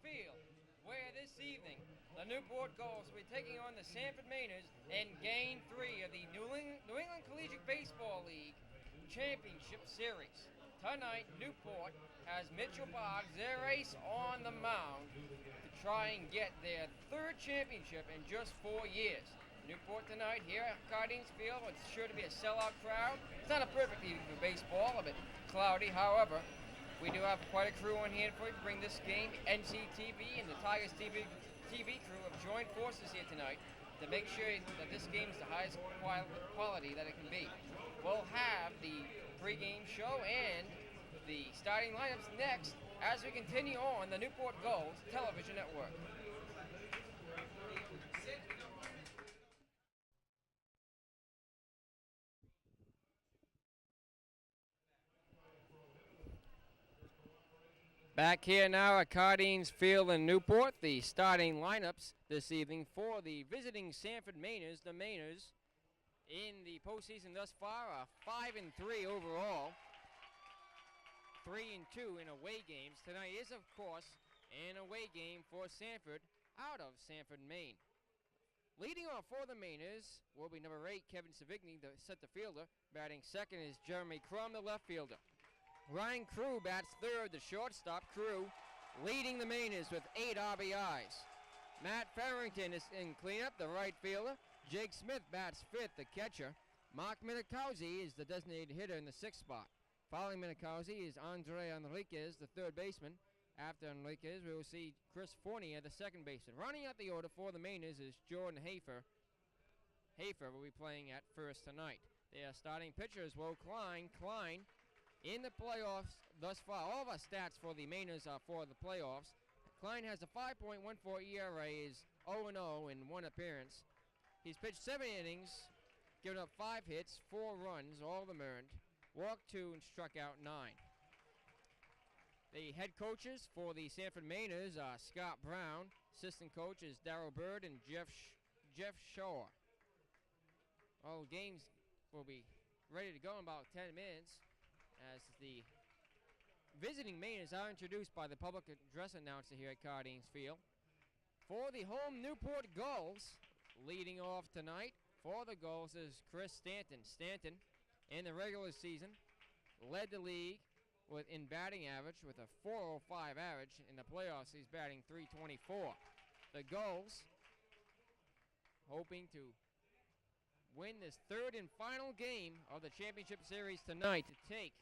Field, where this evening the Newport Gulls will be taking on the Sanford Mainers in Game 3 of the New England Collegiate Baseball League Championship Series. Tonight, Newport has Mitchell Boggs, their ace, on the mound to try and get their third championship in just 4 years. Newport tonight here at Cardines Field. It's sure to be a sellout crowd. It's not a perfect evening for baseball, a bit cloudy. However, we do have quite a crew on hand for you to bring this game. NCTV and the Tigers TV crew have joined forces here tonight to make sure that this game is the highest quality that it can be. We'll have the pregame show and the starting lineups next as we continue on the Newport Gulls television network. Back here now at Cardines Field in Newport, the starting lineups this evening for the visiting Sanford Mainers. The Mainers in the postseason thus far are 5-3 overall, 3-2 in away games. Tonight is, of course, an away game for Sanford out of Sanford, Maine. Leading off for the Mainers will be number 8, Kevin Savigny, the center fielder. Batting second is Jeremy Crum, the left fielder. Ryan Crew bats third, the shortstop. Crew leading the Mainers with 8 RBIs. Matt Farrington is in cleanup, the right fielder. Jake Smith bats fifth, the catcher. Mark Minikowski is the designated hitter in the 6th spot. Following Minikowski is Andre Enriquez, the third baseman. After Enriquez, we will see Chris Fournier, the second baseman. Running out the order for the Mainers is Jordan Hafer. Hafer will be playing at first tonight. Their starting pitcher is Will Klein. Klein in the playoffs thus far. All of our stats for the Mainers are for the playoffs. Klein has a 5.14 ERA, is 0-0 in 1 appearance. He's pitched 7 innings, given up 5 hits, 4 runs, all of them earned. Walked 2 and struck out 9. The head coaches for the Sanford Mainers are Scott Brown. Assistant coach is Darryl Bird and Jeff Shaw. All games will be ready to go in about 10 minutes as the visiting Mainers are introduced by the public address announcer here at Cardines Field. For the home Newport Gulls, leading off tonight for the Gulls is Chris Stanton. Stanton, in the regular season, led the league in batting average with a .405 average. In the playoffs, he's batting .324. The Gulls hoping to win this third and final game of the championship series tonight to take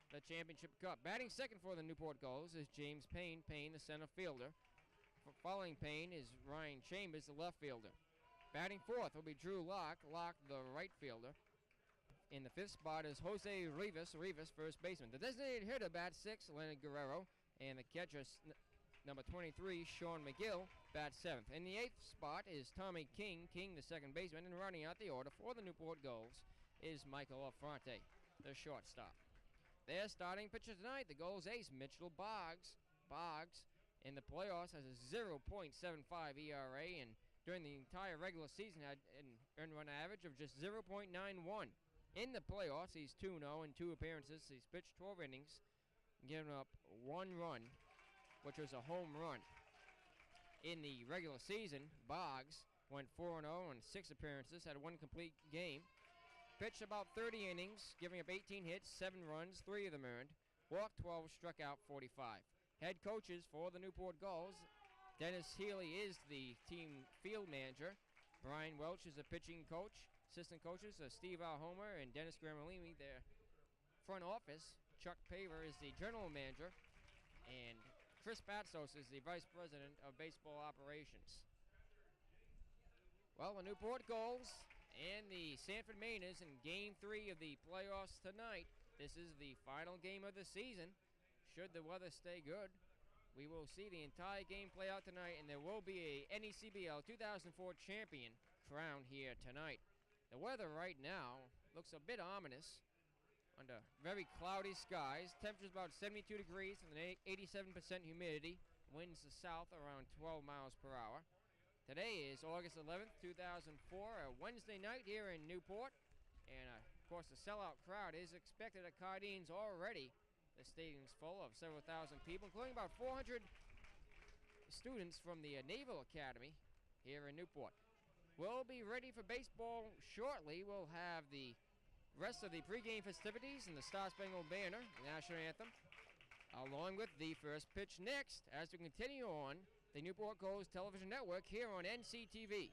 the championship cup. Batting second for the Newport Gulls is James Payne. Payne, the center fielder. Following Payne is Ryan Chambers, the left fielder. Batting fourth will be Drew Locke. Locke, the right fielder. In the 5th spot is Jose Rivas. Rivas, first baseman. The designated hitter bats 6, Leonard Guerrero. And the catcher, number 23, Sean McGill, bats 7th. In the 8th spot is Tommy King. King, the second baseman. And running out the order for the Newport Gulls is Michael Alfronte, the shortstop. Their starting pitcher tonight, the Gulls ace, Mitchell Boggs. Boggs, in the playoffs, has a 0.75 ERA, and during the entire regular season had an earned run average of just 0.91. In the playoffs, he's 2-0 in 2 appearances. He's pitched 12 innings, given up 1 run, which was a home run. In the regular season, Boggs went 4-0 in 6 appearances, had 1 complete game. Pitched about 30 innings, giving up 18 hits, 7 runs, 3 of them earned. Walked 12, struck out 45. Head coaches for the Newport Gulls, Dennis Healy is the team field manager. Brian Welch is the pitching coach. Assistant coaches are Steve Alhomer and Dennis Gramolini. Their front office, Chuck Paver, is the general manager. And Chris Patsos is the vice president of baseball operations. Well, the Newport Gulls and the Sanford Mainers in Game 3 of the playoffs tonight. This is the final game of the season. Should the weather stay good, we will see the entire game play out tonight, and there will be a NECBL 2004 champion crowned here tonight. The weather right now looks a bit ominous under very cloudy skies. Temperature's about 72 degrees and an 87% humidity. Winds to south around 12 miles per hour. Today is August 11th, 2004, a Wednesday night here in Newport. And, of course, the sellout crowd is expected at Cardines already. The stadium's full of several thousand people, including about 400 students from the Naval Academy here in Newport. We'll be ready for baseball shortly. We'll have the rest of the pregame festivities and the Star Spangled Banner, the national anthem, along with the first pitch next as we continue on the Newport Gulls television network here on NCTV.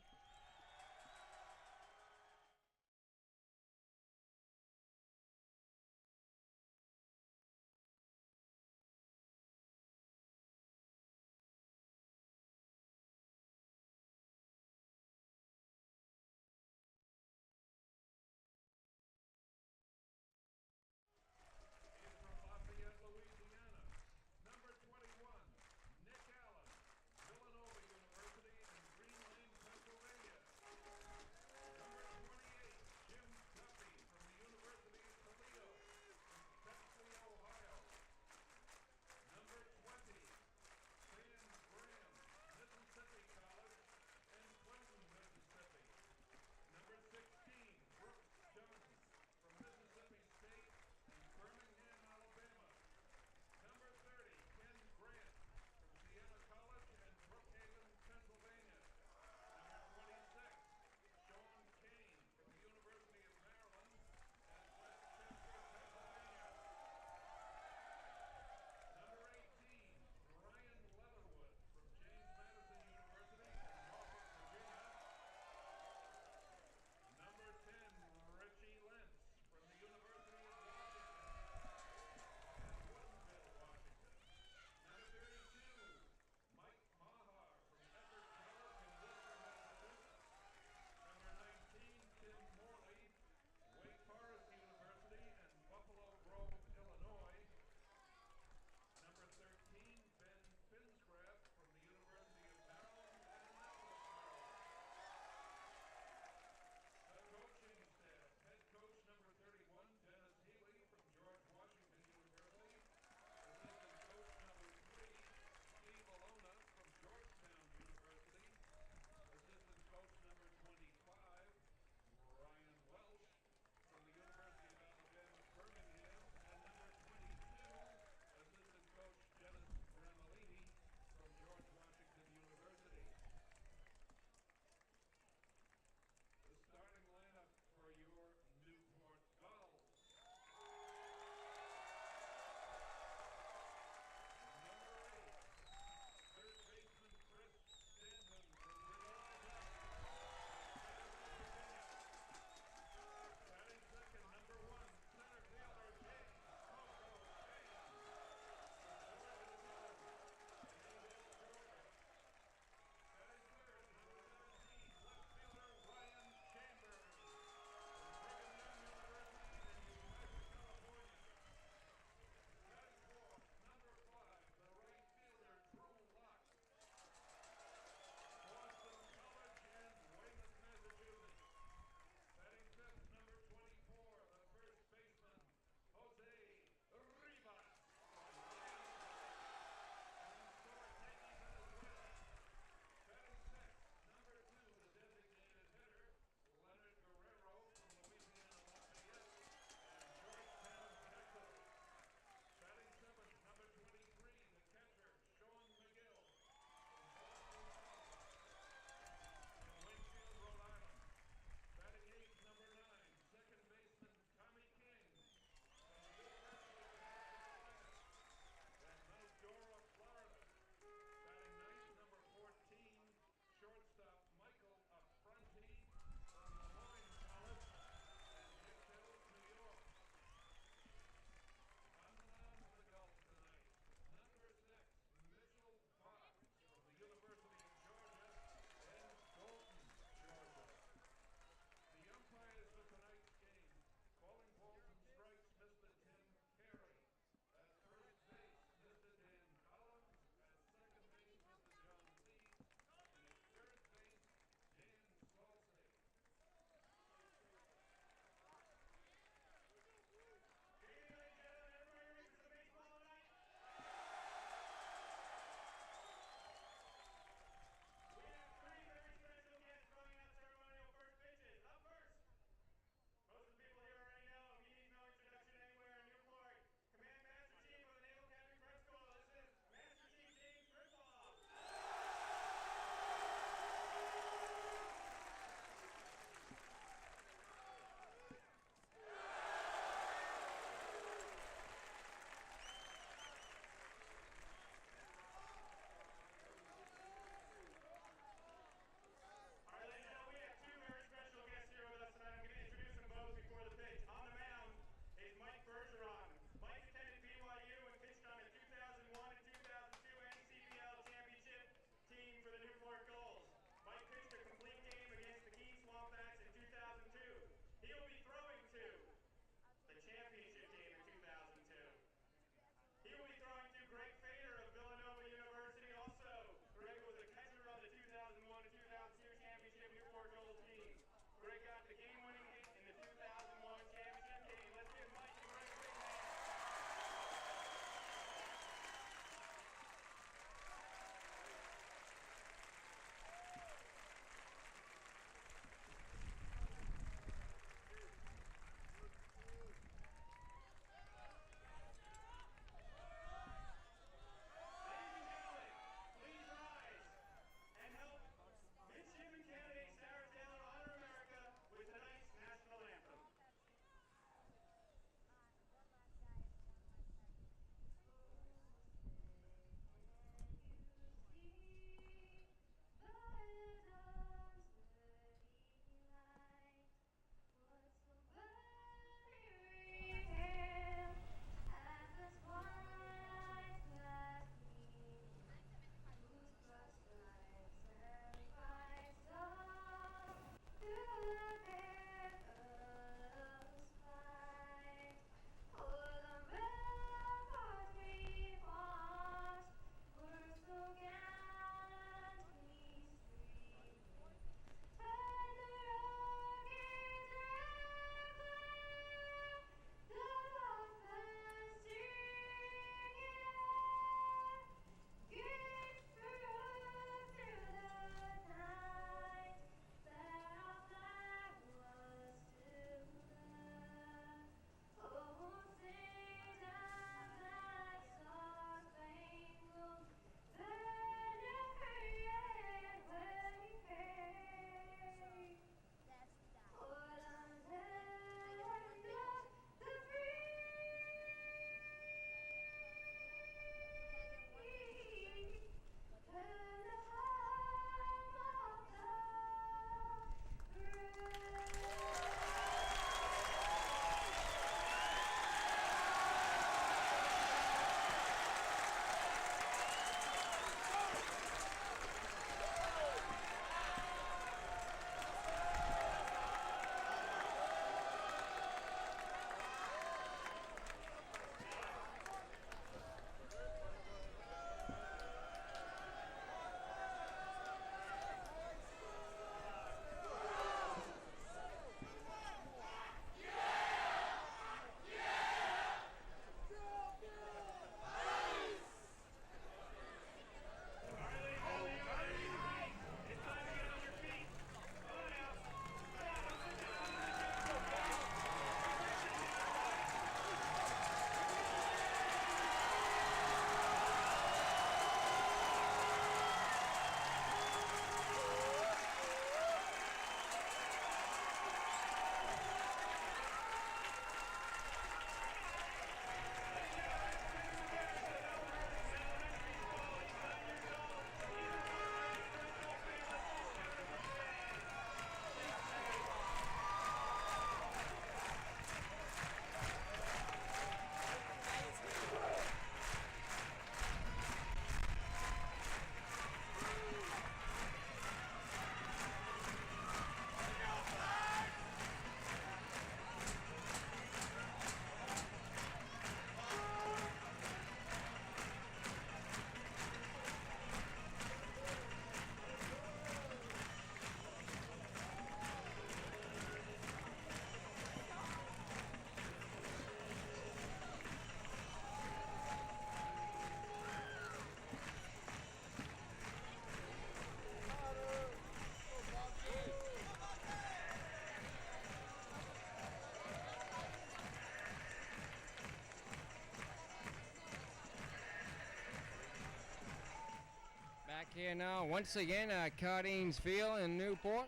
here now once again at Cardines Field in Newport.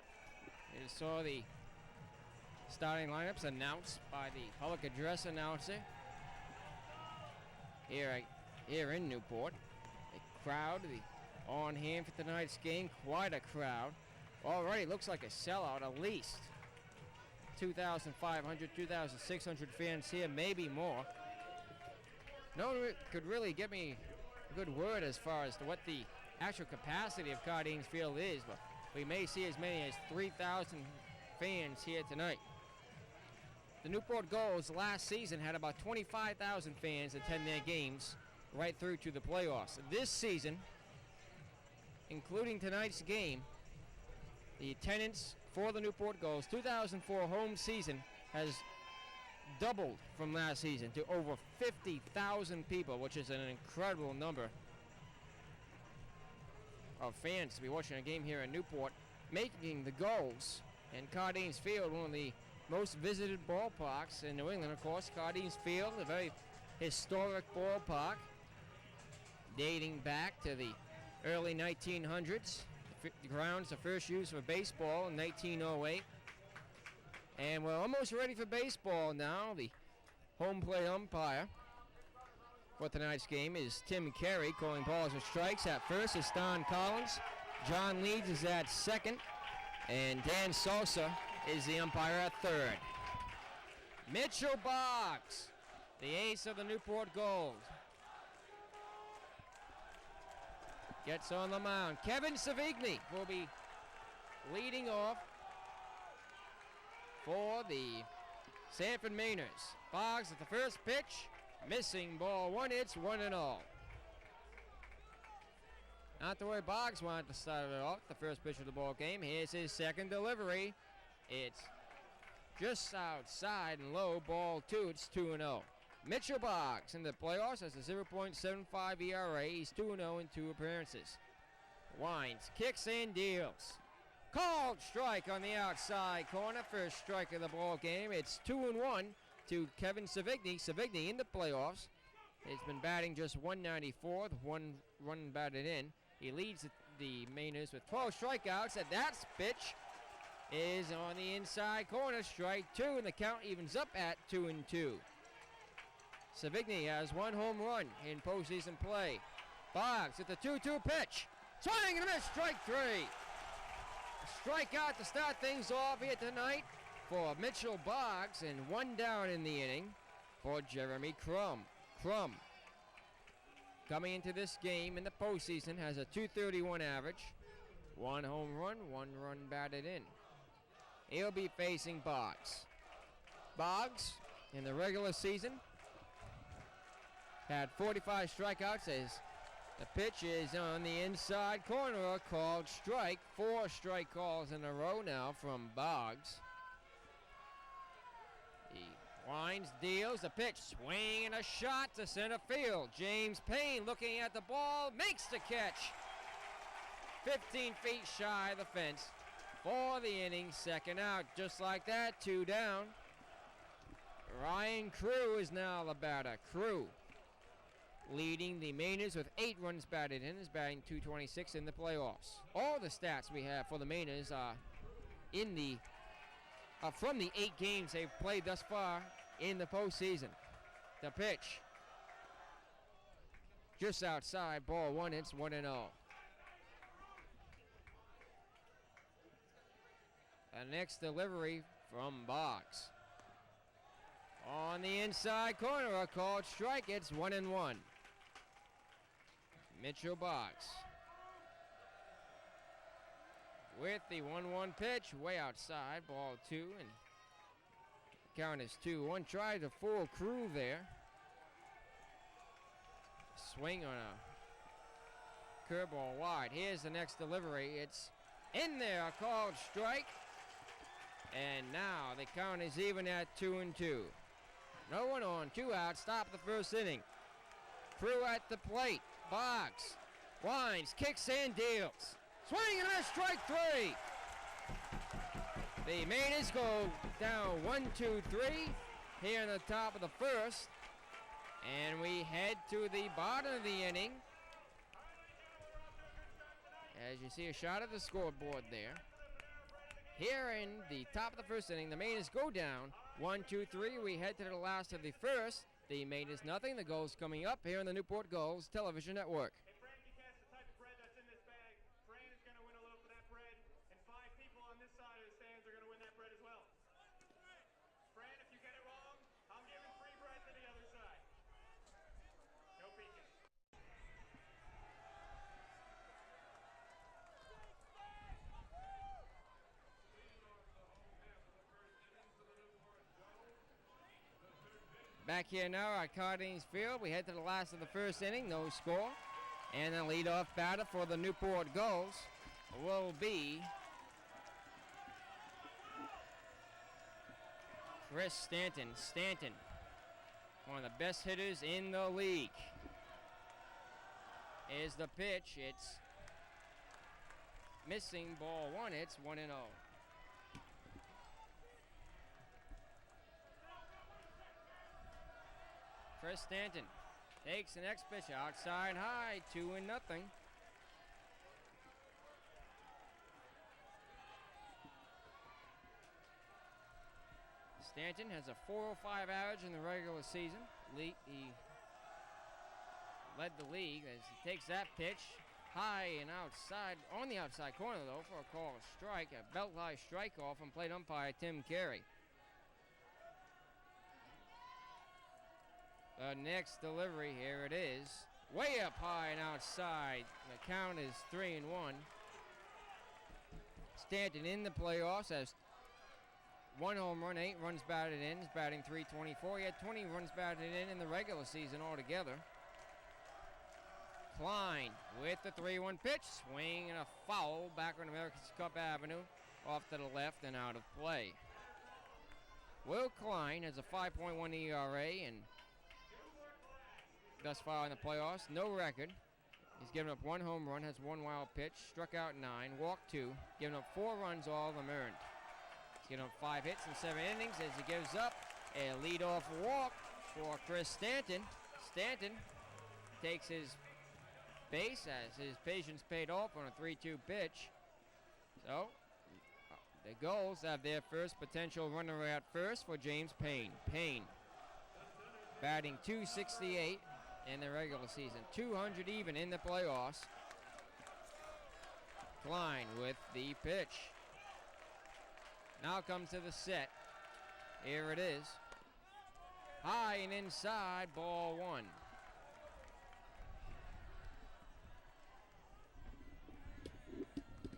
You saw the starting lineups announced by the public address announcer here in Newport. The crowd on hand for tonight's game, quite a crowd. Already looks like a sellout, at least 2,500, 2,600 fans here, maybe more. No one could really give me a good word as far as to what the actual capacity of Cardines Field is, but we may see as many as 3,000 fans here tonight. The Newport Gulls last season had about 25,000 fans attend their games right through to the playoffs. This season, including tonight's game, the attendance for the Newport Gulls 2004 home season has doubled from last season to over 50,000 people, which is an incredible number of fans to be watching a game here in Newport, making the Gulls and Cardines Field one of the most visited ballparks in New England. Of course, Cardines Field, a very historic ballpark dating back to the early 1900s. The grounds are first used for baseball in 1908. And we're almost ready for baseball now. The home plate umpire for tonight's game is Tim Carey, calling balls and strikes. At first is Don Collins. John Leeds is at second. And Dan Sosa is the umpire at third. Mitchell Boggs, the ace of the Newport Gulls, gets on the mound. Kevin Savigny will be leading off for the Sanford Mainers. Boggs at the first pitch, missing ball one. It's 1-0. Not the way Boggs wanted to start it off, the first pitch of the ball game. Here's his second delivery. It's just outside and low, ball two. It's 2-0. Mitchell Boggs in the playoffs has a 0.75 ERA. He's 2-0 in 2 appearances. Winds, kicks, and deals. Called strike on the outside corner. First strike of the ball game. It's 2-1 to Kevin Savigny. Savigny in the playoffs. He's been batting just .194 with 1 run batted in. He leads the Mainers with 12 strikeouts. And that pitch is on the inside corner. Strike 2, and the count evens up at 2-2. Savigny has 1 home run in postseason play. Boggs at the 2-2 pitch. Swing and a miss, strike 3. Strikeout to start things off here tonight for Mitchell Boggs, and 1 down in the inning for Jeremy Crum. Crum, coming into this game in the postseason, has a .231 average, 1 home run, 1 run batted in. He'll be facing Boggs. Boggs, in the regular season, had 45 strikeouts as the pitch is on the inside corner, called strike. 4 strike calls in a row now from Boggs. He winds, deals, the pitch, swing and a shot to center field. James Payne looking at the ball, makes the catch. 15 feet shy of the fence for the inning, second out. Just like that, 2 down. Ryan Crew is now the batter. Crew leading the Mainers with 8 runs batted in, is batting .226 in the playoffs. All the stats we have for the Mainers are from the 8 games they've played thus far in the postseason. The pitch just outside, ball 1. It's 1-0. The next delivery from Boggs. On the inside corner, a called strike. It's 1-1. Mitchell Boggs with the 1-1 pitch, way outside, ball 2, and count is 2-1. Tried to fool Crew there. Swing on a curveball wide. Here's the next delivery. It's in there, a called strike. And now the count is even at 2-2. No one on, 2 out, stop the first inning. Crew at the plate. Boggs winds, kicks, and deals. Swing and a miss, strike 3. The Mainers go down 1-2-3 here in the top of the first. And we head to the bottom of the inning as you see a shot of the scoreboard there. Here in the top of the first inning, the Mainers go down 1-2-3. We head to the last of the first. The Mainers nothing. The Gulls coming up here on the Newport Gulls Television Network. Hey, Fran, can you guess the type of bread that's in this bag? Fran is going to win a loaf of that bread, and 5 people on this side of the stands are going to win that bread as well. Fran, if you get it wrong, I'm giving free bread to the other side. No peeking. Back here now at Cardines Field. We head to the last of the first inning. No score. And the leadoff batter for the Newport Gulls will be Chris Stanton. Stanton, one of the best hitters in the league. Is the pitch. It's missing, ball 1. It's 1-0. Chris Stanton takes the next pitch outside high, 2-0. Stanton has a .405 average in the regular season. He led the league as he takes that pitch high and outside, on the outside corner though, for a call strike, a belt high strike off from plate umpire Tim Carey. The next delivery, here it is. Way up high and outside. The count is 3-1. Stanton in the playoffs has 1 home run, 8 runs batted in. He's batting .324. He had 20 runs batted in the regular season altogether. Klein with the 3-1 pitch. Swing and a foul back on America's Cup Avenue. Off to the left and out of play. Will Klein has a 5.1 ERA and thus far in the playoffs, no record. He's given up 1 home run, has 1 wild pitch, struck out 9, walked 2, given up 4 runs, all of them earned. He's given up 5 hits in 7 innings as he gives up a leadoff walk for Chris Stanton. Stanton takes his base as his patience paid off on a 3-2 pitch. So, the Gulls have their first potential runner at first for James Payne. Payne batting .268 in the regular season, 200 even in the playoffs. Klein with the pitch. Now comes to the set. Here it is. High and inside, ball 1.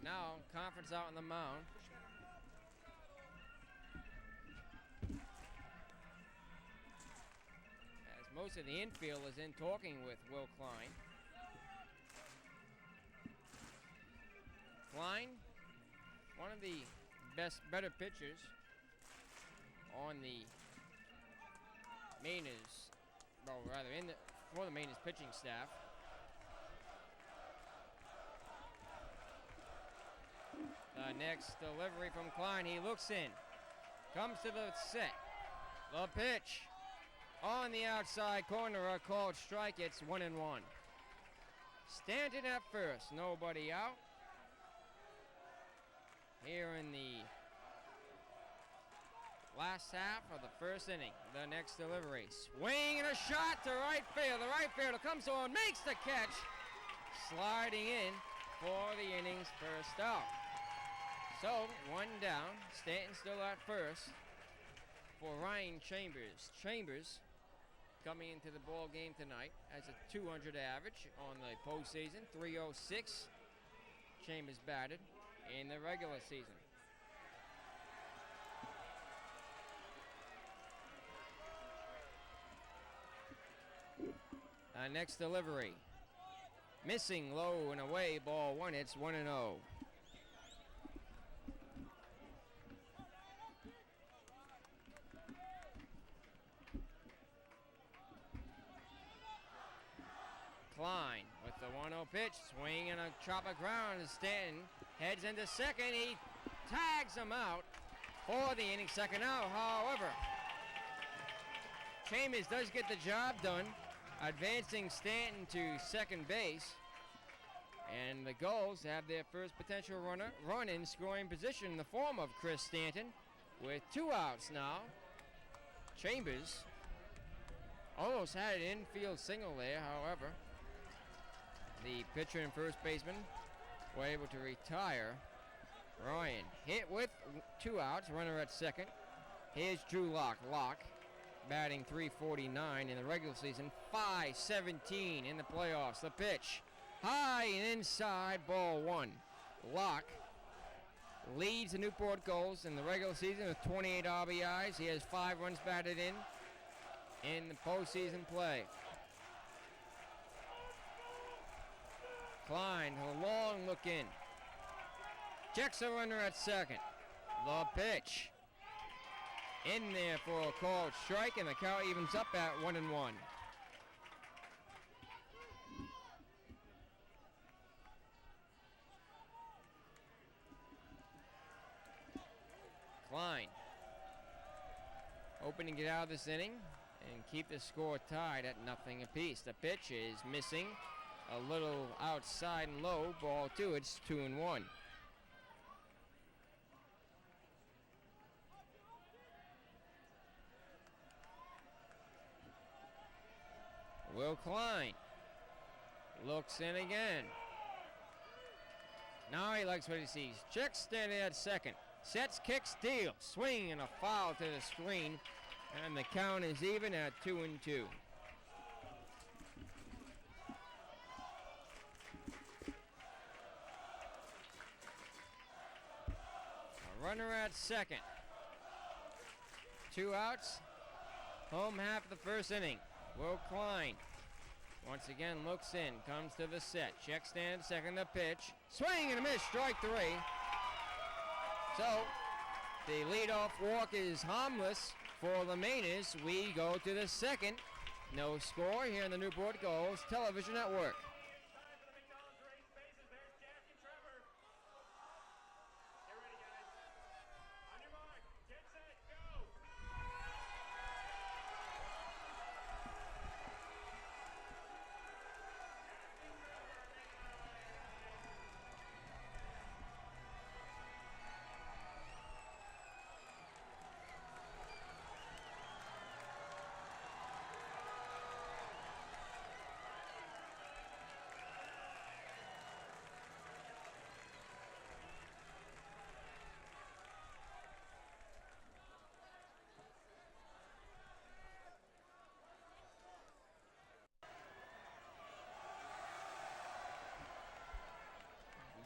Now, Conference out on the mound. Most of the infield is in talking with Will Klein. Klein, one of the better pitchers on the Mainers, well, rather for the Mainers pitching staff. The next delivery from Klein, he looks in, comes to the set, the pitch. On the outside corner, a called strike. It's 1-1. Stanton at first, nobody out. Here in the last half of the first inning, the next delivery. Swing and a shot to right field. The right fielder comes on, makes the catch. Sliding in for the inning's first out. So, 1 down. Stanton still at first for Ryan Chambers. Chambers coming into the ball game tonight as a .200 average on the postseason, .306. Chambers batted in the regular season. Next delivery. Missing low and away, ball 1. It's 1-0. Klein with the 1-0 pitch, swing and a chop of ground. Stanton heads into second. He tags him out for the inning, second out. However, Chambers does get the job done, advancing Stanton to second base. And the Gulls have their first potential run in scoring position in the form of Chris Stanton with 2 outs now. Chambers almost had an infield single there, however. The pitcher and first baseman were able to retire. Ryan hit with 2 outs, runner at second. Here's Drew Locke. Locke batting .349 in the regular season, .517 in the playoffs. The pitch, high and inside, ball 1. Locke leads the Newport Gulls in the regular season with 28 RBIs. He has 5 runs batted in the postseason play. Klein, a long look in. Checks a runner at second. The pitch. In there for a called strike, and the count evens up at 1-1. Klein hoping to get out of this inning and keep the score tied at 0 apiece. The pitch is missing. A little outside and low, ball 2. It's 2-1. Will Klein looks in again. Now he likes what he sees. Checks standing at second. Sets, kicks, steals. Swing and a foul to the screen. And the count is even at 2-2. A runner at second. 2 outs. Home half of the first inning. Will Klein once again looks in, comes to the set, check stand second, the pitch, swing and a miss, strike 3. So the leadoff walk is harmless for the Mainers. We go to the second. No score here in the Newport Gulls Television Network.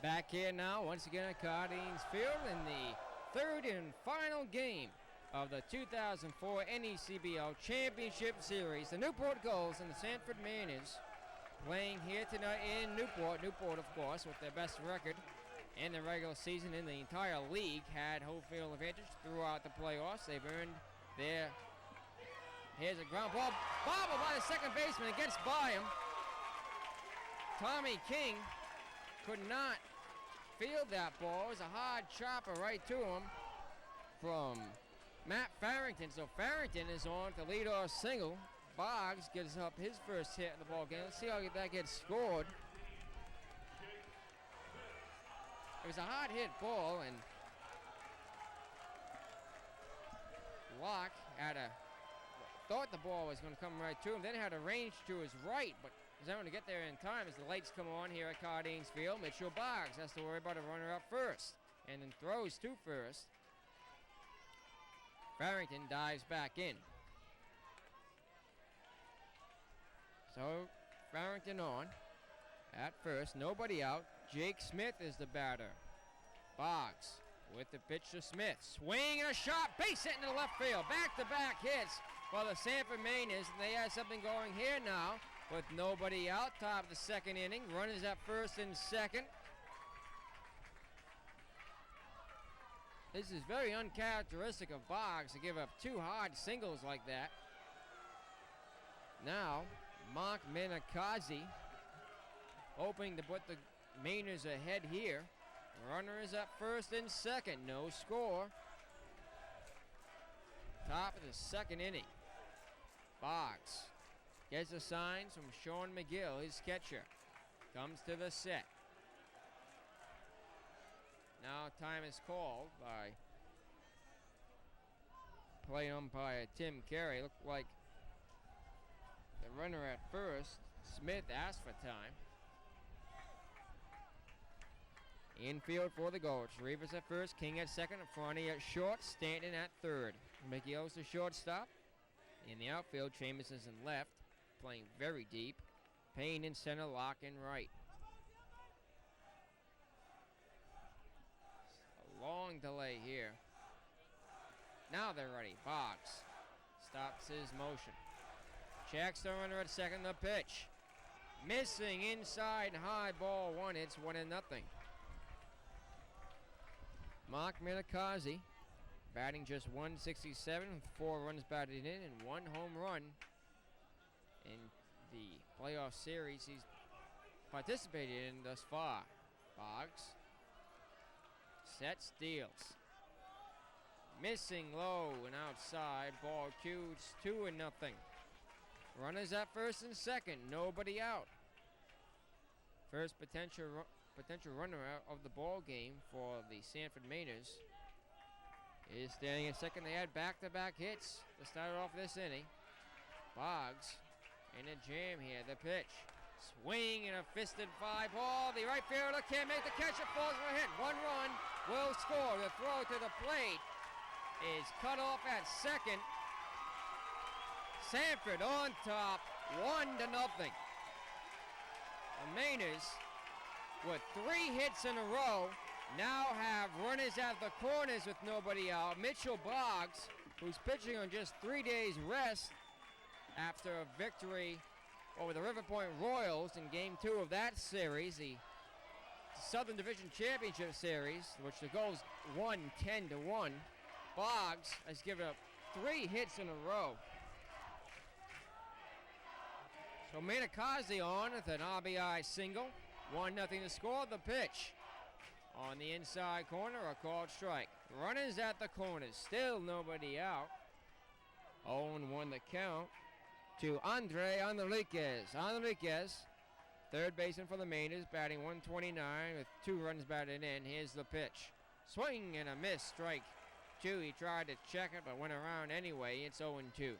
Back here now, once again at Cardines Field in the third and final game of the 2004 NECBL Championship Series. The Newport Gulls and the Sanford Mainers playing here tonight in Newport. Newport, of course, with their best record in the regular season in the entire league, had home field advantage throughout the playoffs. They've earned their... Here's a ground ball. Bobbled by the second baseman. It gets by him. Tommy King could not field that ball. It was a hard chopper right to him from Matt Farrington. So Farrington is on to leadoff single. Boggs gives up his first hit in the ball game. Let's see how that gets scored. It was a hard hit ball, and Locke thought the ball was going to come right to him. Then had a range to his right, but was able to get there in time as the lights come on here at Cardines Field. Mitchell Boggs has to worry about a runner up first, and then throws to first. Farrington dives back in. So Farrington on at first, nobody out. Jake Smith is the batter. Boggs with the pitch to Smith. Swing and a shot, base hit into left field. Back-to-back hits for the Sanford Mainers, and they have something going here now. With nobody out, top of the second inning. Runners at first and second. This is very uncharacteristic of Boggs to give up 2 hard singles like that. Now, Mark Minakazi hoping to put the Mainers ahead here. Runner is at first and second. No score. Top of the second inning. Boggs gets the signs from Sean McGill, his catcher. Comes to the set. Now time is called by play umpire Tim Carey. Looked like the runner at first, Smith, asked for time. Infield for the Gulls. Reavers at first, King at second, Franny at short, Stanton at third. Mickey O's the shortstop. In the outfield, Chambers in left, playing very deep. Payne in center, Locke in right. A long delay here. Now they're ready. Boggs stops his motion. Checks the runner at second, the pitch. Missing inside, high ball one. It's 1-0. Mark Minikazi batting just .167 with 4 runs batted in and 1 home run in the playoff series he's participated in thus far. Boggs sets, deals. Missing low and outside. Ball cued, 2-0. Runners at first and second, nobody out. First potential runner out of the ball game for the Sanford Mainers is standing at second. They had back-to-back hits to start off this inning. Boggs in a jam here. The pitch. Swing and a fisted fly ball. The right fielder can't make the catch. It falls for a hit. 1 run will score. The throw to the plate is cut off at second. Sanford on top, 1-0. The Mainers, with 3 hits in a row, now have runners at the corners with nobody out. Mitchell Boggs, who's pitching on just 3 days rest after a victory over the River Point Royals in Game 2 of that series, the Southern Division Championship Series, which the Gulls won 10-1. Boggs has given up 3 hits in a row. So Minikazi on with an RBI single. 1-0 to score. The pitch on the inside corner, a called strike. Runners at the corners, still nobody out. 0-1 the count to Andre Enriquez. Enriquez, third baseman for the Mainers, batting .129 with 2 runs batted in. Here's the pitch. Swing and a miss, strike 2. He tried to check it but went around anyway. It's 0-2.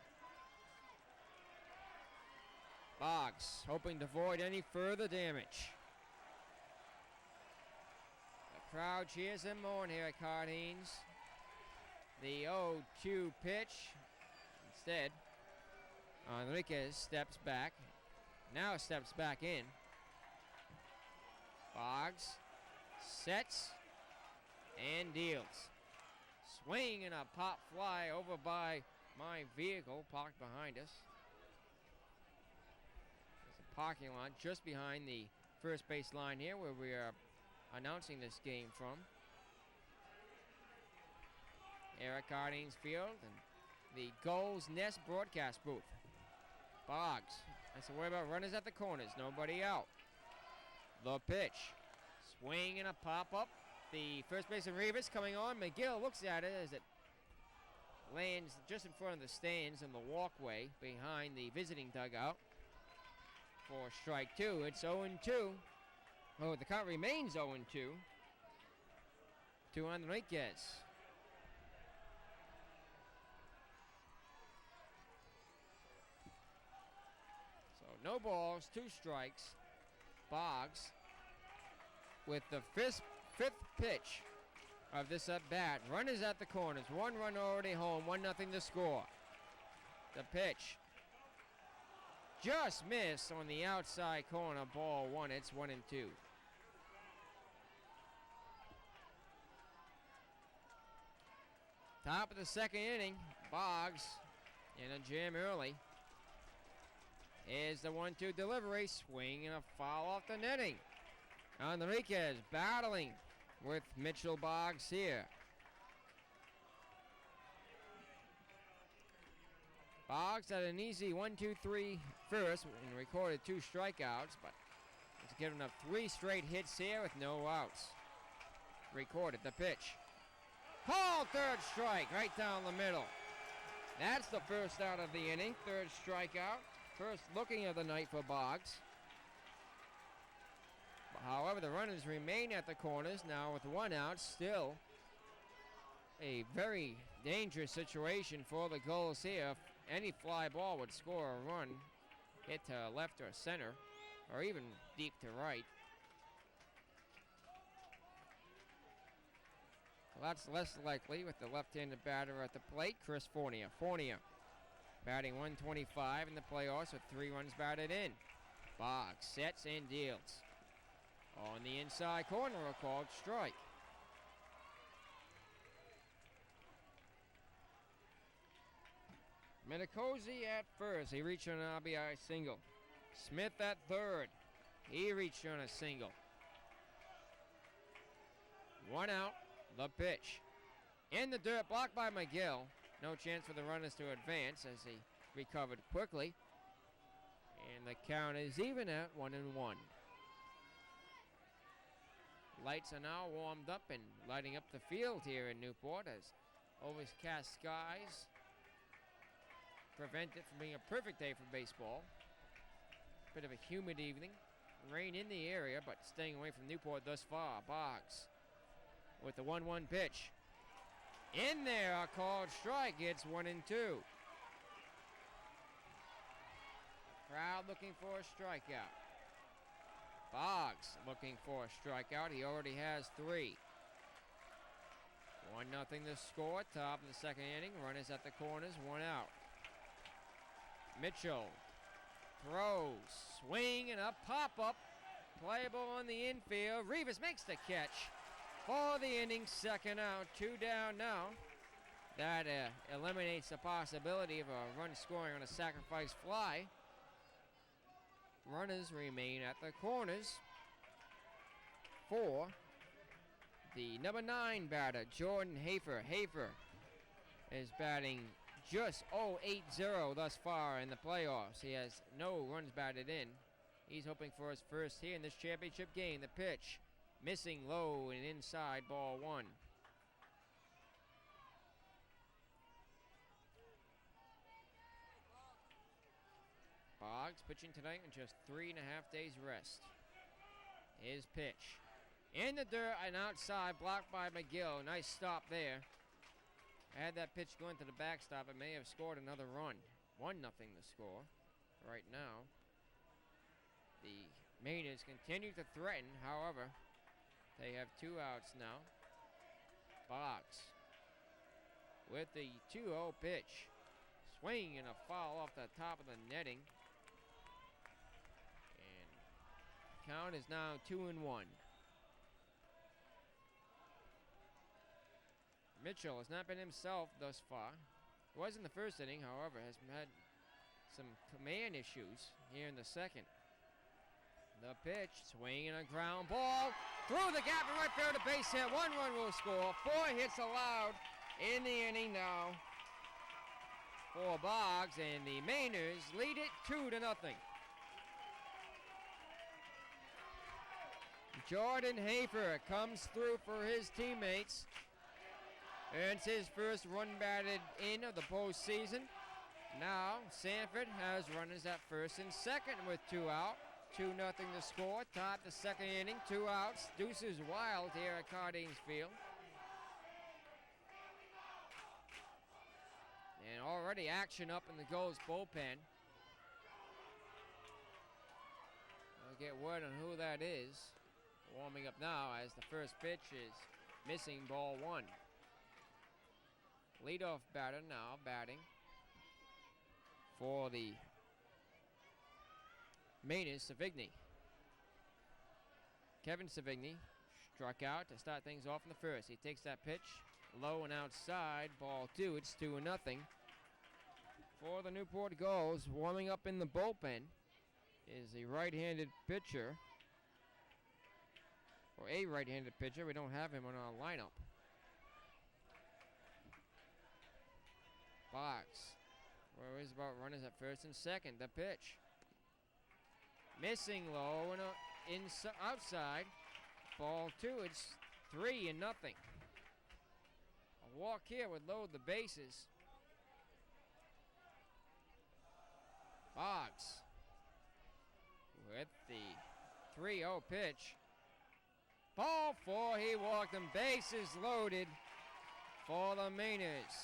Boggs hoping to avoid any further damage. The crowd cheers him on here at Cardines. The 0-2 pitch. Instead, Enriquez steps back. Now steps back in. Boggs sets and deals. Swing and a pop fly over by my vehicle parked behind us. Parking lot just behind the first base line here where we are announcing this game from. Eric Cardines Field and the Gulls Nest broadcast booth. Boggs has to worry about runners at the corners, nobody out. The pitch. Swing and a pop-up. The first baseman Reavers coming on. McGill looks at it as it lands just in front of the stands in the walkway behind the visiting dugout. For strike 2, it's 0-2. Oh, the count remains 0-2 to Enriquez. So no balls, 2 strikes. Boggs with the fifth pitch of this at bat. Runners at the corners. 1 run already home. 1-0 to score. The pitch. Just missed on the outside corner, ball 1. It's 1-2. Top of the second inning, Boggs in a jam early. Here's the 1-2 delivery, swing and a foul off the netting. Enriquez battling with Mitchell Boggs here. Boggs had an easy 1-2-3 first and recorded 2 strikeouts, but he's given up 3 straight hits here with no outs. Recorded the pitch. Called third strike right down the middle. That's the first out of the inning. 3rd strikeout. First looking of the night for Boggs. However, the runners remain at the corners now with 1 out. Still a very dangerous situation for the Gulls here. If any fly ball would score a run, hit to left or center, or even deep to right. Well, that's less likely with the left-handed batter at the plate, Chris Fournier. Fournier batting 125 in the playoffs with 3 runs batted in. Boggs sets and deals. On the inside corner, a called strike. Metacozy at first. He reached on an RBI single. Smith at third. He reached on a single. 1 out. The pitch. In the dirt, blocked by McGill. No chance for the runners to advance as he recovered quickly. And the count is even at 1-1. Lights are now warmed up and lighting up the field here in Newport as overcast skies prevent it from being a perfect day for baseball. Bit of a humid evening. Rain in the area, but staying away from Newport thus far. Boggs with the 1-1 pitch. In there, a called strike. It's 1-2. Crowd looking for a strikeout. Boggs looking for a strikeout. He already has 3. 1-0 the score. Top of the second inning. Runners at the corners. 1 out. Mitchell throws. Swing and a pop-up. Playable on the infield. Rivas makes the catch for the inning. 2nd out. 2 down now. That eliminates the possibility of a run scoring on a sacrifice fly. Runners remain at the corners for the number 9 batter, Jordan Hafer. Hafer is batting just 0-8-0 thus far in the playoffs. He has no runs batted in. He's hoping for his first here in this championship game. The pitch missing low and inside, ball 1. Boggs pitching tonight in just 3.5 days rest. His pitch. In the dirt and outside, blocked by McGill. Nice stop there. Had that pitch going to the backstop, it may have scored another run. 1-0 the score right now. The Mainers continue to threaten, however, they have 2 outs now. Boggs with the 2-0 pitch. Swing and a foul off the top of the netting. Count is now 2-1. Mitchell has not been himself thus far. He was in the first inning, however, has had some command issues here in the second. The pitch, swing and a ground ball. Through the gap and right there to base hit. 1 run will score. 4 hits allowed in the inning now for Boggs, and the Mainers lead it 2-0. Jordan Hafer comes through for his teammates. Earns his first run batted in of the postseason. Now Sanford has runners at first and second with 2 out. 2-0 the score. Top the second inning. 2 outs. Deuces wild here at Cardines Field. And already action up in the Gulls bullpen. I'll get word on who that is. Warming up now as the first pitch is missing, ball 1. Leadoff batter now batting for the Mainers, Savigny. Kevin Savigny struck out to start things off in the first. He takes that pitch low and outside, ball 2. It's 2-0 for the Newport Gulls. Warming up in the bullpen is the right-handed pitcher. Or a right-handed pitcher. We don't have him on our lineup. Boggs worries about runners at first and second. The pitch. Missing low and outside. Ball 2. It's 3-0. A walk here would load the bases. Boggs with the 3-0 pitch. Ball 4, he walked them. Bases loaded for the Mainers.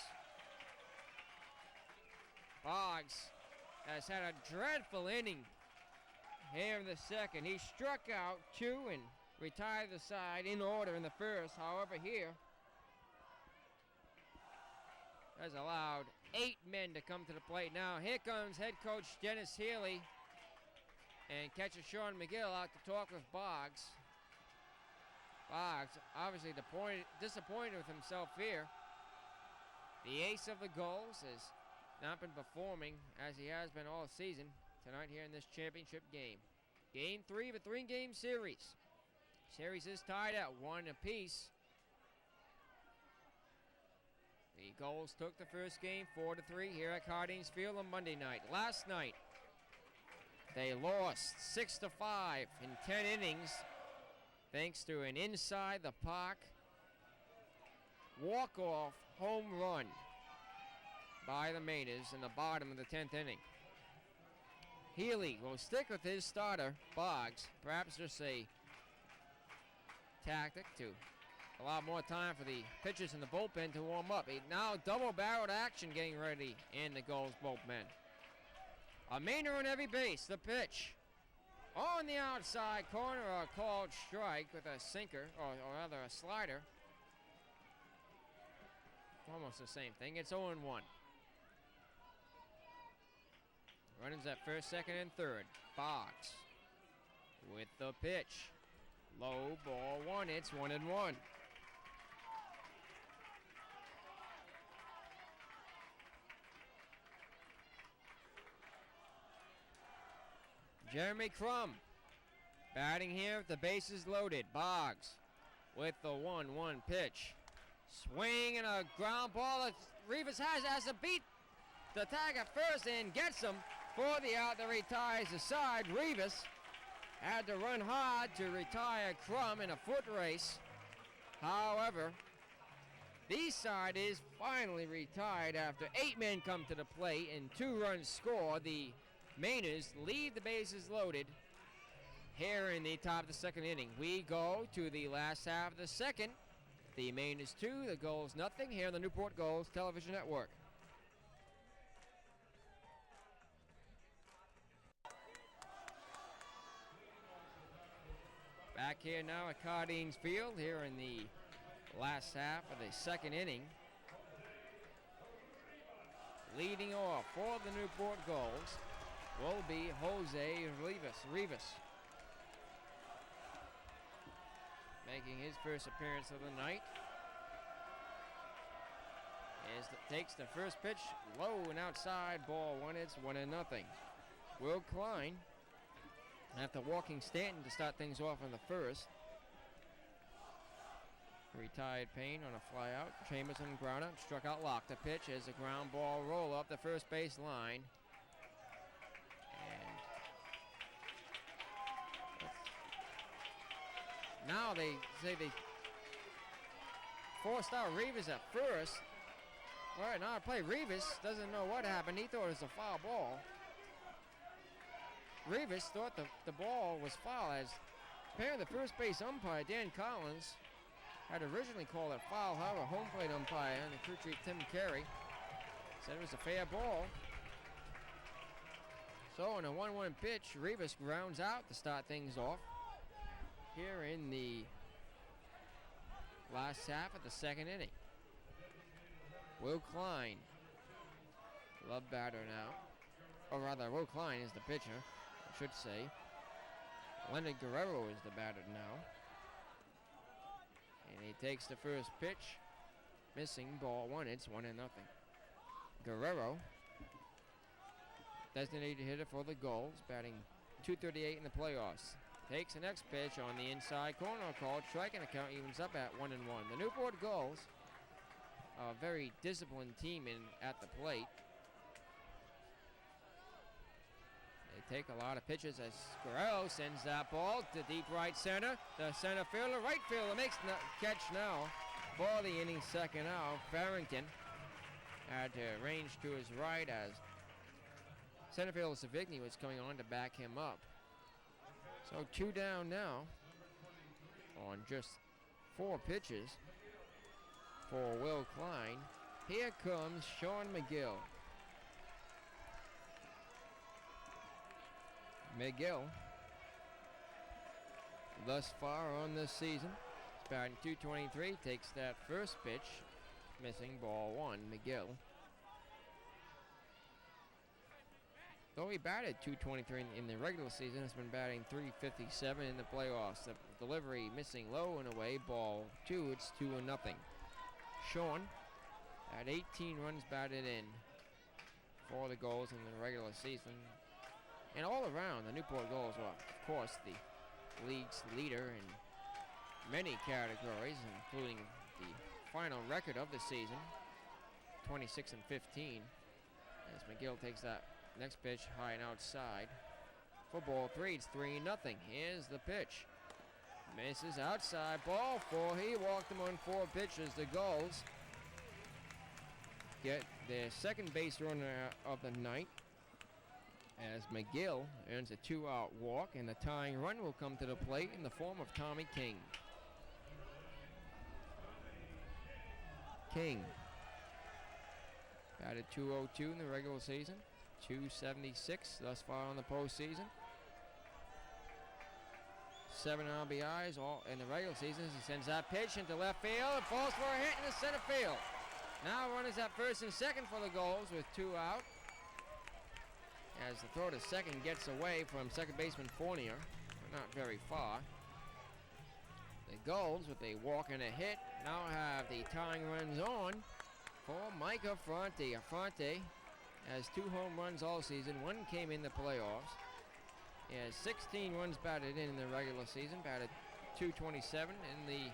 Boggs has had a dreadful inning here in the second. He struck out 2 and retired the side in order in the first. However, here has allowed 8 men to come to the plate. Now here comes head coach Dennis Healy and catcher Sean McGill out to talk with Boggs. Boggs obviously disappointed with himself here. The ace of the Gulls has not been performing as he has been all season tonight here in this championship game. Game 3 of a 3-game series. Series is tied at 1 apiece. The Gulls took the first game 4-3 here at Cardines Field on Monday night. Last night, they lost 6-5 in 10 innings thanks to an inside the park walk-off home run by the Mainers in the bottom of the 10th inning. Healy will stick with his starter, Boggs. Perhaps just a tactic to allow more time for the pitchers in the bullpen to warm up. Now double-barreled action getting ready in the Gulls bullpen. A Mainer on every base. The pitch on the outside corner, a called strike with a sinker, or rather a slider. Almost the same thing. It's 0-1. Runners at first, second, and third. Boggs with the pitch. Low, ball 1. It's 1-1. Jeremy Crum batting here with the bases loaded. Boggs with the 1-1 pitch. Swing and a ground ball that Rivas has to beat the tag at first and gets him for the out that retires the side. Rivas had to run hard to retire Crum in a foot race. However, the side is finally retired after 8 men come to the plate and 2 runs score. The Mainers leave the bases loaded here in the top of the second inning. We go to the last half of the second. The Mainers 2, the Gulls nothing here on the Newport Gulls Television Network. Back here now at Cardines Field here in the last half of the second inning. Leading off for the Newport Gulls will be Jose Rivas. Making his first appearance of the night. Takes the first pitch low and outside, ball 1. It's 1-0. Will Klein, after walking Stanton to start things off in the first. Retired Payne on a flyout. Chambers on ground out, struck out Locke. The pitch is a ground ball roll up the first base line. Now they say they forced out Rivas at first. All right, now I play. Rivas doesn't know what happened. He thought it was a foul ball. Rivas thought the ball was foul as apparently the first base umpire, Dan Collins, had originally called it foul. However, home plate umpire and the crew chief Tim Carey said it was a fair ball. So in a 1-1 pitch, Rivas grounds out to start things off here in the last half of the second inning. Will Klein, love batter now. Or rather, Will Klein is the pitcher, I should say. Leonard Guerrero is the batter now. And he takes the first pitch. Missing, ball 1. It's 1-0. Guerrero, designated hitter for the Gulls, batting .238 in the playoffs. Takes the next pitch on the inside corner, called strike, and the count evens up at 1-1. The Newport Gulls are a very disciplined team at the plate. They take a lot of pitches as Guerrero sends that ball to deep right center. The center fielder, right fielder makes the catch now for the inning's second out. Farrington had to range to his right as center fielder Savigny was coming on to back him up. So 2 down now. on just 4 pitches for Will Klein. Here comes Sean McGill. McGill, thus far on this season, is batting .223, takes that first pitch, missing ball 1. McGill, though he batted .223 in the regular season, has been batting .357 in the playoffs. The delivery missing low and away, ball 2. It's 2-0. Sean had 18 runs batted in for the Gulls in the regular season. And all around, the Newport Gulls are, of course, the league's leader in many categories, including the final record of the season, 26-15, as McGill takes that next pitch high and outside. For ball 3, it's 3-0. Here's the pitch. Misses outside, ball 4. He walked them on 4 pitches. The Gulls get their second base runner of the night, as McGill earns a 2-out walk, and the tying run will come to the plate in the form of Tommy King. King batted .202 in the regular season, .276 thus far in the postseason. 7 RBIs all in the regular season as he sends that pitch into left field. It falls for a hit in the center field. Now runners at first and second for the Gulls with 2 out. As the throw to second gets away from second baseman Fournier, but not very far. The Gulls, with a walk and a hit, now have the tying runs on for Micah Affronte. Affronte has 2 home runs all season. 1 came in the playoffs. He has 16 runs batted in the regular season, batted .227 in the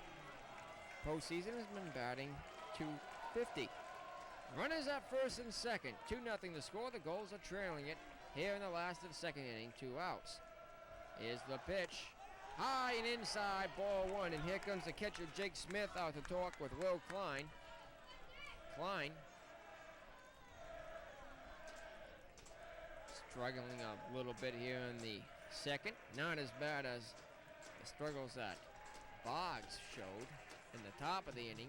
postseason, has been batting .250. Runners at first and second, 2-0 the score. The Gulls are trailing it here in the last of the second inning, 2 outs. Here's the pitch, high and inside, ball 1, and here comes the catcher Jake Smith out to talk with Will Klein. Klein struggling a little bit here in the second, not as bad as the struggles that Boggs showed in the top of the inning,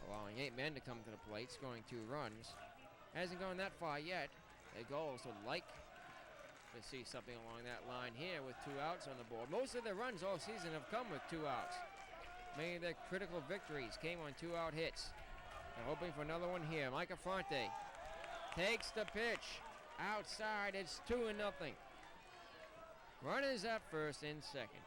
allowing 8 men to come to the plate, scoring 2 runs. Hasn't gone that far yet. The Gulls would like to see something along that line here with 2 outs on the board. Most of their runs all season have come with 2 outs. Many of their critical victories came on 2-out hits. They're hoping for another one here. Micah Affronte takes the pitch. Outside, it's 2-0. Runners at first and second.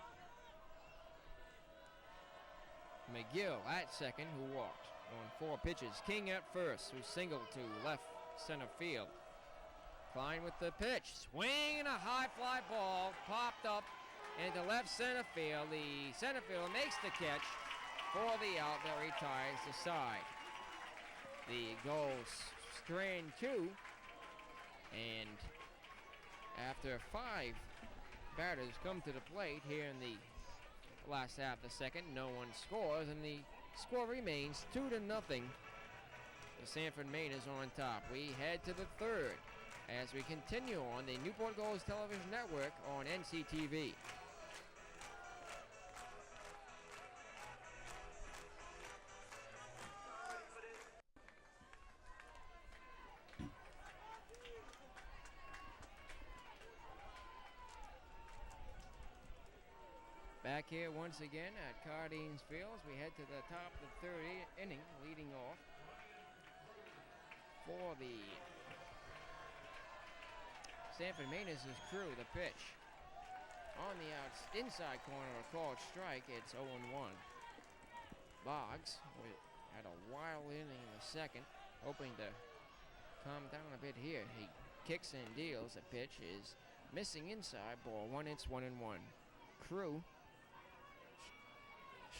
McGill at second, who walked on 4 pitches. King at first, who singled to left center field. Klein with the pitch. Swing, a high fly ball popped up into left center field. The center fielder makes the catch for the out that retires the side. The Gulls strand 2, and after 5 batters come to the plate here in the last half of the second, no one scores, and the score remains 2-0. The Sanford Mainers on top. We head to the third as we continue on the Newport Gulls television network on NCTV. Back here once again at Cardines Fields. We head to the top of the third inning, leading off for the Sanford Mainers' crew. The pitch on the inside corner, a called strike. It's 0-1. Boggs had a wild inning in the second, hoping to calm down a bit here. He kicks and deals. The pitch is missing inside, ball 1. It's 1-1. Crew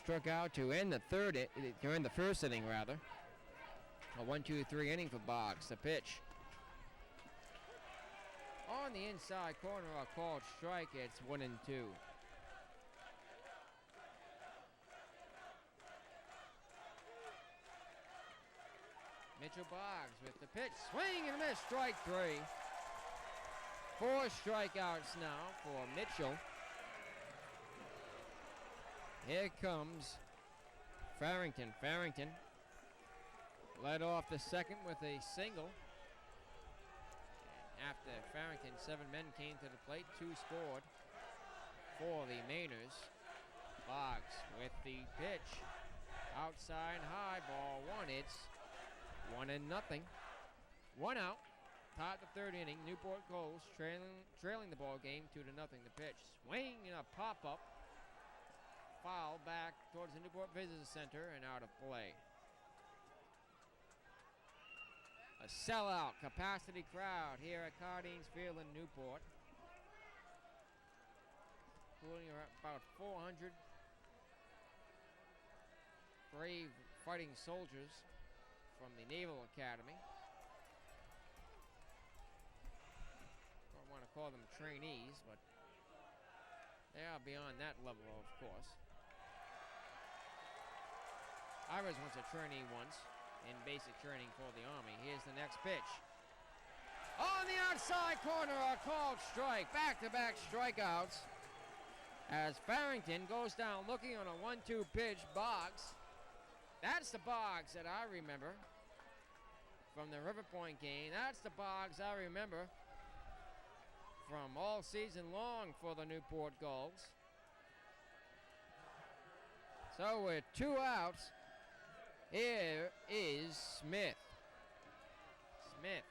struck out to end the first inning rather. A 1-2-3 inning for Boggs. The pitch on the inside corner, a called strike. It's 1-2. Mitchell Boggs with the pitch, swing and a miss, strike 3. 4 strikeouts now for Mitchell. Here comes Farrington. Farrington led off the second with a single. And after Farrington, 7 men came to the plate. 2 scored for the Mainers. Boggs with the pitch. Outside high, ball 1. It's 1-0. 1 out. Top of the 3rd inning. Newport Gulls trailing the ball game 2-0. The pitch. Swing and a pop-up. Foul back towards the Newport Visitor Center and out of play. A sellout capacity crowd here at Cardines Field in Newport. Including about 400 brave fighting soldiers from the Naval Academy. Don't want to call them trainees, but they are beyond that level, of course. I was once a trainee in basic training for the Army. Here's the next pitch. On the outside corner, a called strike. Back-to-back strikeouts as Farrington goes down looking on a 1-2 pitch. Boggs. That's the Boggs that I remember from the River Point game. That's the Boggs I remember from all season long for the Newport Gulls. So with 2 outs, here is Smith. Smith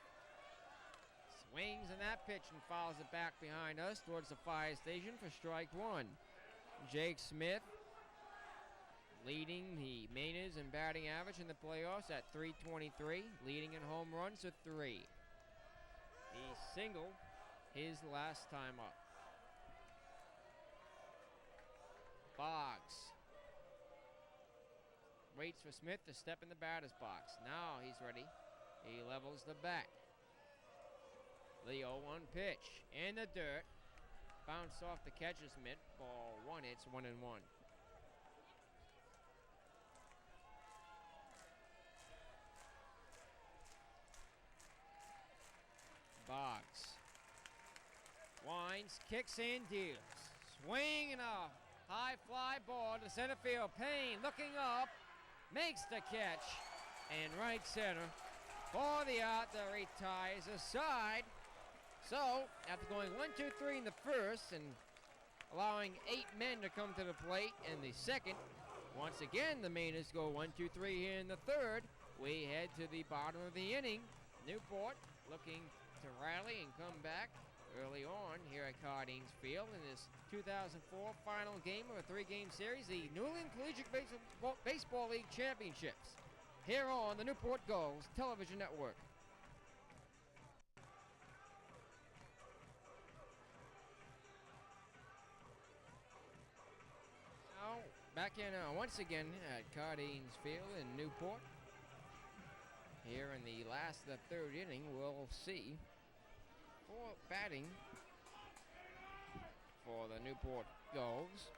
swings in that pitch and fouls it back behind us towards the fire station for strike 1. Jake Smith leading the Mainers in batting average in the playoffs at .323, leading in home runs with 3. He singled his last time up. Boggs waits for Smith to step in the batter's box. Now he's ready. He levels the bat. The 0-1 pitch in the dirt. Bounced off the catcher's mitt. Ball 1. It's 1-1. Boggs winds, kicks and deals. Swing and a high fly ball to center field. Payne looking up, makes the catch, and right center for the out. The retires aside. So after going 1, 2, 3 in the first and allowing 8 men to come to the plate in the second, once again the Mainers go 1, 2, 3 here in the third. We head to the bottom of the inning. Newport looking to rally and come back early on here at Cardines Field in this 2004 final game of a 3-game series, the New England Collegiate Baseball League Championships, here on the Newport Gulls Television Network. Now, back in once again at Cardines Field in Newport. Here in the last of the 3rd inning, we'll see for batting for the Newport Gulls,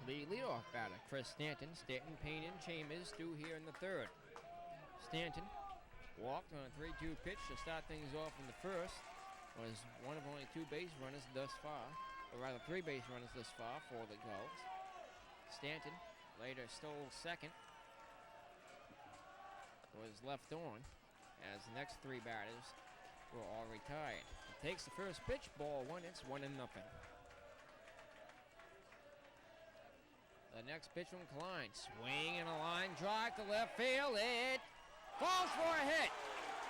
the leadoff batter, Chris Stanton. Stanton, Payne, and Chambers do here in the 3rd. Stanton walked on a 3-2 pitch to start things off in the first. Was one of only 2 base runners thus far, or rather 3 base runners thus far for the Gulls. Stanton later stole second. Was left on as the next 3 batters were all retired. He takes the first pitch, ball 1. It's 1-0. The next pitch from Klein, swing and a line drive to left field. It falls for a hit.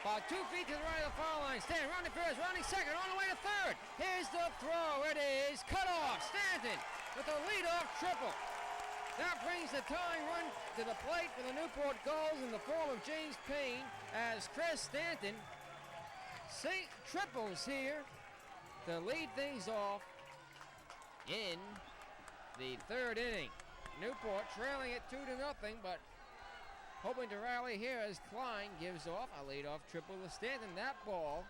About 2 feet to the right of the foul line. Stanton rounding first, rounding second, on the way to third. Here's the throw. It is cut off. Stanton with a leadoff triple. That brings the tying run to the plate for the Newport Gulls in the form of James Payne as Chris Stanton triples here to lead things off in the 3rd inning. Newport trailing it 2-0, but hoping to rally here as Klein gives off a leadoff triple to Stanton. That ball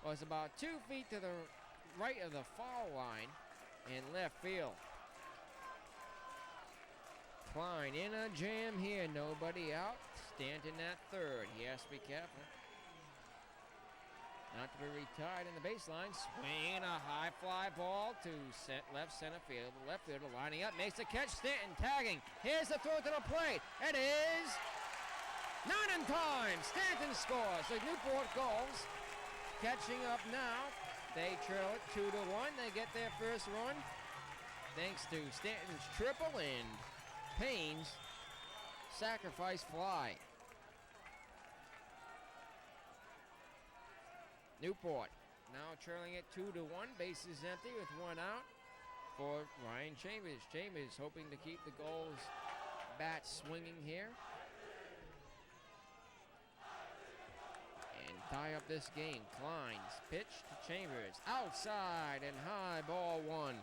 was about 2 feet to the right of the foul line in left field. Klein in a jam here, nobody out. Stanton at 3rd. He has to be careful. not to be retired in the baseline. Swinging a high fly ball to left center field. The left fielder lining up, makes the catch. Stanton tagging. Here's the throw to the plate. It is not in time. Stanton scores. The Newport Gulls catching up now. They trail it 2-1. They get their first run thanks to Stanton's triple and Payne's sacrifice fly. Newport now trailing it 2-1. Bases empty with one out for Ryan Chambers. Chambers hoping to keep the Gulls bat swinging here and tie up this game. Klein's pitch to Chambers. Outside and high, ball one.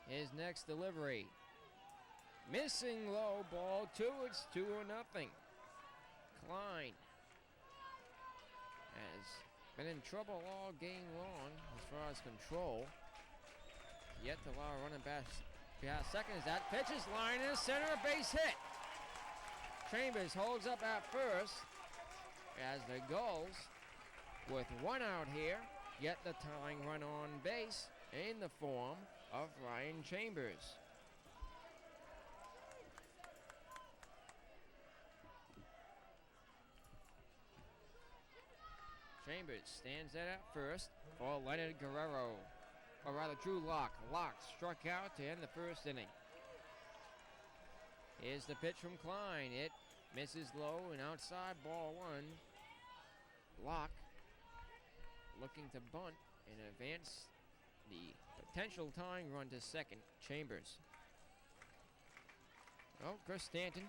His next delivery. Missing low, ball two. It's 2-0. Klein has been in trouble all game long as far as control. Yet to allow a running back second as that pitch is line in the center, a base hit. Chambers holds up at first as the Gulls, with one out here, get the tying run on base in the form of Ryan Chambers. Chambers stands at first for Leonard Guerrero, or rather Drew Locke. Locke struck out to end the first inning. Here's the pitch from Klein. It misses low and outside, ball one. Locke looking to bunt and advance the potential tying run to second. Chambers. Oh, Chris Stanton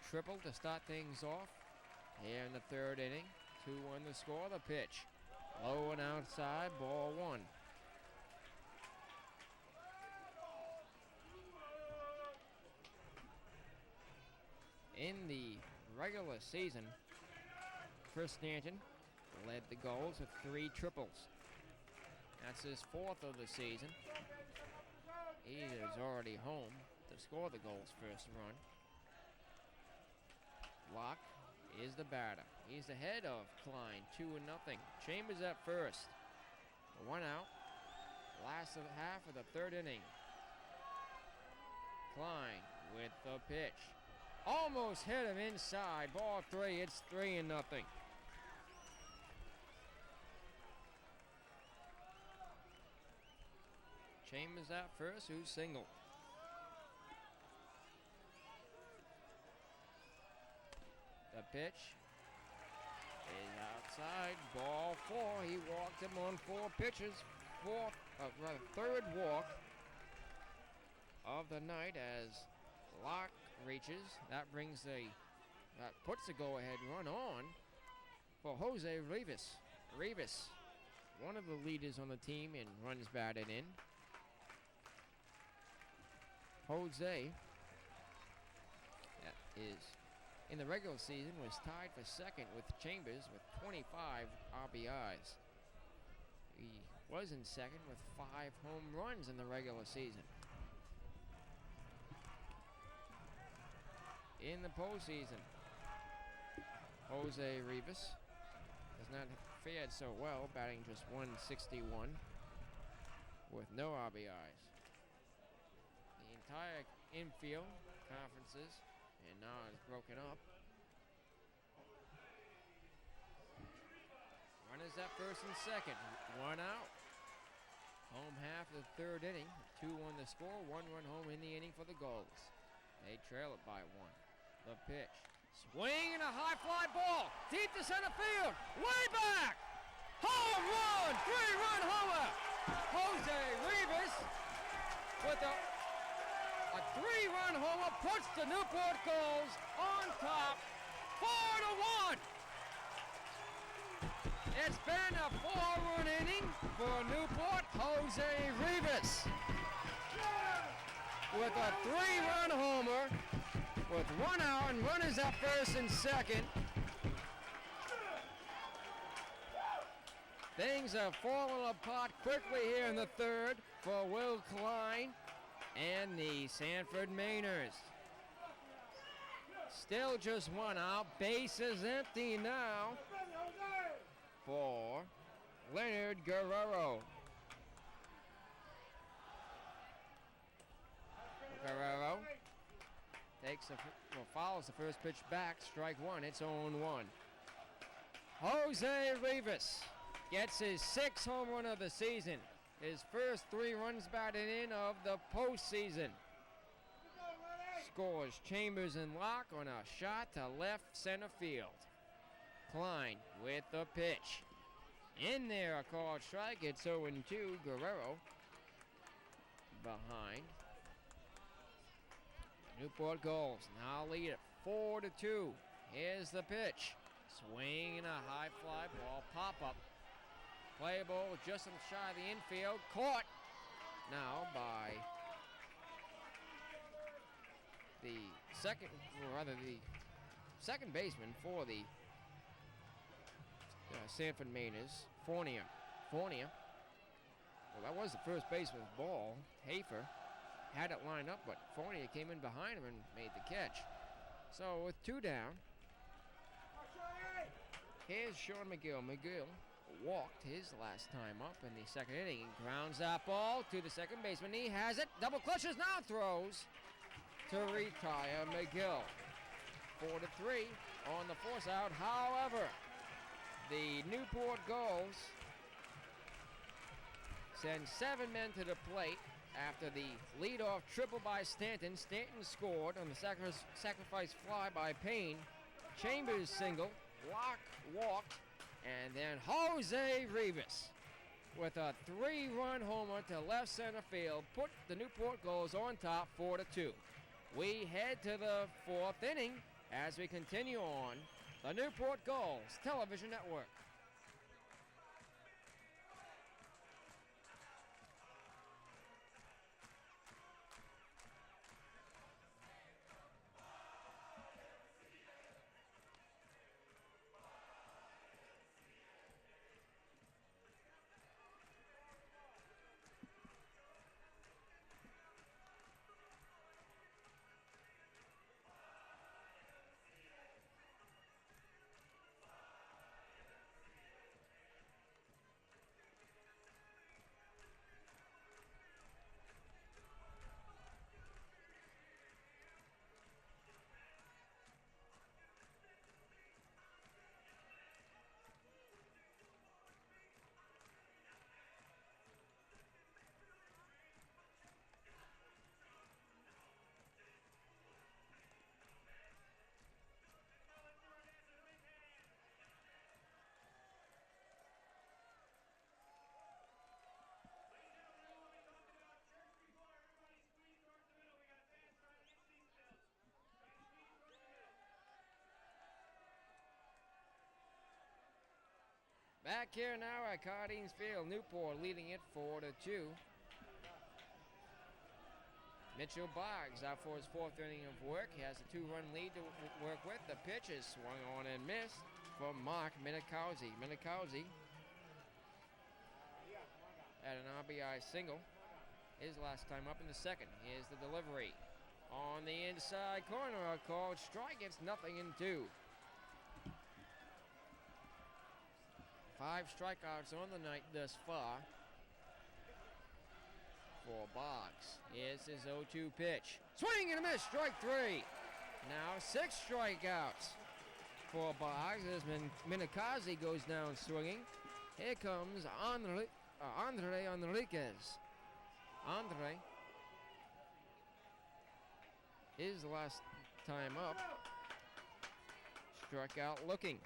triple to start things off here in the third inning. 2-1 the score. The pitch low and outside, ball one. In the regular season, Chris Stanton led the Gulls with 3 triples. That's his 4th of the season. He is already home to score the Gulls' first run. Locke is the batter. He's ahead of Klein, 2-0. Chambers at first. 1 out. Last of half of the third inning. Klein with the pitch. Almost hit him inside. Ball 3. It's 3-0. Chambers at first, who singled. The pitch is outside, ball 4. He walked him on 4 pitches. Third walk of the night as Locke reaches. That puts the go-ahead run on for Jose Rivas. Rivas, one of the leaders on the team in runs batted in. Jose, that is, in the regular season, was tied for second with Chambers with 25 RBIs. He was in second with 5 home runs in the regular season. In the postseason, Jose Rivas has not fared so well, batting just .161 with no RBIs. The entire infield conferences and now is broken up. Runners at first and second, 1 out. Home half of the third inning, 2-1 the score, 1 run home in the inning for the Gulls. They trail it by 1. The pitch, swing and a high fly ball, deep to center field, way back, home run, 3-run homer. Jose Rivas with a 3-run homer puts the Newport Gulls on top, 4-1. It's been a 4-run inning for Newport. Jose Rivas with a 3-run homer with 1 out and runners at first and second. Things are falling apart quickly here in the third for Will Klein. and the Sanford Mainers. Still just one out. Base is empty now for Leonard Guerrero. Guerrero follows the first pitch back. Strike one. It's 0-1. Jose Rivas gets his 6th home run of the season. His first 3 runs batted in of the postseason. Scores Chambers and Locke on a shot to left center field. Klein with the pitch. In there, a called strike. It's 0-2. Guerrero behind. Newport Gulls now lead it 4-2. Here's the pitch. Swing and a high fly ball. Pop-up. Playable just on the shy of the infield. Caught now by the second baseman for the Sanford Mainers, Fournier. Well, that was the first baseman's ball. Hafer had it lined up, but Fournier came in behind him and made the catch. So with 2 down, here's Sean McGill. McGill walked his last time up in the second inning. He grounds that ball to the second baseman. He has it. Double clutches, now throws to retire McGill. 4-3 on the force out. However, the Newport Gulls send 7 men to the plate after the leadoff triple by Stanton. Stanton scored on the sacrifice fly by Payne. Chambers single. Locke walked. And then Jose Rivas with a 3-run homer to left center field put the Newport Gulls on top 4-2. We head to the 4th inning as we continue on the Newport Gulls Television Network. Back here now at Cardines Field, Newport leading it 4-2. Mitchell Boggs out for his 4th inning of work. He has a 2-run lead to work with. The pitch is swung on and missed for Mark Minikowski. Minikowski had an RBI single his last time up in the second. Here's the delivery. On the inside corner, a called strike. It's 0-2. 5 strikeouts on the night thus far for Boggs. Here's his 0-2 pitch. Swing and a miss, strike 3. Now 6 strikeouts for Boggs as Minikowski goes down swinging. Here comes Andre Enriquez. Andre is the last time up. Struck out looking.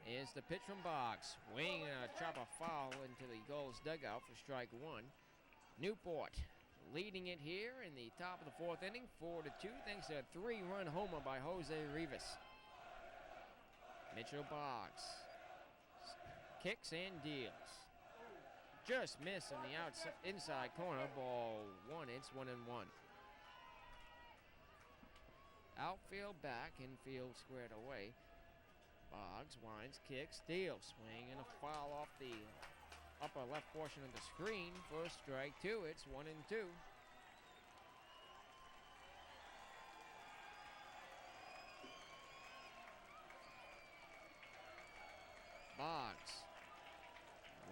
Here's the pitch from Boggs. Swing and a chopper foul into the Gulls dugout for strike 1. Newport leading it here in the top of the 4th inning, 4-2, thanks to a 3-run homer by Jose Rivas. Mitchell Boggs kicks and deals. Just missed in the inside corner. Ball 1. It's 1-1. Outfield back, infield squared away. Boggs winds, kicks, steals, swing and a foul off the upper left portion of the screen for strike two. It's 1-2. Boggs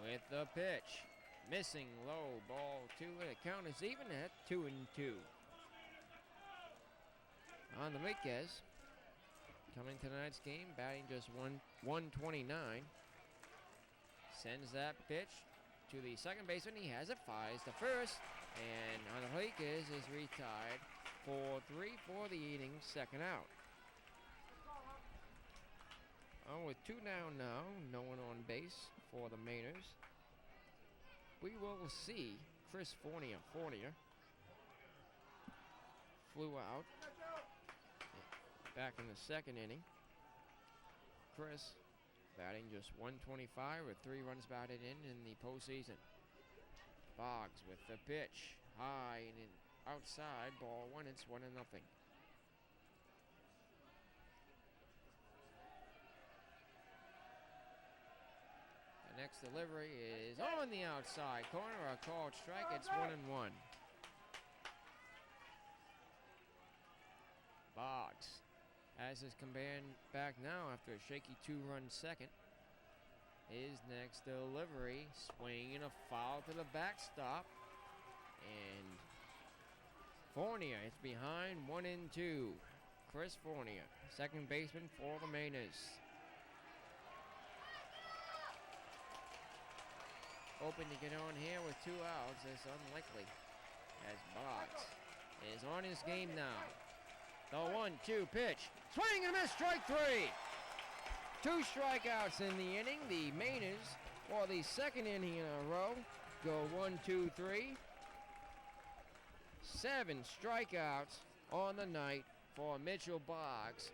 with the pitch. Missing low, ball two, and the count is even at 2-2. Enriquez coming to tonight's game, batting just 129. Sends that pitch to the second baseman. He has it, fires to first, and Enriquez is retired for 3 for the inning, second out. With 2 down now, no one on base for the Mainers. We will see Chris Fournier. Fournier flew out back in the second inning. Chris batting just 125 with 3 runs batted in the postseason. Boggs with the pitch, high and outside, ball 1. It's 1-0. Next delivery is on the outside corner, a called strike. It's 1-1. Boggs has his command back now after a shaky 2-run second. His next delivery, swinging a foul to the backstop, and Fournier is behind 1-2. Chris Fournier, second baseman for the Mainers. Hoping to get on here with 2 outs. It's unlikely, as Boggs is on his game now. The 1-2 pitch. Swing and a miss, strike 3. 2 strikeouts in the inning. The Mainers, for the second inning in a row, go 1-2-3. 7 strikeouts on the night for Mitchell Boggs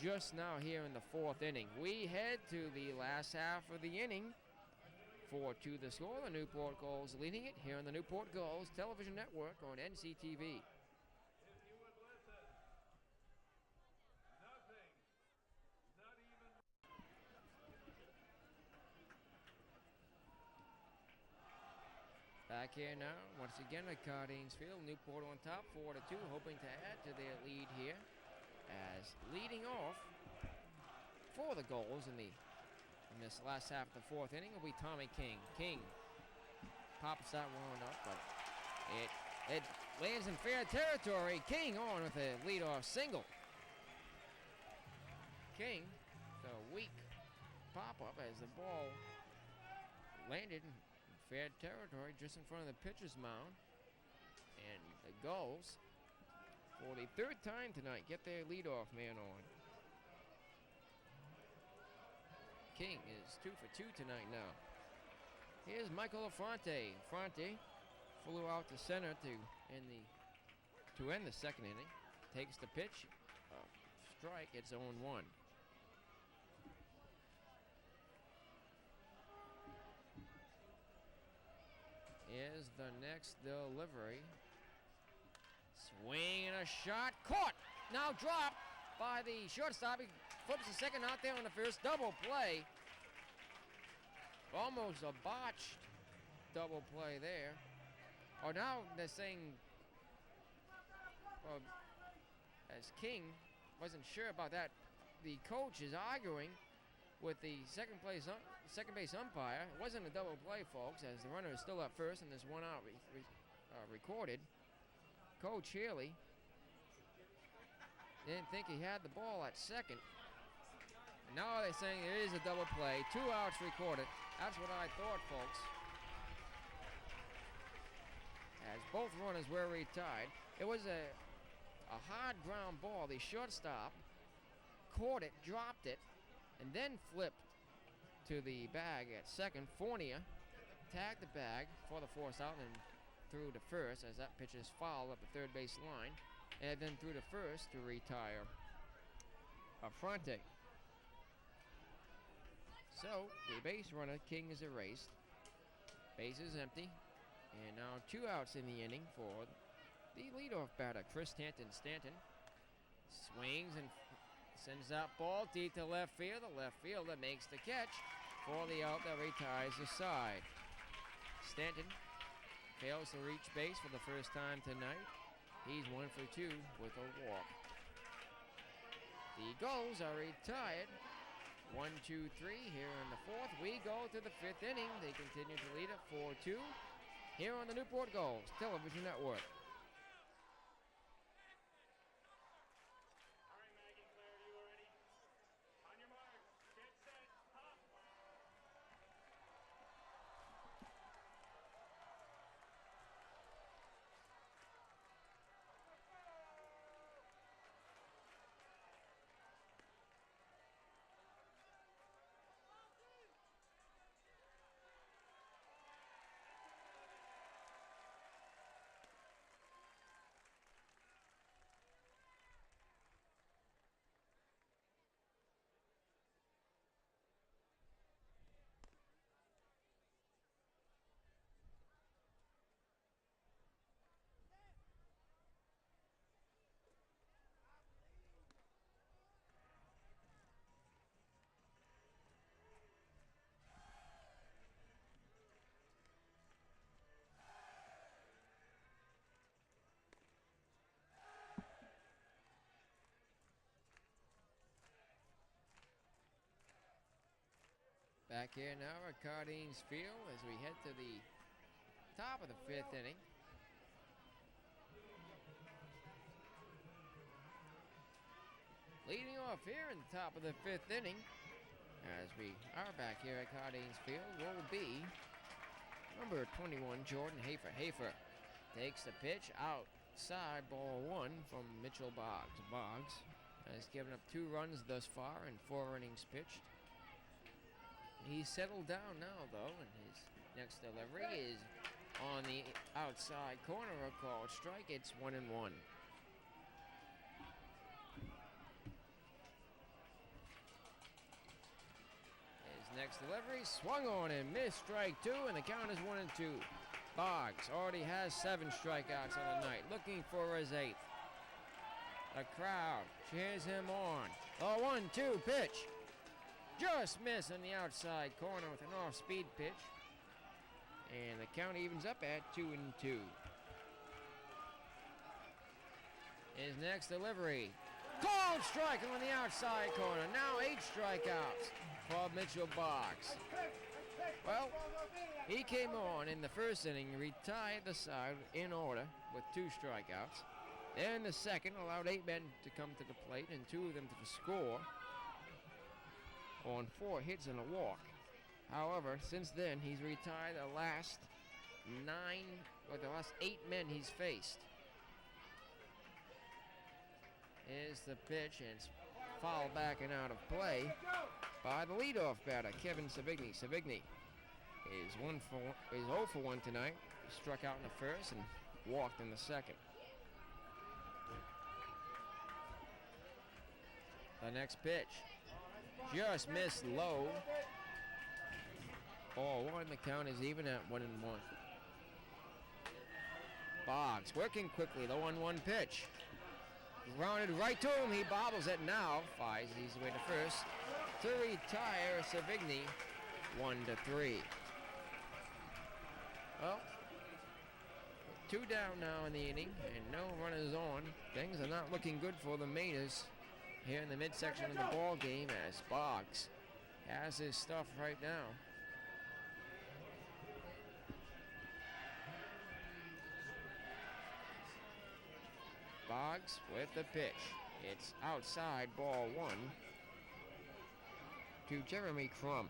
just now here in the 4th inning. We head to the last half of the inning. 4-2 the score. The Newport Gulls leading it here on the Newport Gulls television network on NCTV. Back here now, once again at Cardines Field. Newport on top, 4-2, hoping to add to their lead here. As leading off for the Gulls in this last half of the 4th inning will be Tommy King. King pops that one up, but it lands in fair territory. King on with a leadoff single. King, the weak pop-up as the ball landed in fair territory just in front of the pitcher's mound. And the Gulls, for the 3rd time tonight, get their leadoff man on. King is 2 for 2 tonight now. Here's Michael Affronte. Affronte flew out to center to end the second inning. Takes the pitch, strike. It's 0-1. Here's the next delivery. Swing and a shot, caught. Now dropped by the shortstop. He flips the second out there on the first. Double play. Almost a botched double play there. Oh, now they're saying, well, as King wasn't sure about that, the coach is arguing with the second base umpire. It wasn't a double play, folks, as the runner is still at first and there's 1 out recorded. Coach Healy didn't think he had the ball at second. Now they're saying it is a double play. 2 outs recorded. That's what I thought, folks. As both runners were retired. It was a hard ground ball. The shortstop caught it, dropped it, and then flipped to the bag at second. Fournier tagged the bag for the force out and threw to first as that pitch is fouled up the third base line, and then threw to first to retire Affronte. So the base runner, King, is erased. Base is empty, and now 2 outs in the inning for the leadoff batter, Chris Stanton. Stanton swings and sends that ball deep to left field. The left fielder makes the catch for the out that retires the side. Stanton fails to reach base for the first time tonight. He's 1 for 2 with a walk. The Gulls are retired. 1, 2, 3 here in the fourth. We go to the fifth inning. They continue to lead it 4-2 here on the Newport Gulls Television Network. All right, Maggie, Claire, you are ready? On your mark, get set, hop. Back here now at Cardines Field as we head to the top of the fifth inning. Leading off here in the top of the fifth inning, as we are back here at Cardines Field, will be number 21, Jordan Hafer. Hafer takes the pitch outside, ball 1 from Mitchell Boggs. Boggs has given up 2 runs thus far in 4 innings pitched. He's settled down now, though, and his next delivery is on the outside corner, a called strike. It's 1-1. His next delivery swung on and missed, strike 2, and the count is 1-2. Boggs already has 7 strikeouts on the night, looking for his 8th. The crowd cheers him on. A 1-2 pitch. Just miss on the outside corner with an off-speed pitch. And the count evens up at 2-2. His next delivery. Called strike on the outside corner. Now 8 strikeouts for Mitchell Boggs. Well, he came on in the first inning, retired the side in order with 2 strikeouts. Then the second allowed 8 men to come to the plate and 2 of them to score on 4 hits and a walk. However, since then, he's retired the last 8 men he's faced. Here's the pitch, and it's fouled back and out of play by the leadoff batter, Kevin Savigny. Savigny is 0 for 1 tonight. He struck out in the first and walked in the second. The next pitch. Just missed low. Ball 1, the count is even at 1-1. Boggs working quickly, the 1-1 pitch. Grounded right to him, he bobbles it now. Flies his way to first to retire Savigny 1-3. Well, 2 down now in the inning and no runners on. Things are not looking good for the Mainers here in the midsection of the ball game as Boggs has his stuff right now. Boggs with the pitch. It's outside, ball 1 to Jeremy Crum.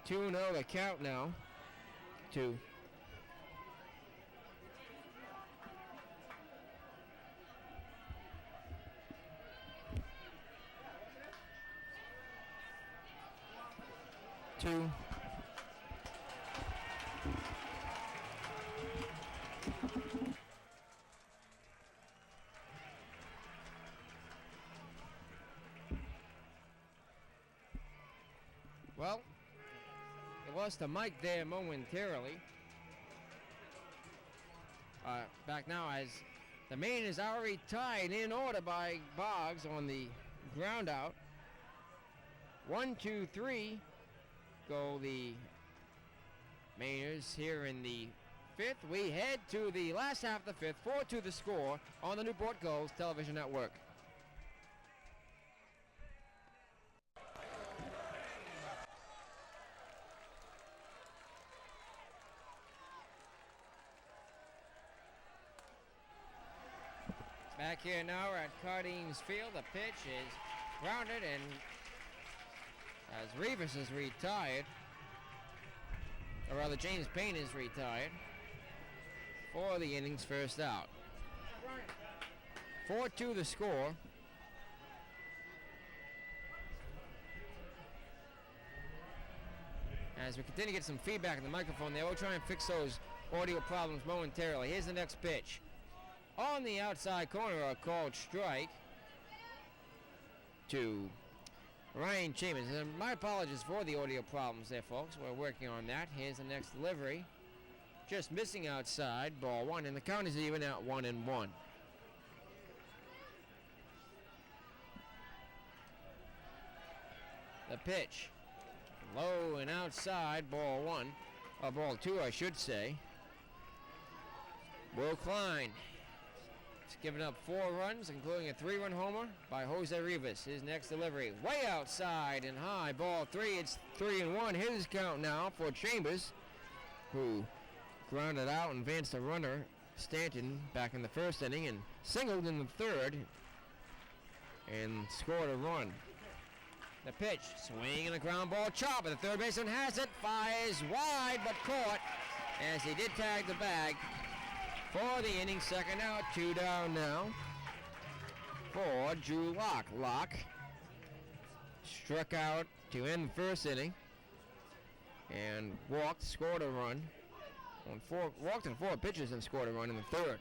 Two and 0 the count now. 2. Well, he lost the mic there momentarily. Back now as The Maine is already tied in order by Boggs on the ground out. 1, 2, 3 go the Mainers here in the fifth. We head to the last half of the fifth. 4-2 the score on the Newport Gulls television network. Back here now at Cardines Field. The pitch is grounded, and as Rivas is retired, or rather James Payne is retired for the inning's first out. 4-2 the score. As we continue to get some feedback in the microphone there, we'll try and fix those audio problems momentarily. Here's the next pitch. On the outside corner, a called strike to Ryan Chambers. And my apologies for the audio problems there, folks. We're working on that. Here's the next delivery. Just missing outside, ball one, and the count is even at 1-1. The pitch, low and outside, ball one, or ball two, I should say. Will Klein. He's given up 4 runs, including a 3-run homer by Jose Rivas. His next delivery, way outside and high, ball 3. It's 3-1. His count now for Chambers, who grounded out and advanced a runner, Stanton, back in the first inning, and singled in the third and scored a run. The pitch, swing and a ground ball chop, and the third baseman has it, fires wide but caught as he did tag the bag for the inning. Second out, 2 down now for Drew Locke. Locke struck out to end the first inning and walked, scored a run. Walked in 4 pitches and scored a run in the third.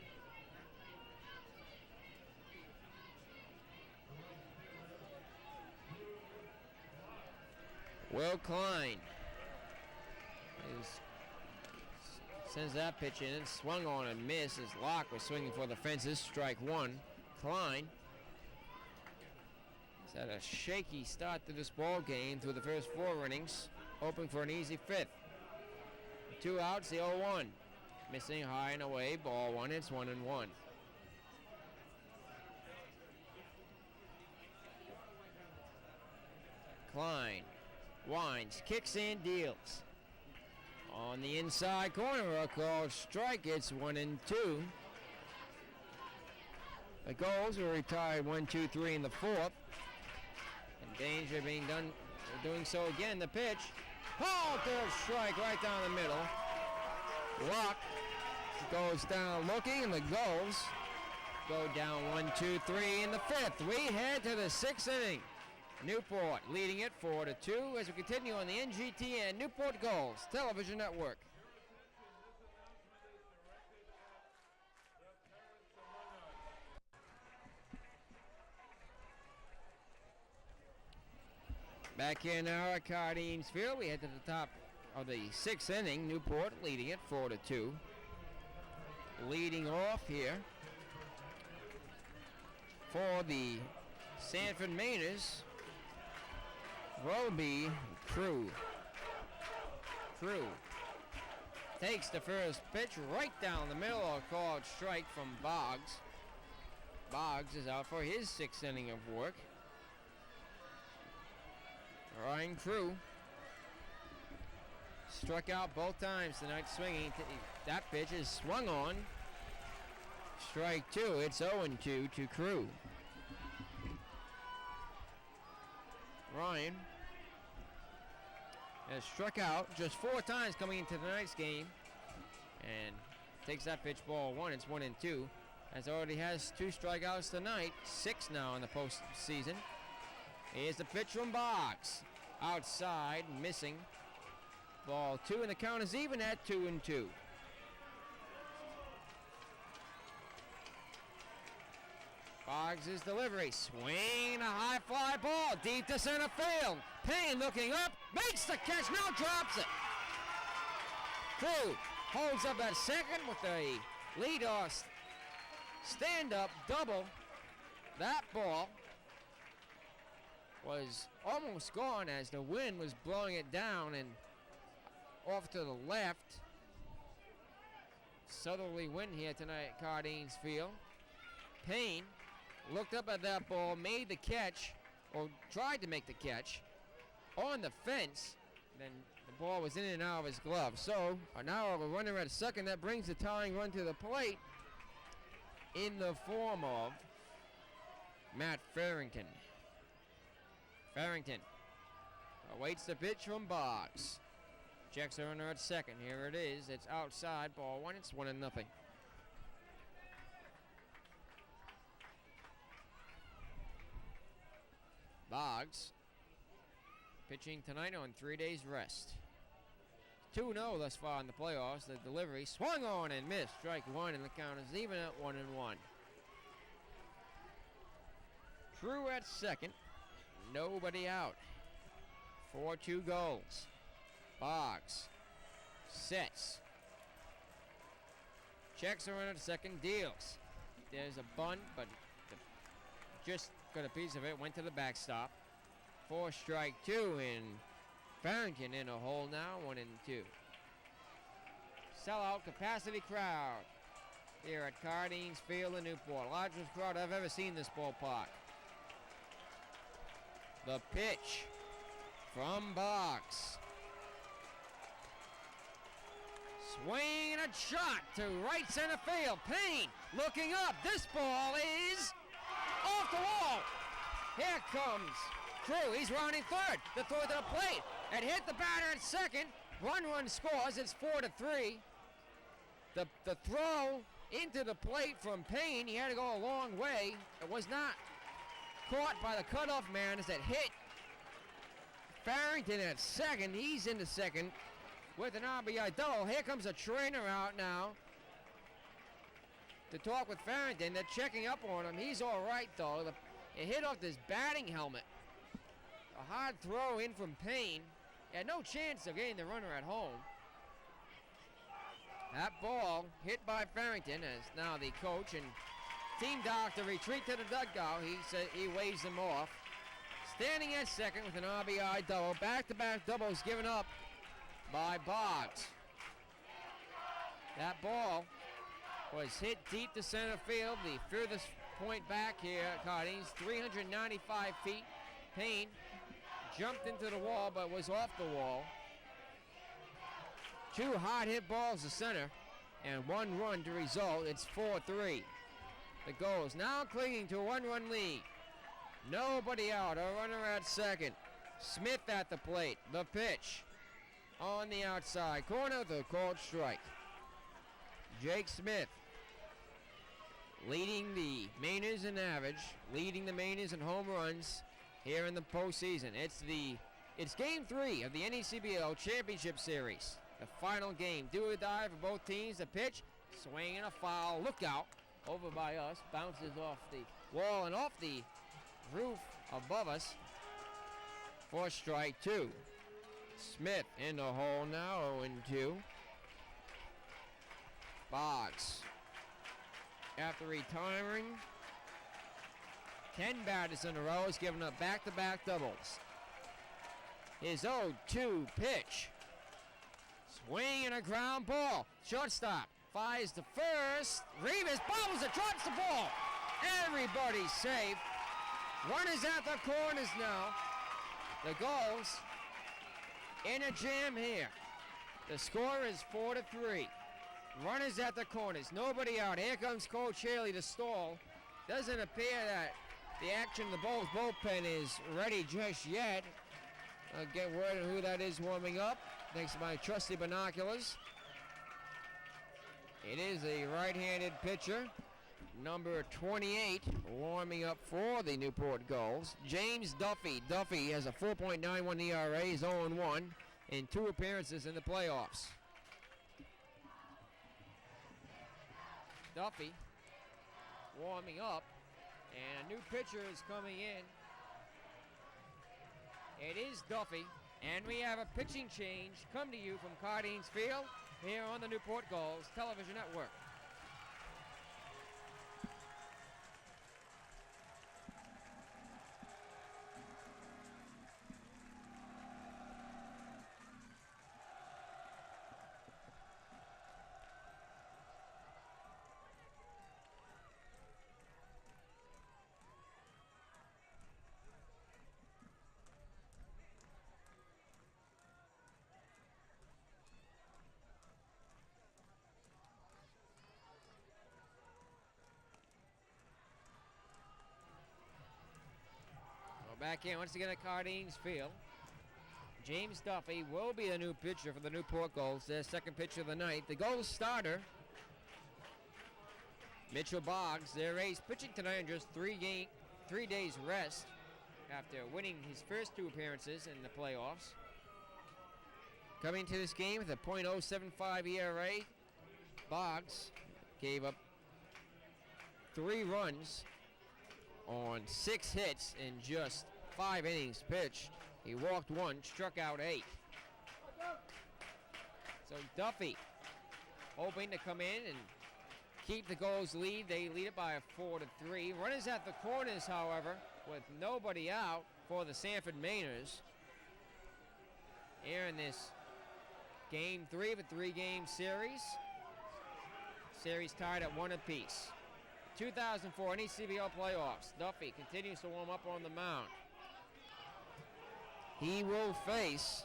Will Klein sends that pitch in and swung on and missed as Locke was swinging for the fences. Strike one. Klein has had a shaky start to this ball game through the first 4 innings, hoping for an easy 5th. 2 outs, the 0-1. Missing high and away, ball 1, it's 1-1. Klein winds, kicks in, deals. On the inside corner, a called strike, it's 1-2. The Gulls are retired 1-2-3 in the 4th. In danger of being done, doing so again. The pitch, third strike right down the middle. Locke goes down looking, and the Gulls go down 1-2-3 in the 5th. We head to the 6th inning. Newport leading it 4-2 as we continue on the NGTN Newport Gulls television network. Back here now at Cardines Field, we head to the top of the 6th inning. Newport leading it 4-2. Leading off here for the Sanford Mainers, Roby Crew takes the first pitch right down the middle, a called strike from Boggs. Boggs is out for his 6th inning of work. Ryan Crew struck out both times tonight swinging. That pitch is swung on. Strike 2. It's 0-2 to Crew. Ryan has struck out just 4 times coming into tonight's game and takes that pitch, ball 1. It's 1-2. As already has 2 strikeouts tonight, 6 now in the postseason. Here's the pitch from Boggs. Outside, missing. Ball 2, and the count is even at 2-2. Boggs' delivery, swing, a high fly ball deep to center field. Payne looking up, makes the catch, now drops it. Crew holds up at second with a leadoff stand-up double. That ball was almost gone as the wind was blowing it down and off to the left. Southerly wind here tonight at Cardines Field. Payne looked up at that ball, made the catch, or tried to make the catch, on the fence. Then the ball was in and out of his glove. So now a runner at second. That brings the tying run to the plate in the form of Matt Farrington. Farrington awaits the pitch from Boggs. Checks the runner at second. Here it is. It's outside. Ball one. It's 1-0. Boggs pitching tonight on 3 days rest. 2-0 thus far in the playoffs. The delivery swung on and missed. Strike one, and the count is even at 1-1. True at second. Nobody out. 4-2 Gulls. Boggs sets. Checks the runner at second. Deals. There's a bunt, but just got a piece of it. Went to the backstop. 4 strike 2, and Farrington in a hole now. 1-2. Sellout capacity crowd here at Cardines Field in Newport. Largest crowd I've ever seen this ballpark. The pitch from Boggs. Swing and a shot to right center field. Payne looking up. This ball is off the wall. Here comes Crew. He's rounding third. The throw to the plate. It hit the batter at second. Run scores. It's 4-3. The throw into the plate from Payne. He had to go a long way. It was not caught by the cutoff man as it hit Farrington at second. He's into second with an RBI double. Here comes a trainer out now to talk with Farrington. They're checking up on him. He's all right, though. It hit off this batting helmet. A hard throw in from Payne. He had no chance of getting the runner at home. That ball hit by Farrington as now the coach and team doctor retreat to the dugout. He said he waves them off. Standing at second with an RBI double. Back-to-back doubles given up by Boggs. That ball was hit deep to center field. The furthest point back here at Cardines, 395 feet. Payne jumped into the wall but was off the wall. 2 hard hit balls to center and 1 run to result. It's 4-3. The Gulls now clinging to a 1-run lead. Nobody out. A runner at second. Smith at the plate. The pitch on the outside corner. The called strike. Jake Smith leading the Mainers in average, leading the Mainers in home runs here in the postseason. It's game 3 of the NECBL Championship Series. The final game. Do or die for both teams. The pitch, swing and a foul. Look out. Over by us. Bounces off the wall and off the roof above us for strike 2. Smith in the hole now, 0-2. Boggs, after retiring 10 batters in a row, has given up back-to-back doubles. His 0-2 pitch. Swing and a ground ball. Shortstop fires to first. Rivas bobbles it, drops the ball. Everybody's safe. Runners at the corners now. The Gulls in a jam here. The score is 4-3. Runners at the corners. Nobody out. Here comes Coach Haley to stall. Doesn't appear that the action of the Bulls bullpen is ready just yet. I'll get word on who that is warming up. Thanks to my trusty binoculars. It is a right-handed pitcher, number 28, warming up for the Newport Gulls. James Duffy. Duffy has a 4.91 ERA. He's 0-1 in 2 appearances in the playoffs. Duffy warming up, and a new pitcher is coming in. It is Duffy, and we have a pitching change come to you from Cardines Field here on the Newport Gulls Television Network. back in once again at Cardines Field. James Duffy will be the new pitcher for the Newport Gulls, their second pitcher of the night. The Gulls starter, Mitchell Boggs, their ace, pitching tonight on just 3 days rest after winning his first 2 appearances in the playoffs. Coming to this game with a .075 ERA, Boggs gave up 3 runs on 6 hits in just 5 innings pitched. He walked 1, struck out 8. So Duffy hoping to come in and keep the Gulls lead. They lead it by a 4-3. Runners at the corners, however, with nobody out for the Sanford Mainers. Here in this game 3 of a 3-game series. Series tied at 1 apiece. 2004 NECBL playoffs. Duffy continues to warm up on the mound. He will face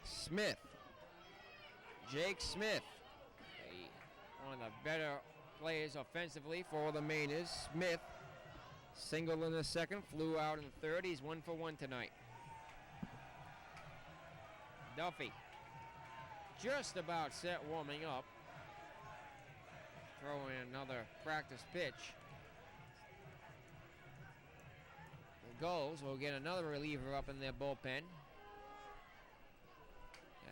Smith. Jake Smith, one of the better players offensively for the Mainers. Smith, single in the second, flew out in the third. He's 1 for 1 tonight. Duffy just about set warming up. Throwing another practice pitch. The Gulls will get another reliever up in their bullpen.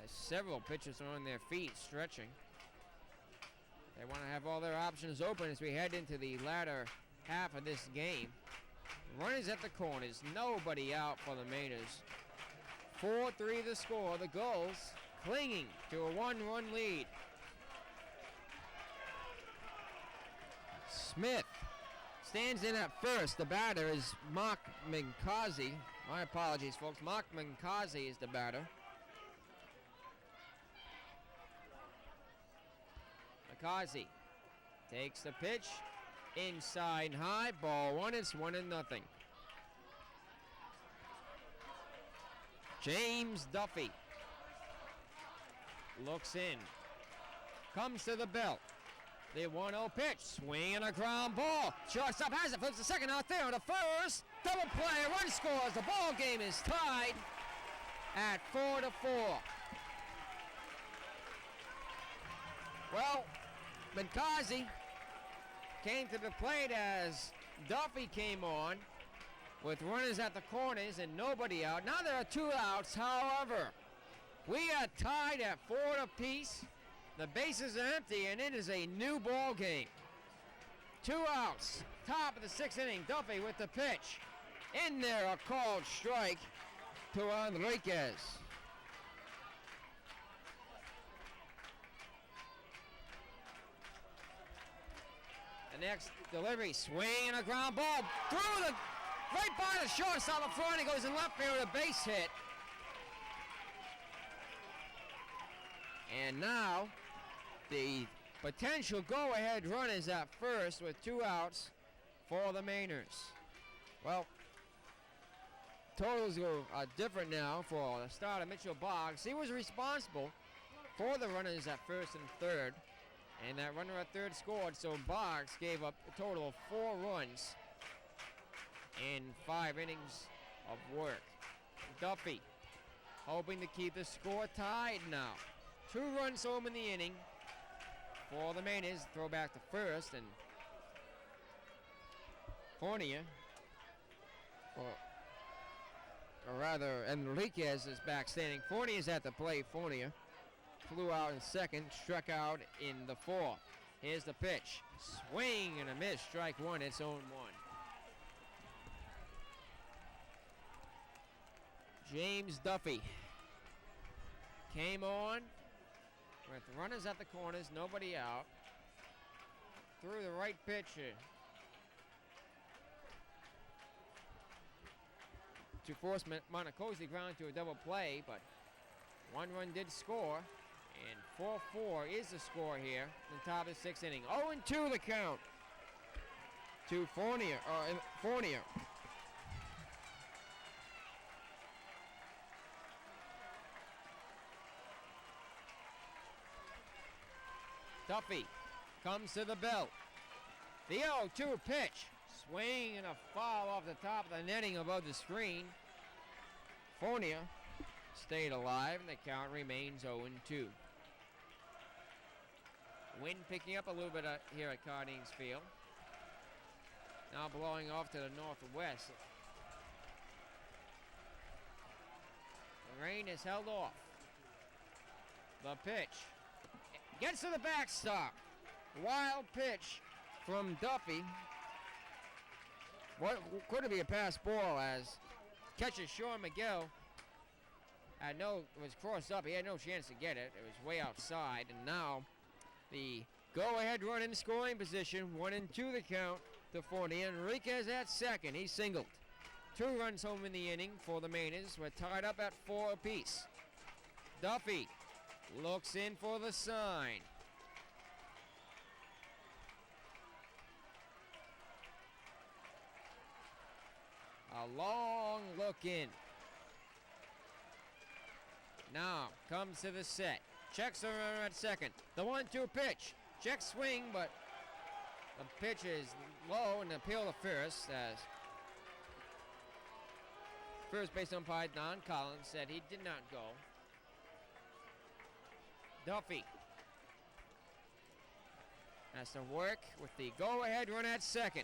Several pitchers are on their feet stretching. They want to have all their options open as we head into the latter half of this game. Runners at the corners, nobody out for the Mainers. 4-3 the score. The Gulls clinging to a 1-run lead. Smith stands in at first. The batter is Mark Minkazi. My apologies, folks. Mark Minkazi is the batter. Minkazi takes the pitch. Inside high. Ball 1. It's 1-0. James Duffy looks in. Comes to the belt. The 1-0 pitch, swing and a ground ball. Shortstop has it, flips the second out there on the first. Double play, a run scores. The ball game is tied at 4-4. Well, Minkazi came to the plate as Duffy came on with runners at the corners and nobody out. Now there are 2 outs, however. We are tied at 4 apiece. The bases are empty, and it is a new ball game. 2 outs, top of the 6th inning. Duffy with the pitch. In there, a called strike to Enriquez. The next delivery, swing and a ground ball through the right by the shortstop up front. He goes in left field with a base hit. And now the potential go-ahead run is at first with 2 outs for the Mainers. Well, totals are different now for the starter Mitchell Boggs. He was responsible for the runners at first and third, and that runner at third scored, so Boggs gave up a total of 4 runs in 5 innings of work. Duffy hoping to keep the score tied now. 2 runs home in the inning for the Mainers. Throw back to first, and Fournier, or rather Enriquez is back standing. Fournier is at the plate. Fournier flew out in second, struck out in the 4th. Here's the pitch. Swing and a miss. Strike 1. It's 0-1. James Duffy came on with runners at the corners, nobody out. Threw the right pitch to force Monacosi ground to a double play, but 1 run did score, and 4-4 is the score here in the top of the 6th inning. 0-2 the count to Fournier. Duffy comes to the belt. The 0-2 pitch. swing and a foul off the top of the netting above the screen. Fournier stayed alive, and the count remains 0-2. Wind picking up a little bit here at Cardines Field. Now blowing off to the northwest. The rain is held off. The pitch gets to the backstop. Wild pitch from Duffy. What could be a pass ball as catcher Sean McGill was crossed up. He had no chance to get it. It was way outside, and now the go-ahead run in scoring position. 1-2 the count to Fournier. Enriquez at second. He singled. 2 runs home in the inning for the Mainers. We're tied up at 4 apiece. Duffy looks in for the sign. A long look in. Now comes to the set. Checks the runner at second. The 1-2 pitch. Check swing, but the pitch is low and appeal to first as first base umpire Don Collins said he did not go. Duffy has to work with the go-ahead run at second.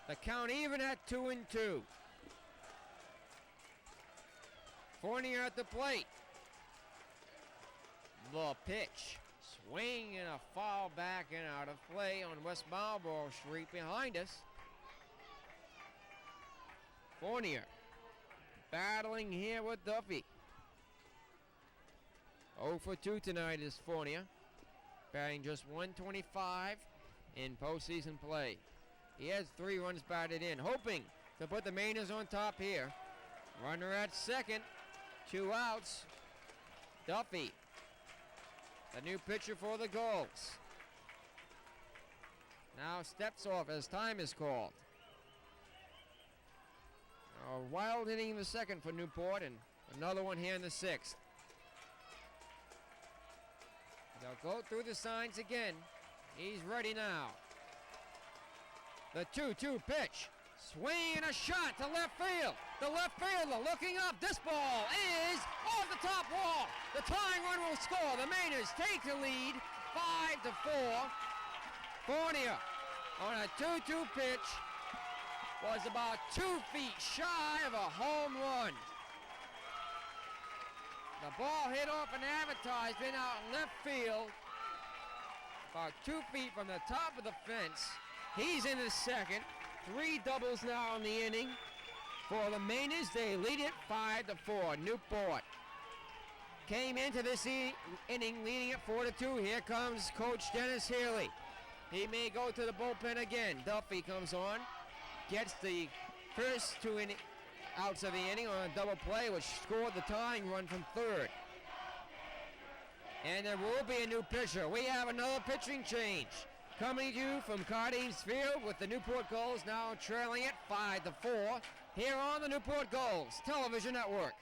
The count even at 2-2. Fournier at the plate. The pitch. Swing and a foul back and out of play on West Marlboro Street behind us. Fournier battling here with Duffy. 0 for 2 tonight is Fournier, batting just .125 in postseason play. He has 3 runs batted in, hoping to put the Mainers on top here. Runner at second, 2 outs. Duffy, the new pitcher for the Gulls, now steps off as time is called. A wild inning in the second for Newport, and another one here in the 6th. They'll go through the signs again. He's ready now. The 2-2 pitch. Swing and a shot to left field. The left fielder looking up. This ball is off the top wall. The tying run will score. The Mainers take the lead 5-4. Fournier on a 2-2 pitch was about 2 feet shy of a home run. The ball hit off an advertisement out in left field, about 2 feet from the top of the fence. He's in the second. 3 doubles now in the inning for the Mainers. They lead it 5-4. Newport came into this inning leading it 4-2. Here comes Coach Dennis Healy. He may go to the bullpen again. Duffy comes on, gets the first 2 outs of the inning on a double play, which scored the tying run from third. And there will be a new pitcher. We have another pitching change coming to you from Cardines Field with the Newport Gulls now trailing it 5-4 here on the Newport Gulls Television Network.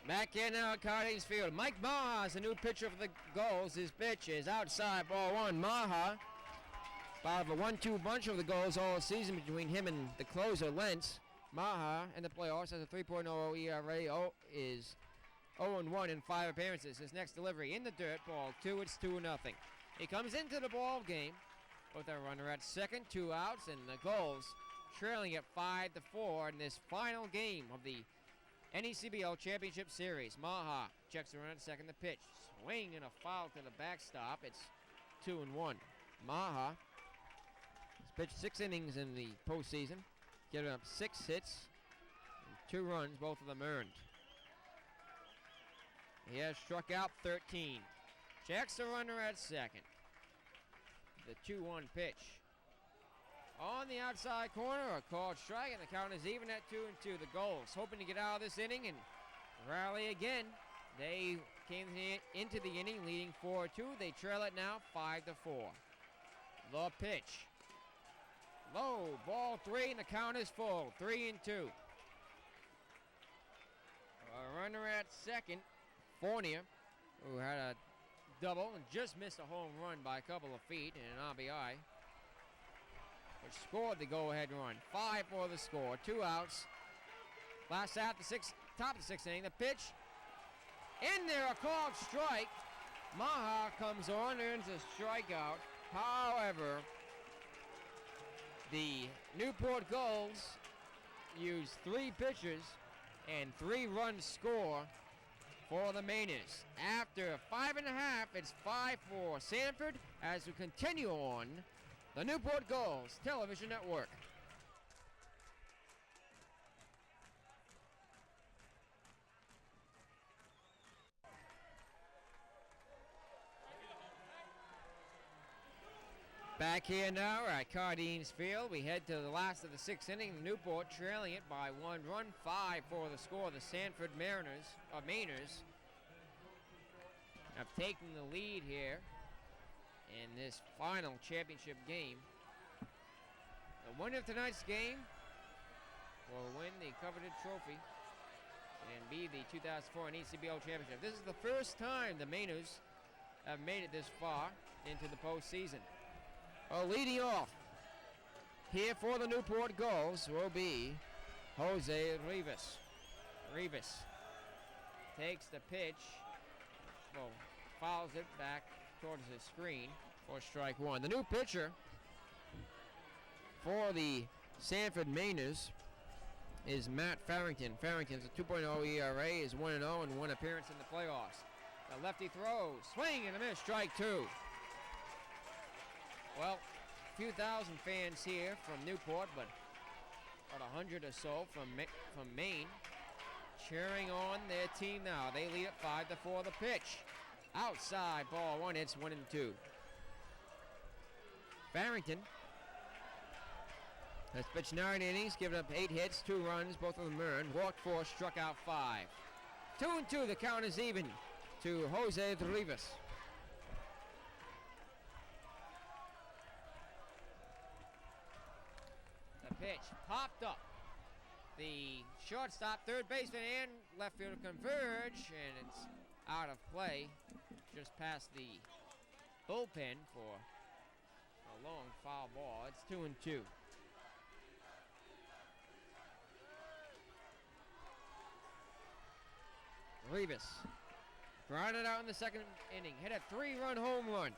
Back in now at Cardinals Field. Mike Maha is the new pitcher for the Gulls. His pitch is outside, ball one. Maha, part of a 1-2 bunch of the Gulls all season between him and the closer, Lentz. Maha in the playoffs has a 3.00 ERA, is 0-1 in 5 appearances. His next delivery in the dirt, ball 2, it's 2-0. He comes into the ball game with a runner at second, 2 outs, and the Gulls trailing at 5-4 in this final game of the NECBL Championship Series. Maha checks the run at second, the pitch. Swing and a foul to the backstop. It's 2-1. Maha has pitched 6 innings in the postseason, giving up 6 hits and 2 runs, both of them earned. He has struck out 13. Checks the runner at second. The 2-1 pitch. On the outside corner, a called strike, and the count is even at 2-2. The Gulls hoping to get out of this inning and rally again. They came into the inning leading 4-2. They trail it now 5-4. The pitch. Low, ball 3, and the count is full. 3-2. A runner at second, Fournier, who had a double and just missed a home run by a couple of feet and an RBI, which scored the go-ahead run. 5-4 the score. 2 outs. Last out, top of the 6th inning. The pitch. In there, a called strike. Maha comes on, earns a strikeout. However, the Newport Gulls used 3 pitchers and 3 runs score for the Mainers. After 5.5, it's 5-4 Sanford as we continue on the Newport Gulls Television Network. Back here now at Cardinals Field. We head to the last of the 6th inning. Newport trailing it by 1 run. 5 for the score. The Sanford Mainers have taken the lead here in this final championship game. The winner of tonight's game will win the coveted trophy and be the 2004 NECBL championship. This is the first time the Mainers have made it this far into the postseason. Leading off here for the Newport Gulls will be Jose Rivas. Rivas takes the pitch, fouls it back towards the screen for strike 1. The new pitcher for the Sanford Mainers is Matt Farrington. Farrington's a 2.0 ERA, is 1-0 and 1 appearance in the playoffs. The lefty throws, swing and a miss, strike 2. Well, a few thousand fans here from Newport, but about 100 or so from Maine, cheering on their team now. They lead at 5-4. The pitch, outside, ball 1. It's 1-2. Farrington has pitched 9 innings, given up 8 hits, 2 runs, both of them earned. Walked 4, struck out 5. 2-2. The count is even to Jose Rivas. Pitch popped up. The shortstop, third baseman, and left fielder converge, and it's out of play just past the bullpen for a long foul ball. It's 2-2. Rivas grounded out in the 2nd inning. Hit a 3-run home run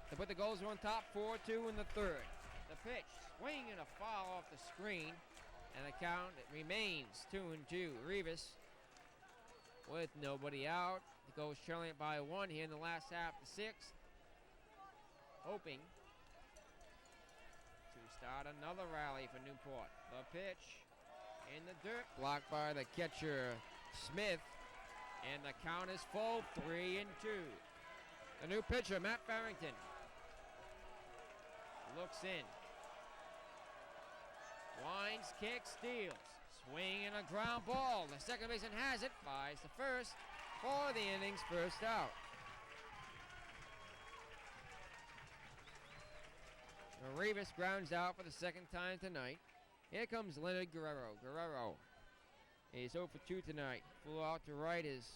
to put the Gulls on top, 4-2 in the 3rd. The pitch, swing and a foul off the screen, and the count remains 2-2. Rivas with nobody out. The Gulls trailing it by 1 here in the last half of the 6th, hoping to start another rally for Newport. The pitch in the dirt, blocked by the catcher Smith, and the count is full, 3-2. The new pitcher, Matt Farrington, looks in. Winds, kicks, steals. Swing and a ground ball. The second baseman has it, flies to first for the inning's first out. Rivas grounds out for the 2nd time tonight. Here comes Leonard Guerrero. Guerrero He's 0 for 2 tonight. Flew out to right is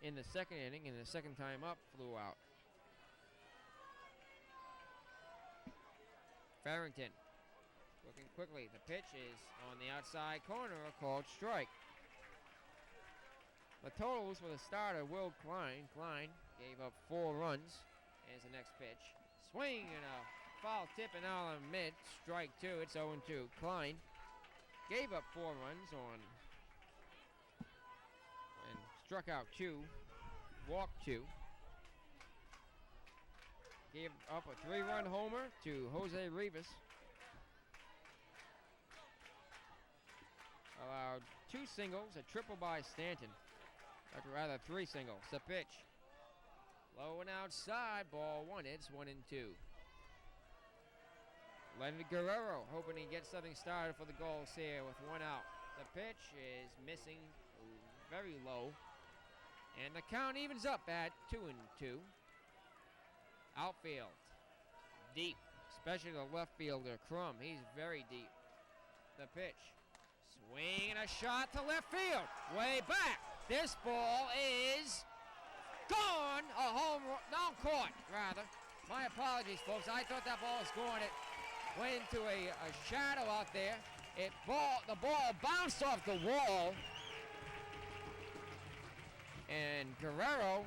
in the second inning, and the second time up flew out. Farrington looking quickly. The pitch is on the outside corner, a called strike. The totals for the starter, Will Klein. Klein gave up 4 runs. Here's the next pitch. Swing and a foul tip and out of mid. Strike 2. It's 0-2. Klein gave up 4 runs and struck out 2. Walked 2. Gave up a 3-run homer to Jose Rivas. Allowed 2 singles, a triple by Stanton. Or rather 3 singles. The pitch. Low and outside, ball 1. It's 1-2. Leonard Guerrero hoping he gets something started for the Gulls here with 1 out. The pitch is missing very low. And the count evens up at 2-2. Outfield. Deep. Especially the left fielder, Crum. He's very deep. The pitch. Swing and a shot to left field. Way back. This ball is gone. A home run. No, caught, rather. My apologies, folks. I thought that ball was going. It went into a shadow out there. The ball bounced off the wall. And Guerrero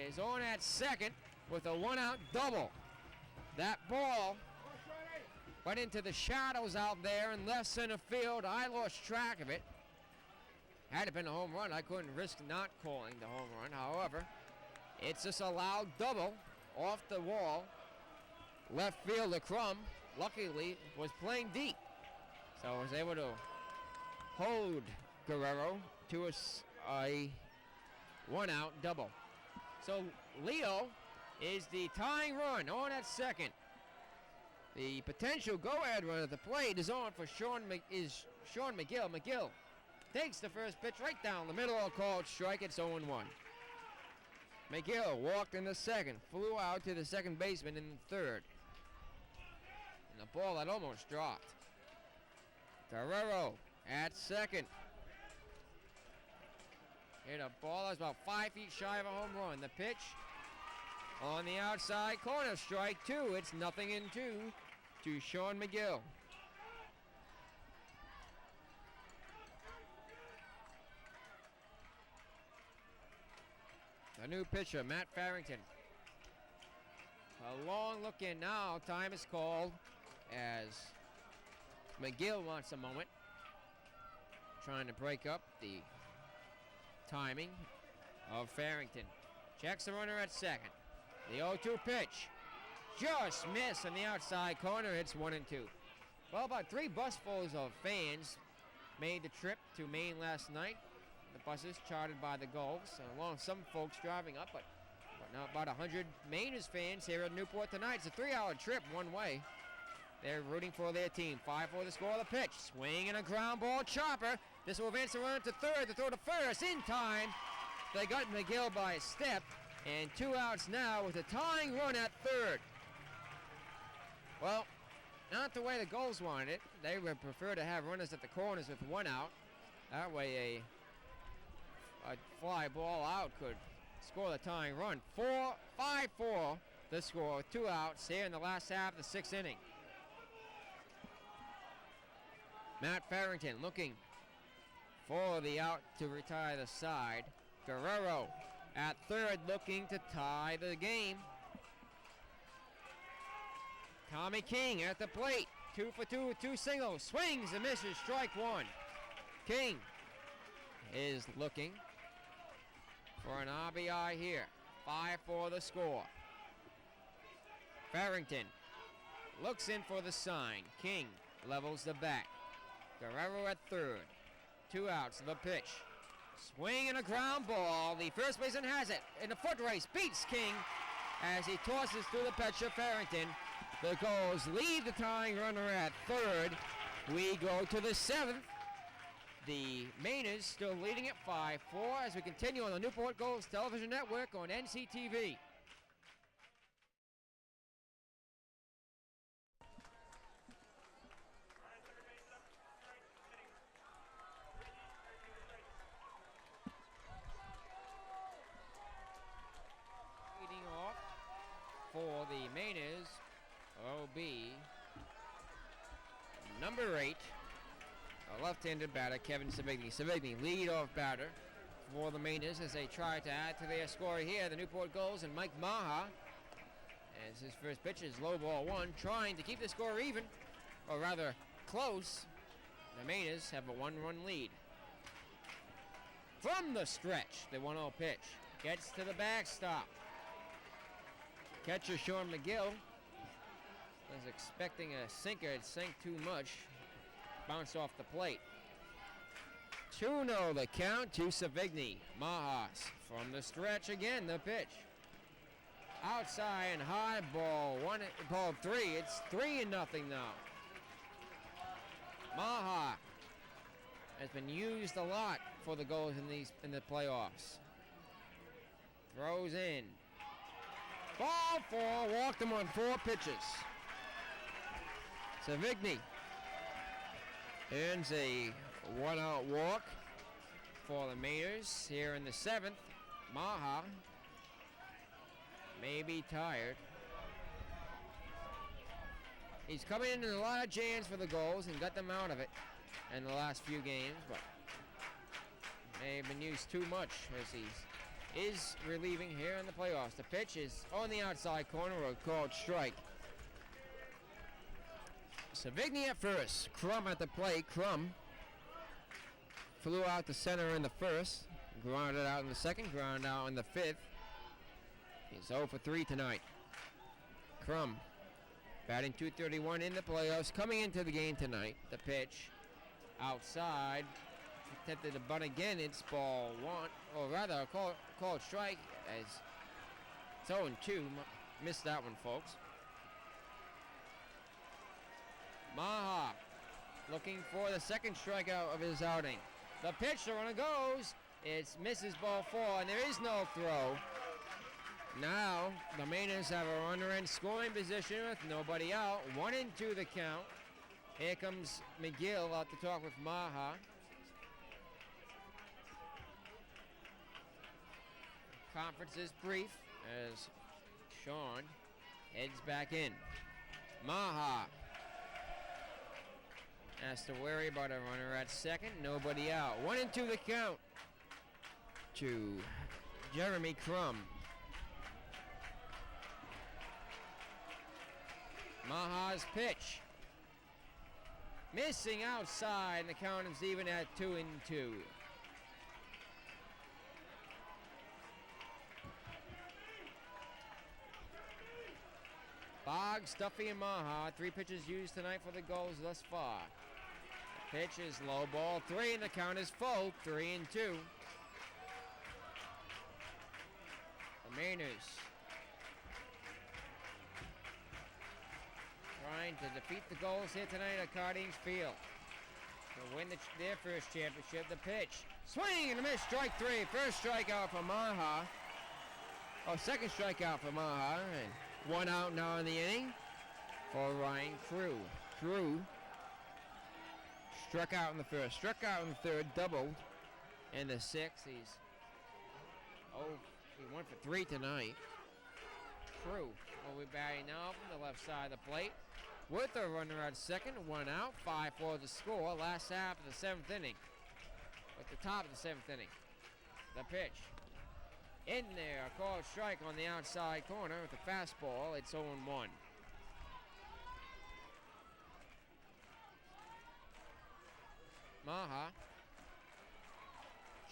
is on at second with a 1-out double. That ball went into the shadows out there in left center field. I lost track of it. Had it been a home run, I couldn't risk not calling the home run. However, it's just a loud double off the wall. Left fielder Crum, luckily, was playing deep. So I was able to hold Guerrero to a 1-out double. So Leo is the tying run on at second. The potential go-ahead run at the plate is on for Sean McGill. McGill takes the first pitch right down the middle, a called strike. It's 0-1. McGill walked in the second, flew out to the second baseman in the third. And the ball that almost dropped. Guerrero at second. Hit a ball that was about 5 feet shy of a home run. The pitch on the outside corner, strike 2. It's 0-2 to Sean McGill. The new pitcher, Matt Farrington. A long look in now. Time is called as McGill wants a moment. Trying to break up the timing of Farrington. Checks the runner at second. The 0-2 pitch. Just missed on the outside corner. It's 1-2. Well, about 3 busfuls of fans made the trip to Maine last night. The buses chartered by the Gulls, along with some folks driving up, but now about 100 Mainers fans here at Newport tonight. It's a 3-hour trip one way. They're rooting for their team. 5-4 the score of the pitch. Swing and a ground ball chopper. This will advance the runner to third, to throw to first in time. They got McGill by a step, and 2 outs now with a tying run at third. Well, not the way the Gulls wanted it. They would prefer to have runners at the corners with 1 out. That way a fly ball out could score the tying run. 5-4 the score with 2 outs here in the last half of the 6th inning. Matt Farrington looking for the out to retire the side. Guerrero at third looking to tie the game. Tommy King at the plate. 2 for 2 with 2 singles. Swings and misses. Strike 1. King is looking for an RBI here. 5-4 the score. Farrington looks in for the sign. King levels the bat. Guerrero at third. 2 outs. The pitch. Swing and a ground ball. The first baseman has it. In a foot race, beats King as he tosses through the pitcher, Farrington. The Gulls lead the tying runner at third. We go to the 7th. The Mainers still leading at 5-4 as we continue on the Newport Gulls television network on NCTV. number 8, a left-handed batter, Kevin Savigny. Savigny, lead-off batter for the Mainers as they try to add to their score here. The Newport Gulls and Mike Maha, as his first pitch is low ball 1, trying to keep the score even, or rather close. The Mainers have a 1-run lead. From the stretch, the 1-0 pitch gets to the backstop. Catcher Sean McGill was expecting a sinker. It sank too much. Bounced off the plate. 2-0 the count to Savigny. Majas from the stretch again, the pitch. Outside and high, ball 3. It's 3-0 now. Maha has been used a lot for the Gulls in the playoffs. Throws in. Ball 4, walked him on 4 pitches. Savigny earns a 1-out walk for the Mainers here in the 7th. Maha may be tired. He's coming into a lot of jams for the Gulls and got them out of it in the last few games, but may have been used too much as he is relieving here in the playoffs. The pitch is on the outside corner, a called strike. Savigny at first, Crum at the plate. Crum flew out to center in the first, grounded out in the second, grounded out in the 5th. He's 0 for 3 tonight. Crum batting .231 in the playoffs, coming into the game tonight. The pitch outside, attempted to bunt again. It's ball 1, or rather a called strike as it's 0-2. Missed that one, folks. Maha looking for the second strikeout of his outing. The pitch, the runner goes. It's misses ball 4, and there is no throw. Now the Mainers have a runner in scoring position with nobody out. 1-2 the count. Here comes McGill out to talk with Maha. Conference is brief as Sean heads back in. Maha has to worry about a runner at second. Nobody out. 1-2 the count to Jeremy Crum. Maha's pitch. Missing outside, and the count is even at 2-2. Boggs, Stuffy, and Maha. 3 pitches used tonight for the Gulls thus far. The pitch is low ball 3, and the count is full. 3-2. The Mainers trying to defeat the Gulls here tonight at Cardines Field to win their first championship. The pitch, swing and a miss, strike 3. First strikeout for Maha. Second strikeout for Maha, and 1 out now in the inning for Ryan Crew. Crew struck out in the first, struck out in the third, doubled in the 6th. He went for 3 tonight. Crew will be batting now from the left side of the plate with a runner at second, 1 out, 5-4 the score. Last half of the 7th inning. At the top of the 7th inning. The pitch. In there, a called strike on the outside corner with a fastball. It's 0-1. Maha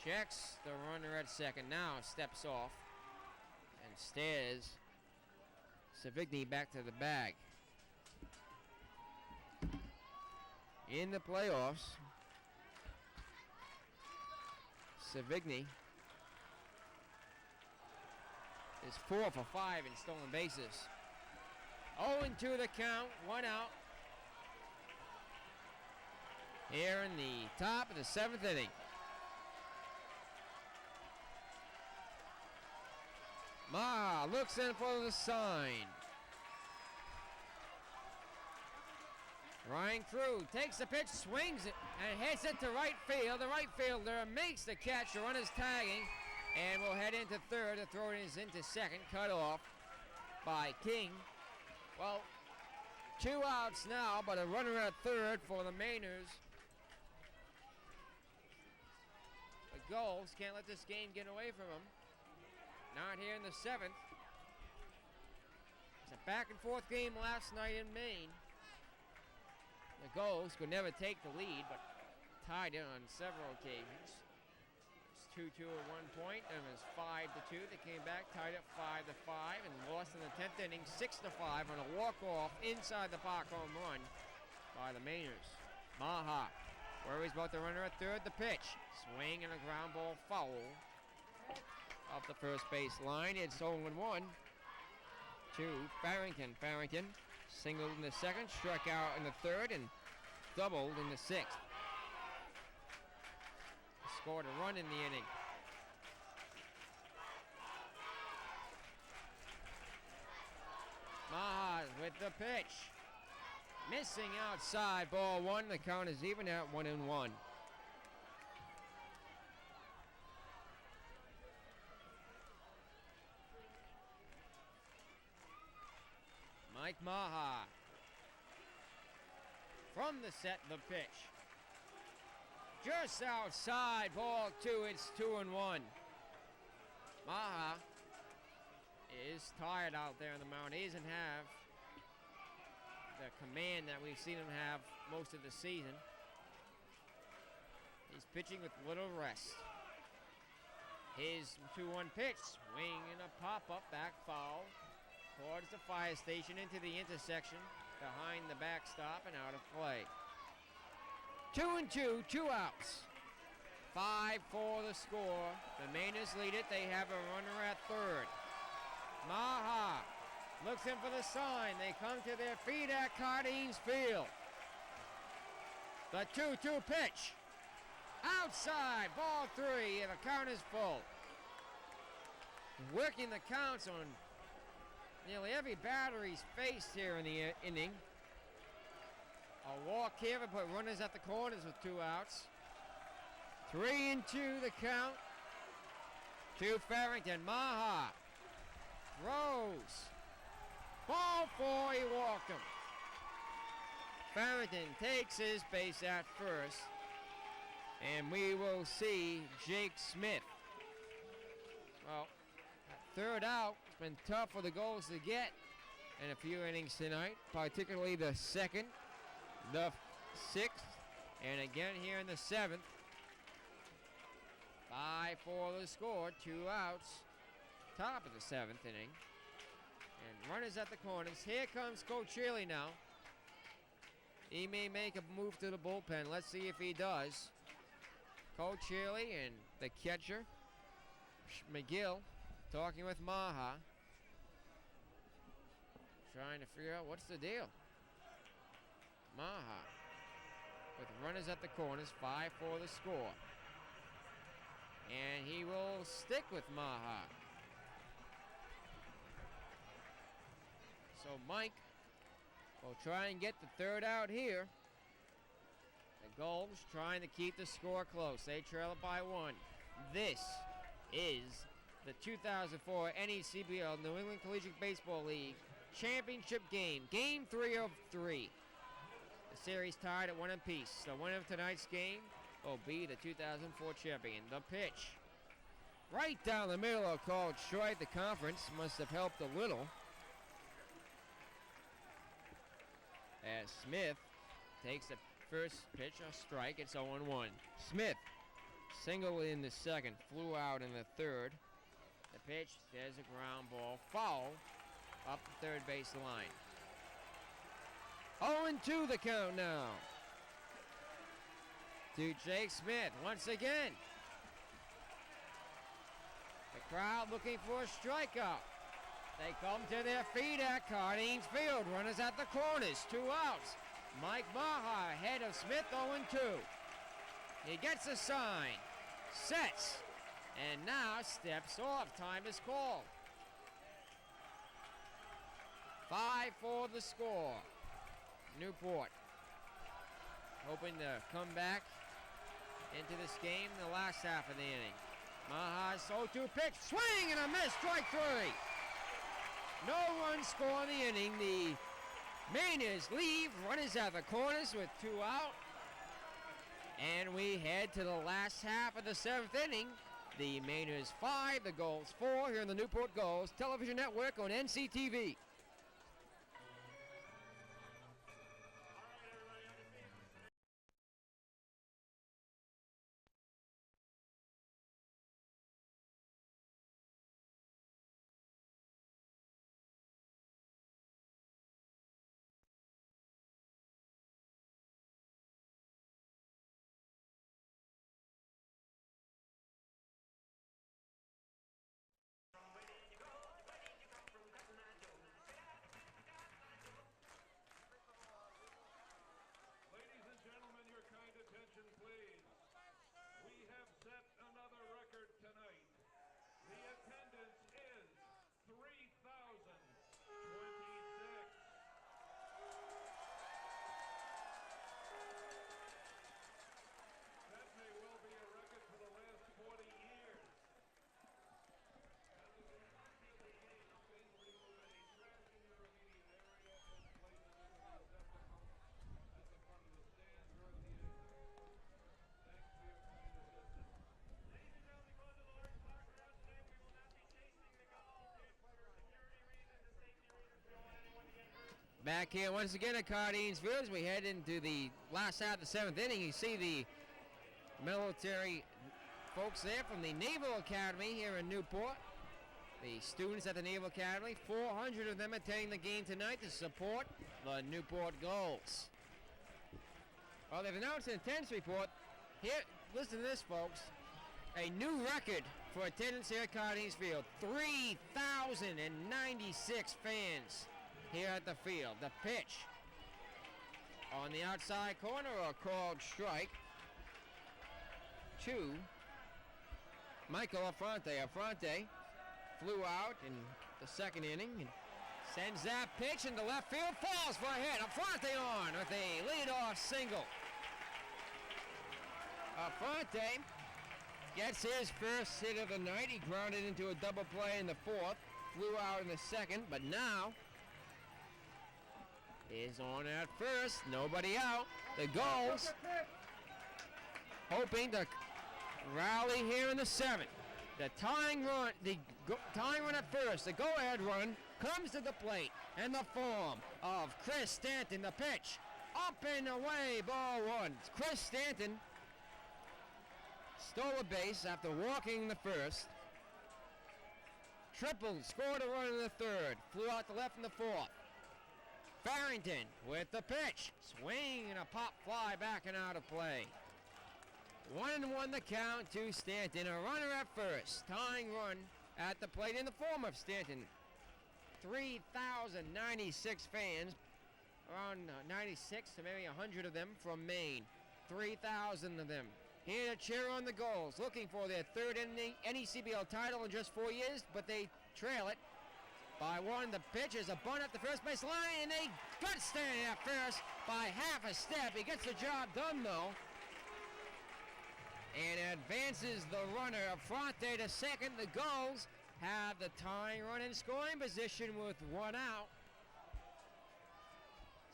checks the runner at second. Now steps off and stares Savigny back to the bag. In the playoffs, Savigny is 4 for 5 in stolen bases. 0-2 the count, 1 out. Here in the top of the 7th inning. Ma looks in for the sign. Ryan Crew takes the pitch, swings it, and hits it to right field. The right fielder makes the catch. The runner's tagging, and will head into third. The throw is into second, cut off by King. Well, 2 outs now, but a runner at third for the Mainers. The Gulls can't let this game get away from them. Not here in the 7th. It's a back and forth game last night in Maine. The Gulls could never take the lead, but tied it on several occasions. It's 2-2 at one point, and it was 5-2. They came back, tied it 5-5, and lost in the 10th inning 6-5 on a walk-off inside the park home run by the Mainers. Maha worries about the runner at third. The pitch, swing and a ground ball foul off the first base line. It's 0-1 to Farrington. Farrington singled in the second, struck out in the third, and doubled in the 6th. Scored a run in the inning. Maha with the pitch. Missing outside, ball 1. The count is even at 1-1. Mike Maha. From the set, the pitch. Just outside, ball 2. It's 2-1. Maha is tired out there on the mound. He doesn't have the command that we've seen him have most of the season. He's pitching with little rest. His 2-1 pitch, swing and a pop-up, back foul towards the fire station into the intersection behind the backstop and out of play. 2-2, 2 outs. 5-4 the score. The Mainers lead it. They have a runner at third. Maha looks in for the sign. They come to their feet at Cardines Field. The 2-2 pitch. Outside, ball 3, and the count is full. Working the counts on nearly every batter he's faced here in the inning. A walk here, but put runners at the corners with 2 outs. 3-2 the count to Farrington. Maha throws. Ball 4, he walked him. Farrington takes his base at first. And we will see Jake Smith. Well, third out, it's been tough for the Gulls to get in a few innings tonight, particularly the 2nd, the 6th, and again here in the 7th. 5-4 the score, 2 outs, top of the 7th inning. And runners at the corners. Here comes Coach Shirley now. He may make a move to the bullpen. Let's see if he does. Coach Shirley and the catcher, McGill, talking with Maha. Trying to figure out what's the deal. Maha with runners at the corners, 5-4 the score. And he will stick with Maha. So Mike will try and get the third out here. The Gulls trying to keep the score close. They trail it by 1. This is the 2004 NECBL New England Collegiate Baseball League Championship game. Game 3 of 3. The series tied at 1 apiece. The winner of tonight's game will be the 2004 champion. The pitch. Right down the middle of called strike. The conference must have helped a little. As Smith takes the first pitch, a strike. It's 0-1. Smith single in the second, flew out in the third. The pitch, there's a ground ball, foul up the third base line. 0-2 the count now to Jake Smith once again. The crowd looking for a strikeout. They come to their feet at Cardines Field. Runners at the corners, 2 outs. Mike Maha ahead of Smith, 0-2. He gets a sign, sets, and now steps off. Time is called. 5-4 the score. Newport hoping to come back into this game in the last half of the inning. Maha's 0-2 pitch, swing and a miss, strike 3. No run score in the inning. The Mainers leave, runners at the corners with 2 out. And we head to the last half of the 7th inning. The Mainers 5, the Gulls 4 here in the Newport Gulls television network on NCTV. Back here once again at Cardines Field as we head into the last half of the 7th inning. You see the military folks there from the Naval Academy here in Newport. The students at the Naval Academy, 400 of them attending the game tonight to support the Newport Gulls. Well, they've announced an attendance report. Here, listen to this, folks. A new record for attendance here at Cardines Field. 3,096 fans here at the field. The pitch on the outside corner, a called strike to Michael Affronte. Affronte flew out in the 2nd inning and sends that pitch into left field, falls for a hit. Affronte on with a leadoff single. Affronte gets his first hit of the night. He grounded into a double play in the 4th, flew out in the 2nd, but now is on at first, nobody out. The Gulls hoping to rally here in the 7th. The tying run at first, the go-ahead run comes to the plate, and the form of Chris Stanton, the pitch, up and away, ball 1. Chris Stanton stole a base after walking the 1st. Tripled, scored a run in the 3rd, flew out to left in the 4th. Farrington with the pitch, swing and a pop fly backing out of play. 1-1 the count to Stanton, a runner at first. Tying run at the plate in the form of Stanton. 3,096 fans, around 96 to maybe 100 of them from Maine. 3,000 of them here to cheer on the Gulls, looking for their 3rd NECBL title in just 4 years, but they trail it by 1. The pitch is a bunt at the first base line, and they got Stanton at first by half a step. He gets the job done, though, and advances the runner. Affronte to 2nd. The Gulls have the tying run in scoring position with 1 out.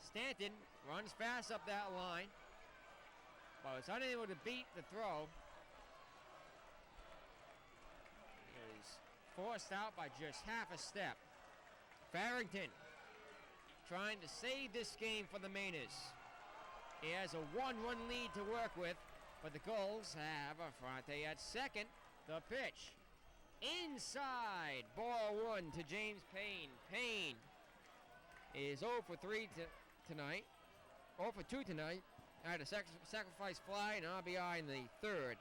Stanton runs fast up that line, but was unable to beat the throw. He was forced out by just half a step. Farrington trying to save this game for the Mainers. He has a 1-1 lead to work with, but the Gulls have Affronte at 2nd. The pitch inside, ball 1 to James Payne. Payne is 0 for 3 tonight, 0 for 2 tonight. Had a sacrifice fly and RBI in the 3rd.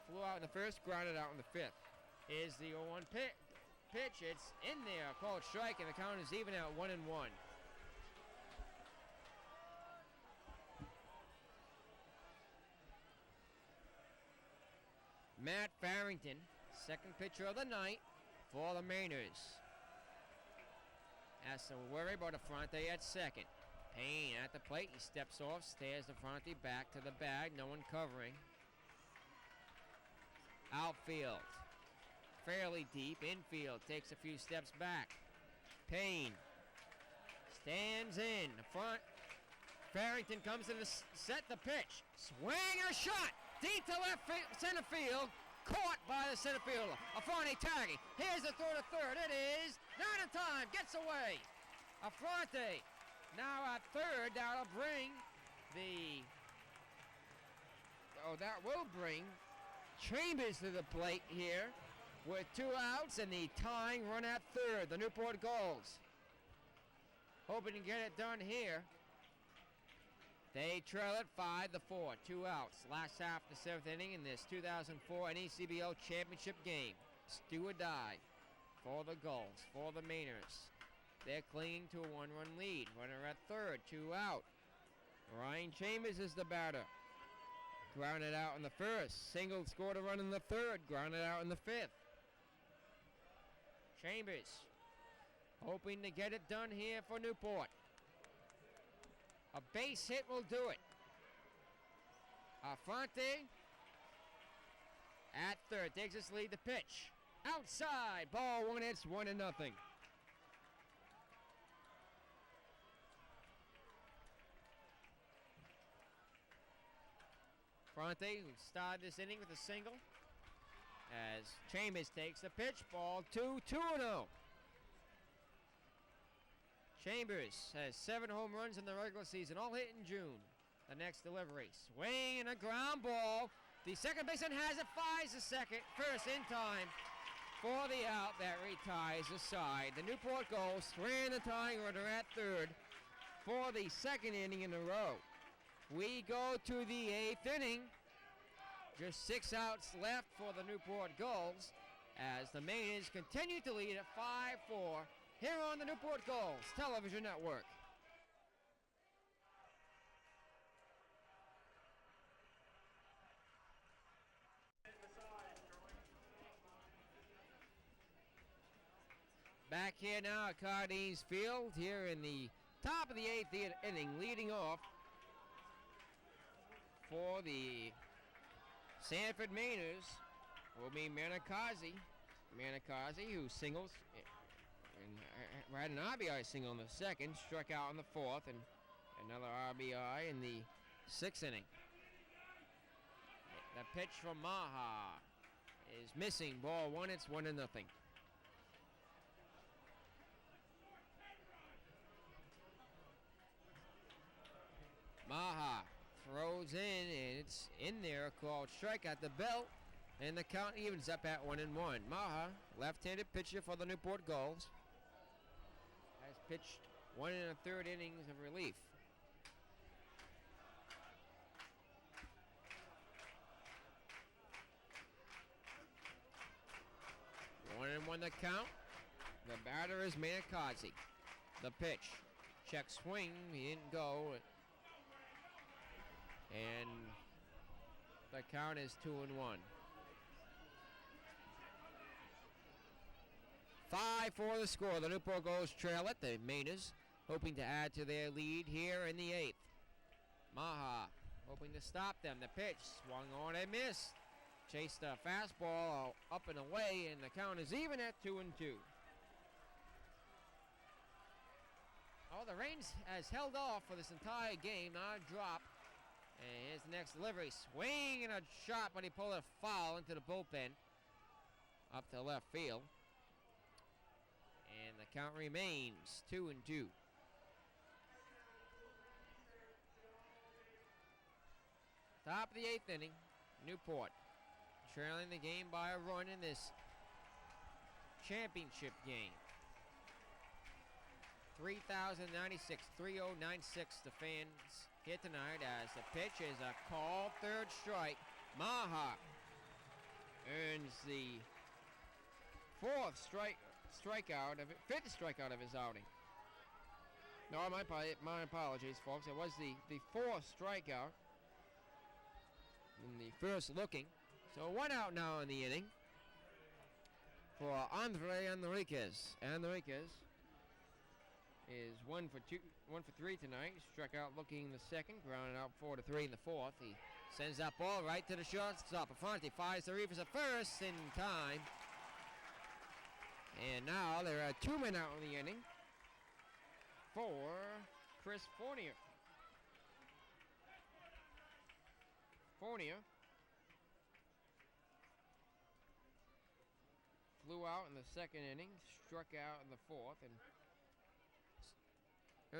Flew out in the 1st, grounded out in the 5th. Is the 0-1 pitch. It's in there, called strike, and the count is even at 1-1. Matt Farrington, 2nd pitcher of the night for the Mainers. Has to worry about Affronte at 2nd. Payne at the plate, he steps off, stares Affronte back to the bag, no one covering. Outfield, fairly deep. Infield takes a few steps back. Payne Stands in. The front. Farrington comes in to set the pitch. Swing and a shot. Deep to left center field. Caught by the center fielder. Affronte tagging. Here's the throw to third. It is not in time. Gets away. Affronte now at third. That'll bring the... Oh, that will bring Chambers to the plate here with 2 outs and the tying run at third. The Newport Gulls hoping to get it done here. They trail it 5-4, 2 outs. Last half of the 7th inning in this 2004 NECBL championship game. Do or die for the Gulls, for the Mainers. They're clinging to a 1-run lead. Runner at third, 2 out. Ryan Chambers is the batter. Grounded out in the first. Single scored a run in the third. Grounded out in the 5th. Chambers hoping to get it done here for Newport. A base hit will do it. Affronte at third. Takes his lead. The pitch. Outside. Ball 1. It's 1-0. Affronte, who started this inning with a single. As Chambers takes the pitch. Ball 2. 2-0. Chambers has 7 home runs in the regular season, all hit in June. The next delivery, swing and a ground ball. The second baseman has it, fires the second, first in time for the out that retires the side. The Newport Gulls ran the tying runner at third for the second inning in a row. We go to the 8th inning. Just 6 outs left for the Newport Gulls as the Mainers continue to lead at 5-4. Here on the Newport Gulls Television Network. Back here now at Cardines Field, here in the top of the 8th inning, leading off for the Sanford Mainers will be Manakazi. Manakazi, who singles and had an RBI single in the second, struck out in the 4th, and another RBI in the 6th inning. The pitch from Maha is missing. Ball 1. It's 1-0. Maha throws in, and it's in there, called strike at the belt, and the count evens up at 1-1. Maha, left-handed pitcher for the Newport Gulls, has pitched 1 1/3 innings of relief. One and one the count. The batter is Manakazi. The pitch. Check swing. He didn't go. And the count is 2-1. 5-4 the score. The Newport Gulls trail it. The Mainers hoping to add to their lead here in the 8th. Maha hoping to stop them. The pitch swung on and missed. Chased a fastball up and away, and the count is even at 2-2. Oh, the rain has held off for this entire game. Not a drop. And here's the next delivery. Swing and a shot, but he pulled a foul into the bullpen. Up to left field. And the count remains 2-2. Top of the 8th inning. Newport trailing the game by a run in this championship game. 3,096, 3096 the fans here tonight as the pitch is a called third strike. Maha earns the fifth strikeout of his outing. No, my apologies, folks. It was the fourth strikeout in the first looking. So 1 out now in the inning for Andre Enriquez. Enriquez is 1 for 3 tonight. Struck out looking in the second, grounded out 4-3 in the 4th. He sends that ball right to the shortstop. Affronte fires the Reavers at first in time. And now there are 2 men out in the inning for Chris Fournier. Fournier flew out in the second inning, struck out in the fourth, and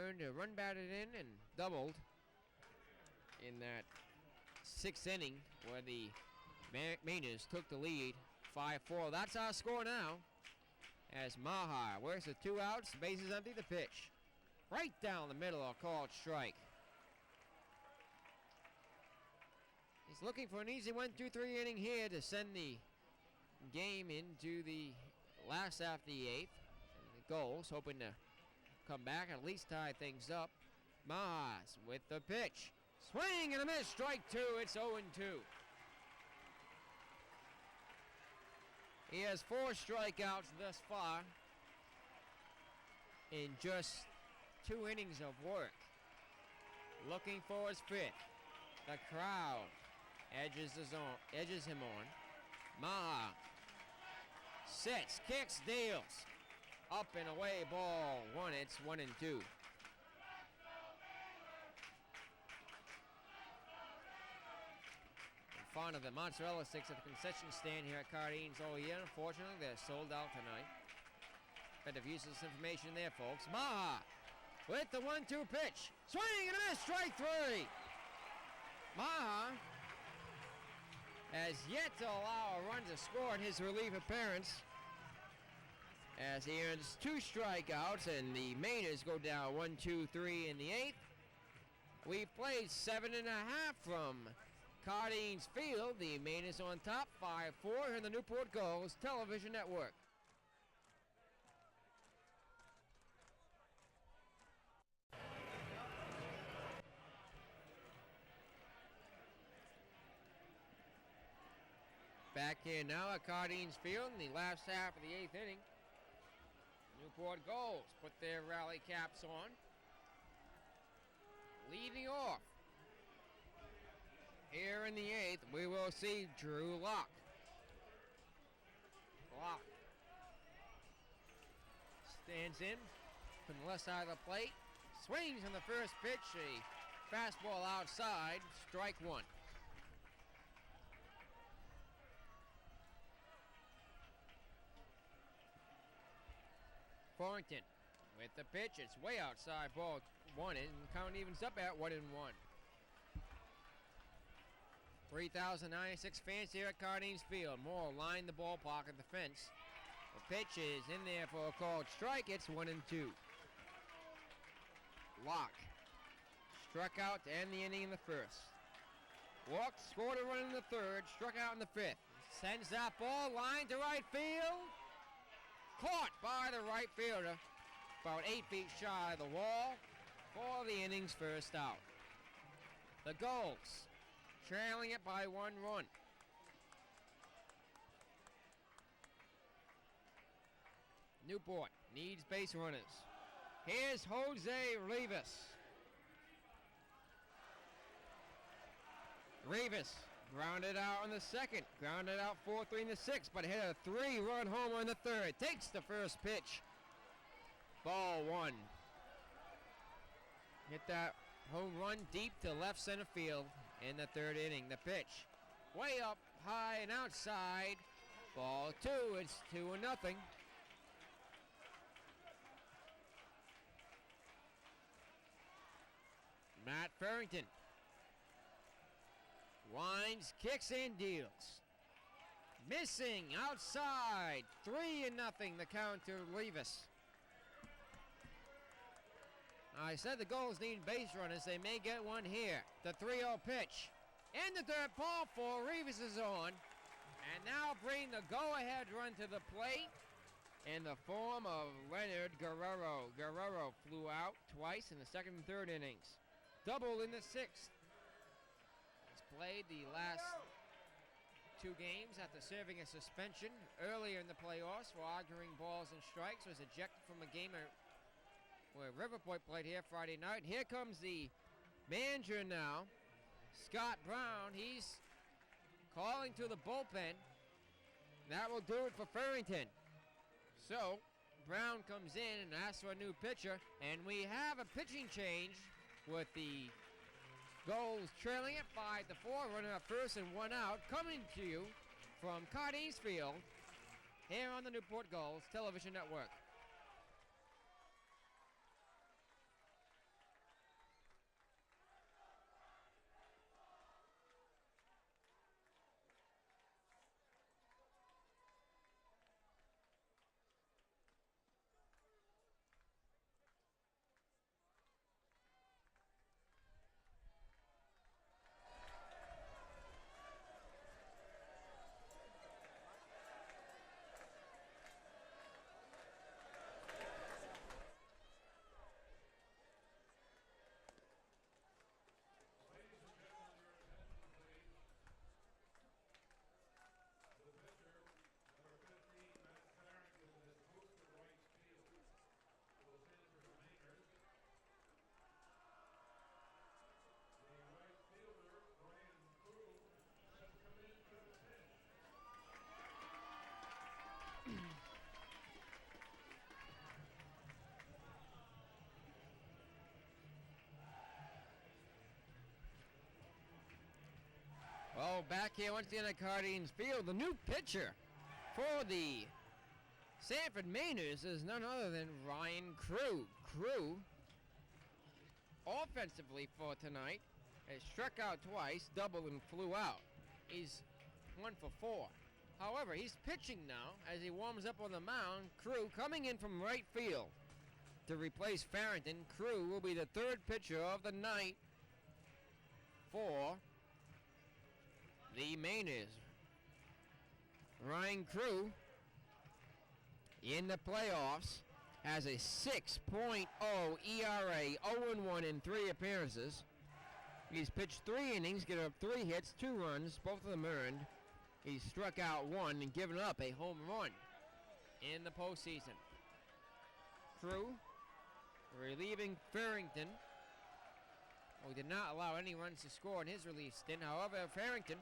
earned a run batted in and doubled in that sixth inning where the Mainers took the lead 5-4. That's our score now as Maha works the 2 outs, bases empty, the pitch. Right down the middle, a called strike. He's looking for an easy 1-2-3 inning here to send the game into the last half of the 8th. The Gulls hoping to come back and at least tie things up. Maas with the pitch. Swing and a miss, strike 2, it's 0-2. He has 4 strikeouts thus far in just 2 innings of work. Looking for his 5th. The crowd edges him on. Maha sits, kicks, deals. Up and away, ball 1. It's 1-2. Fond of the mozzarella sticks at the concession stand here at Cardines all year. Unfortunately, they're sold out tonight. Bit of useless information there, folks. Maha with the 1-2 pitch. Swing and a miss, strike 3. Maha has yet to allow a run to score in his relief appearance as he earns 2 strikeouts and the Mainers go down 1-2-3 in the 8th. We played 7.5 from Cardines Field. The Mainers on top 5-4 here in the Newport Gulls television network. Back here now at Cardines Field in the last half of the 8th inning. Newport Gulls put their rally caps on. Leading off here in the 8th, we will see Drew Locke. Locke stands in from the left side of the plate. Swings on the first pitch, a fastball outside, strike 1. Thornton with the pitch, it's way outside, ball 1, and the count evens up at 1-1. 3,096 fans here at Cardines Field. More line the ballpark at the fence. The pitch is in there for a called strike. It's 1-2. Locke struck out to end the inning in the first. Walked, scored a run in the third, struck out in the 5th. Sends that ball line to right field. Caught by the right fielder. About 8 feet shy of the wall for the inning's first out. The Gulls trailing it by 1 run. Newport needs base runners. Here's Jose Rivas. Rivas grounded out in the second, grounded out 4-3 in the 6th, but hit a 3-run homer in the third. Takes the first pitch. Ball 1. Hit that home run deep to left center field in the 3rd inning. The pitch way up high and outside. Ball 2. It's 2-0. Matt Farrington winds, kicks, and deals. Missing outside. 3-0 the count to Rivas. I said the Gulls need base runners. They may get one here. The 3-0 pitch. In the dirt, ball 4. Rivas is on. And now bring the go-ahead run to the plate in the form of Leonard Guerrero. Guerrero flew out twice in the 2nd and 3rd innings. Doubled in the 6th. He's played the last 2 games after serving a suspension earlier in the playoffs for arguing balls and strikes. Was ejected from a game where River Point played here Friday night. Here comes the manager now, Scott Brown. He's calling to the bullpen. That will do it for Farrington. So, Brown comes in and asks for a new pitcher, and we have a pitching change with the Gulls trailing it 5-4, running up first and one out, coming to you from Cardines Field here on the Newport Gulls Television Network. Well, back here once again at Cardines Field, the new pitcher for the Sanford Mainers is none other than Ryan Crew. Crew, offensively for tonight, has struck out twice, doubled and flew out. He's 1 for 4. However, he's pitching now as he warms up on the mound. Crew coming in from right field to replace Farrington. Crew will be the third pitcher of the night for the Mainers. Ryan Crew in the playoffs has a 6.0 ERA, 0-1 in 3 appearances. He's pitched 3 innings, given up 3 hits, 2 runs, both of them earned. He's struck out 1 and given up a home run in the postseason. Crew relieving Farrington, who did not allow any runs to score in his relief stint. However, Farrington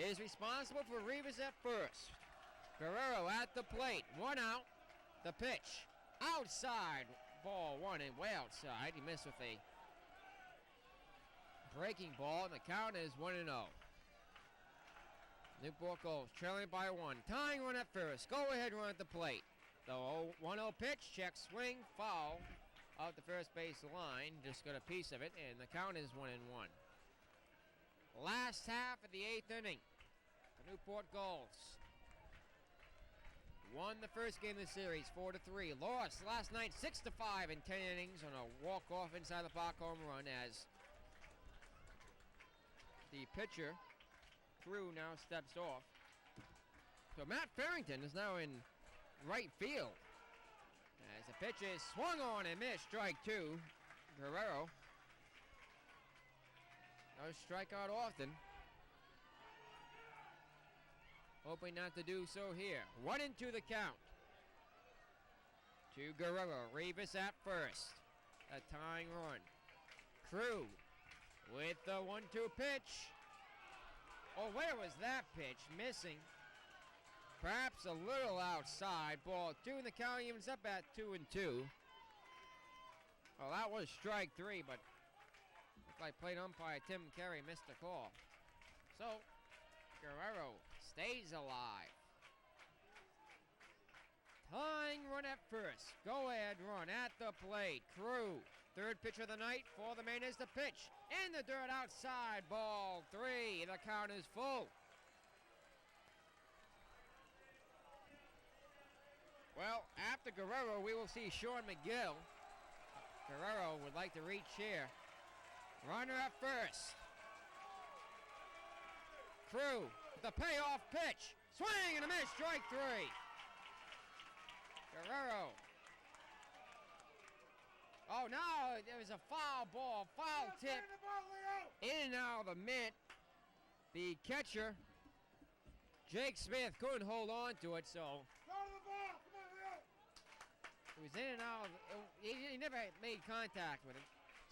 is responsible for Rivas at first. Guerrero at the plate, 1 out. The pitch, outside, ball 1 and way outside. He missed with a breaking ball, and the count is 1-0. Newport Gulls trailing by 1. Tying run at first. Go ahead run at the plate. The 1-0 pitch, check, swing, foul out the first base line. Just got a piece of it, and the count is 1-1. Last half of the 8th inning. The Newport Gulls won the first game of the series 4-3. Lost last night 6-5 in 10 innings on a walk-off inside the park home run as the pitcher, Crew, now steps off. So Matt Farrington is now in right field as the pitch is swung on and missed. Strike 2. Guerrero does strike out often. Hoping not to do so here. 1-2 the count. To Guerrero. Rivas at first. A tying run. Crew with the 1-2 pitch. Oh, where was that pitch? Missing. Perhaps a little outside. Ball 2 and the count evens up at 2-2. Well, that was strike 3, but looked like plate umpire Tim Carey missed the call. So, Guerrero stays alive. Tying run at first. Go ahead run at the plate. Crew, third pitch of the night for the Mainers. The pitch in the dirt outside. Ball 3. The count is full. Well, after Guerrero, we will see Sean McGill. Guerrero would like to reach here. Runner at first. Crew, the payoff pitch. Swing and a miss, strike 3. Guerrero. Oh, no, there was a foul ball, foul tip. In and out of the mitt. The catcher, Jake Smith, couldn't hold on to it, so it was in and out. He never made contact with it.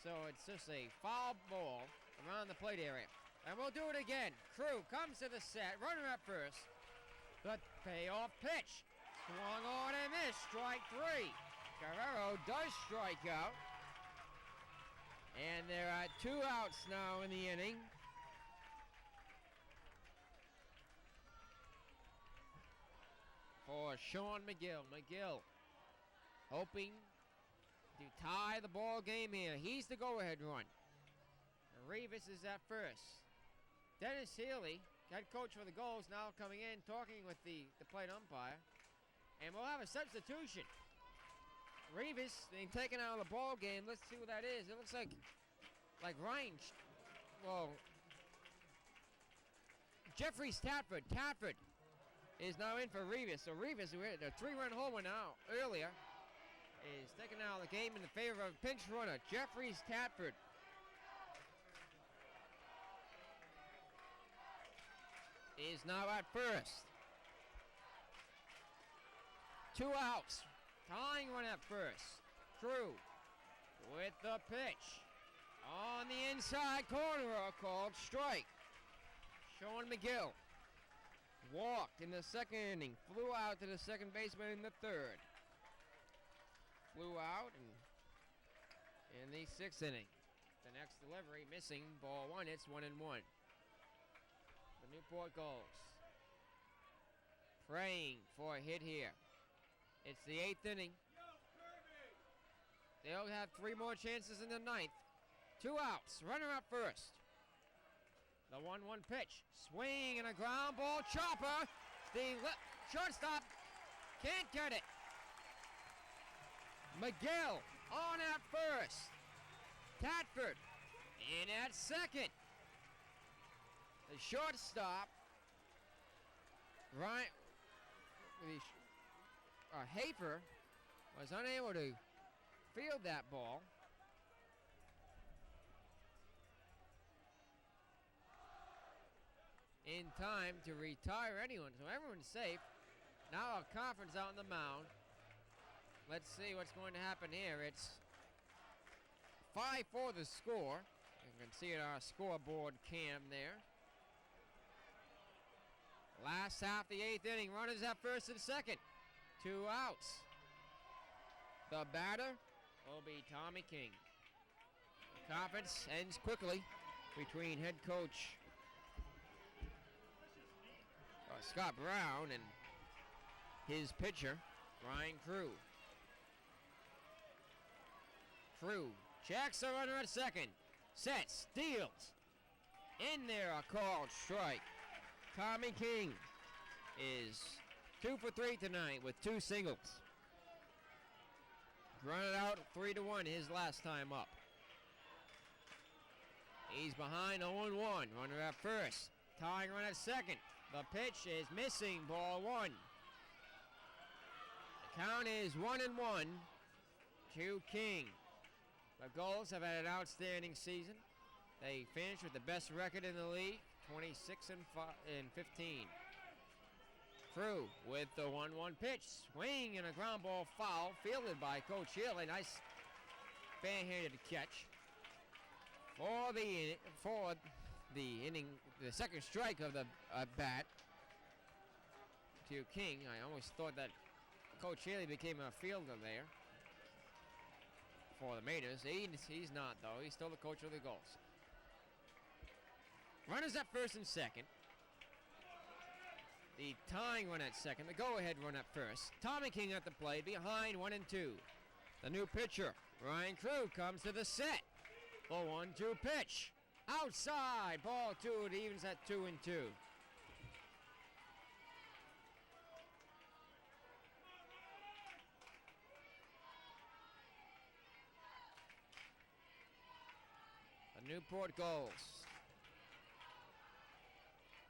So it's just a foul ball around the plate area. And we'll do it again. Crew comes to the set. Runner at first. The payoff pitch. Swung on and missed. Strike 3. Guerrero does strike out. And there are 2 outs now in the inning. For Sean McGill. McGill hoping to tie the ball game here. He's the go-ahead run. Rivas is at first. Dennis Healy, head coach for the Gulls, now coming in, talking with the plate umpire. And we'll have a substitution. Rivas being taken out of the ball game. Let's see what that is. It looks like Ryan. Well, Jeffrey Tatford. Tatford is now in for Rivas. So Rivas, who hit a 3-run homer now earlier, is taken out of the game in the favor of pinch runner Jeffrey Tatford. Is now at first. 2 outs. Tying run at first. Crew with the pitch. On the inside corner, called strike. Sean McGill walked in the second inning. Flew out to the second baseman in the third. Flew out in the 6th inning. The next delivery missing. Ball 1. It's 1-1. The Newport Gulls praying for a hit here. It's the 8th inning. They'll have 3 more chances in the 9th. 2 outs. Runner up first. The 1-1 pitch. Swing and a ground ball chopper. The shortstop can't get it. McGill on at first. Tatford in at second. The shortstop, Ryan, Hafer, was unable to field that ball. In time to retire anyone, so everyone's safe. Now a conference out on the mound. Let's see what's going to happen here. It's 5-4 the score. You can see it on our scoreboard cam there. Last half the 8th inning. Runners at first and second. 2 outs. The batter will be Tommy King. The conference ends quickly between head coach Scott Brown and his pitcher, Ryan Crew. Crew checks the runner at second. Sets, deals. In there, a called strike. Tommy King is 2 for 3 tonight with 2 singles. Grounded out 3-1 his last time up. He's behind 0-1. Runner at first. Tying run at second. The pitch is missing. Ball 1. The count is 1-1 to King. The Gulls have had an outstanding season. They finished with the best record in the league, 26-15. Crew with the 1-1 pitch. Swing and a ground ball foul fielded by Coach Hill. A nice fan-handed catch for the inning, the second strike of the bat to King. I almost thought that Coach Haley became a fielder there for the Mariners. He's not, though. He's still the coach of the Gulls. Runners at first and second. The tying run at second. The go-ahead run at first. Tommy King at the plate. Behind 1-2. The new pitcher, Ryan Crew, comes to the set. The 1-2 pitch. Outside. Ball 2. It evens at 2-2. The Newport Gulls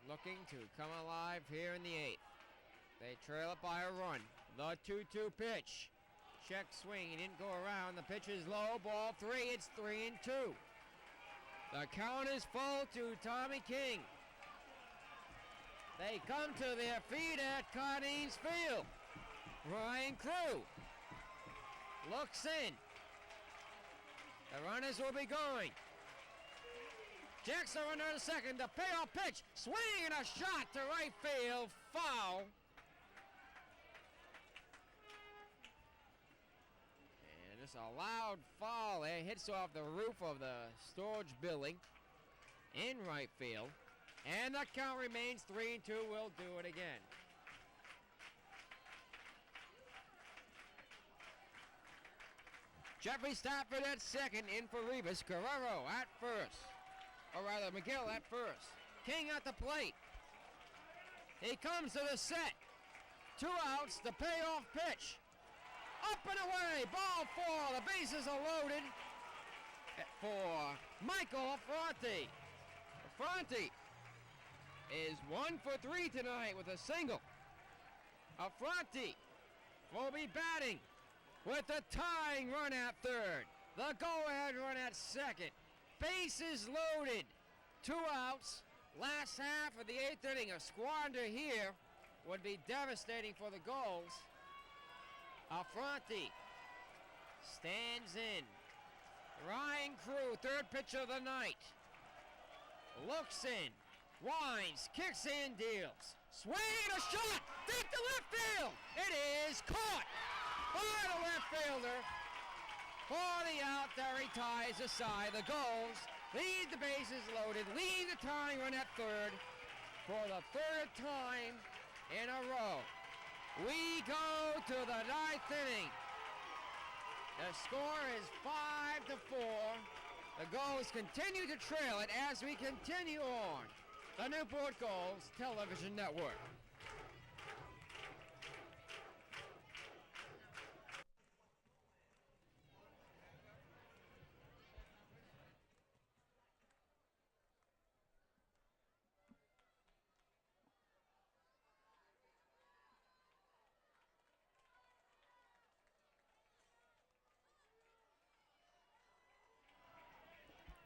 looking to come alive here in the 8th. They trail it by a run. The 2-2 pitch. Check swing. He didn't go around. The pitch is low. Ball 3. It's 3-2. The count is full to Tommy King. They come to their feet at Cardines Field. Ryan Crew looks in. The runners will be going. Checks the runner to second. The payoff pitch. Swing and a shot to right field. Foul. Just a loud foul there. Hits off the roof of the storage building in right field. And the count remains 3-2. We'll do it again. Jeffrey Stafford at second, in for Rivas. Guerrero at first. Or rather, McGill at first. King at the plate. He comes to the set. 2 outs, the payoff pitch. Up and away, ball 4. The bases are loaded for Michael Affronti. Affronti is 1 for 3 tonight with a single. Affronti will be batting with the tying run at third. The go-ahead run at second. Bases loaded. 2 outs. Last half of the 8th inning. A squander here would be devastating for the Gulls. Affronti stands in. Ryan Crew, third pitch of the night. Looks in. Winds, kicks in, deals. Swing, a shot, deep to left field. It is caught by the left fielder. For the out, there he ties aside. The Gulls lead the bases loaded, lead the tying run at third for the 3rd time in a row. We go to the 9th inning. The score is 5-4. The Gulls continue to trail it as we continue on the Newport Gulls television network.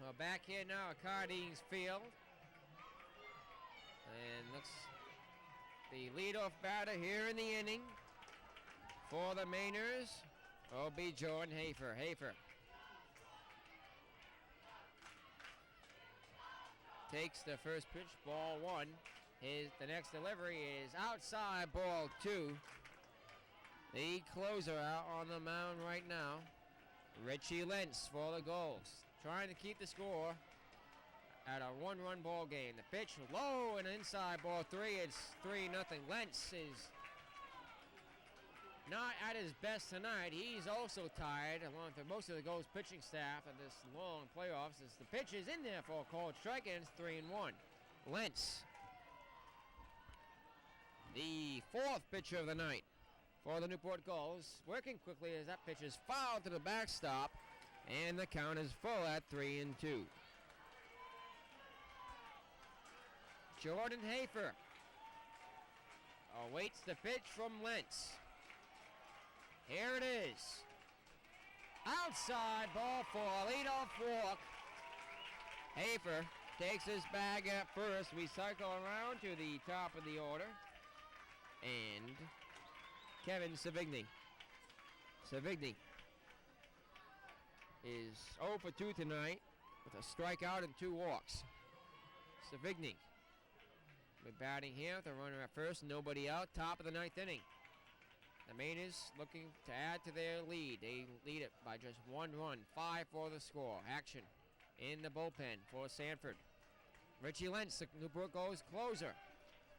Well, back here now at Cardines Field. And looks the leadoff batter here in the inning for the Mainers will be Jordan Hafer. Hafer takes the first pitch, ball 1. The next delivery is outside, ball 2. The closer out on the mound right now, Richie Lentz for the Gulls. Trying to keep the score at a 1-run ball game. The pitch low and inside, ball 3. It's 3-0. Lentz is not at his best tonight. He's also tired, along with most of the Gulls pitching staff at this long playoffs. As the pitch is in there for a called strike, and it's 3-1. Lentz, the 4th pitcher of the night for the Newport Gulls, working quickly as that pitch is fouled to the backstop. And the count is full at 3-2. Jordan Hafer awaits the pitch from Lentz. Here it is. Outside, ball 4, leadoff walk. Hafer takes his bag at first. We cycle around to the top of the order. And Kevin Savigny. Savigny is 0 for 2 tonight with a strikeout and 2 walks. Savigny will be batting here with a runner at first, nobody out, top of the 9th inning. The Mainers looking to add to their lead. They lead it by just 1 run, 5 for the score. Action in the bullpen for Sanford. Richie Lentz, the Newport Gulls closer,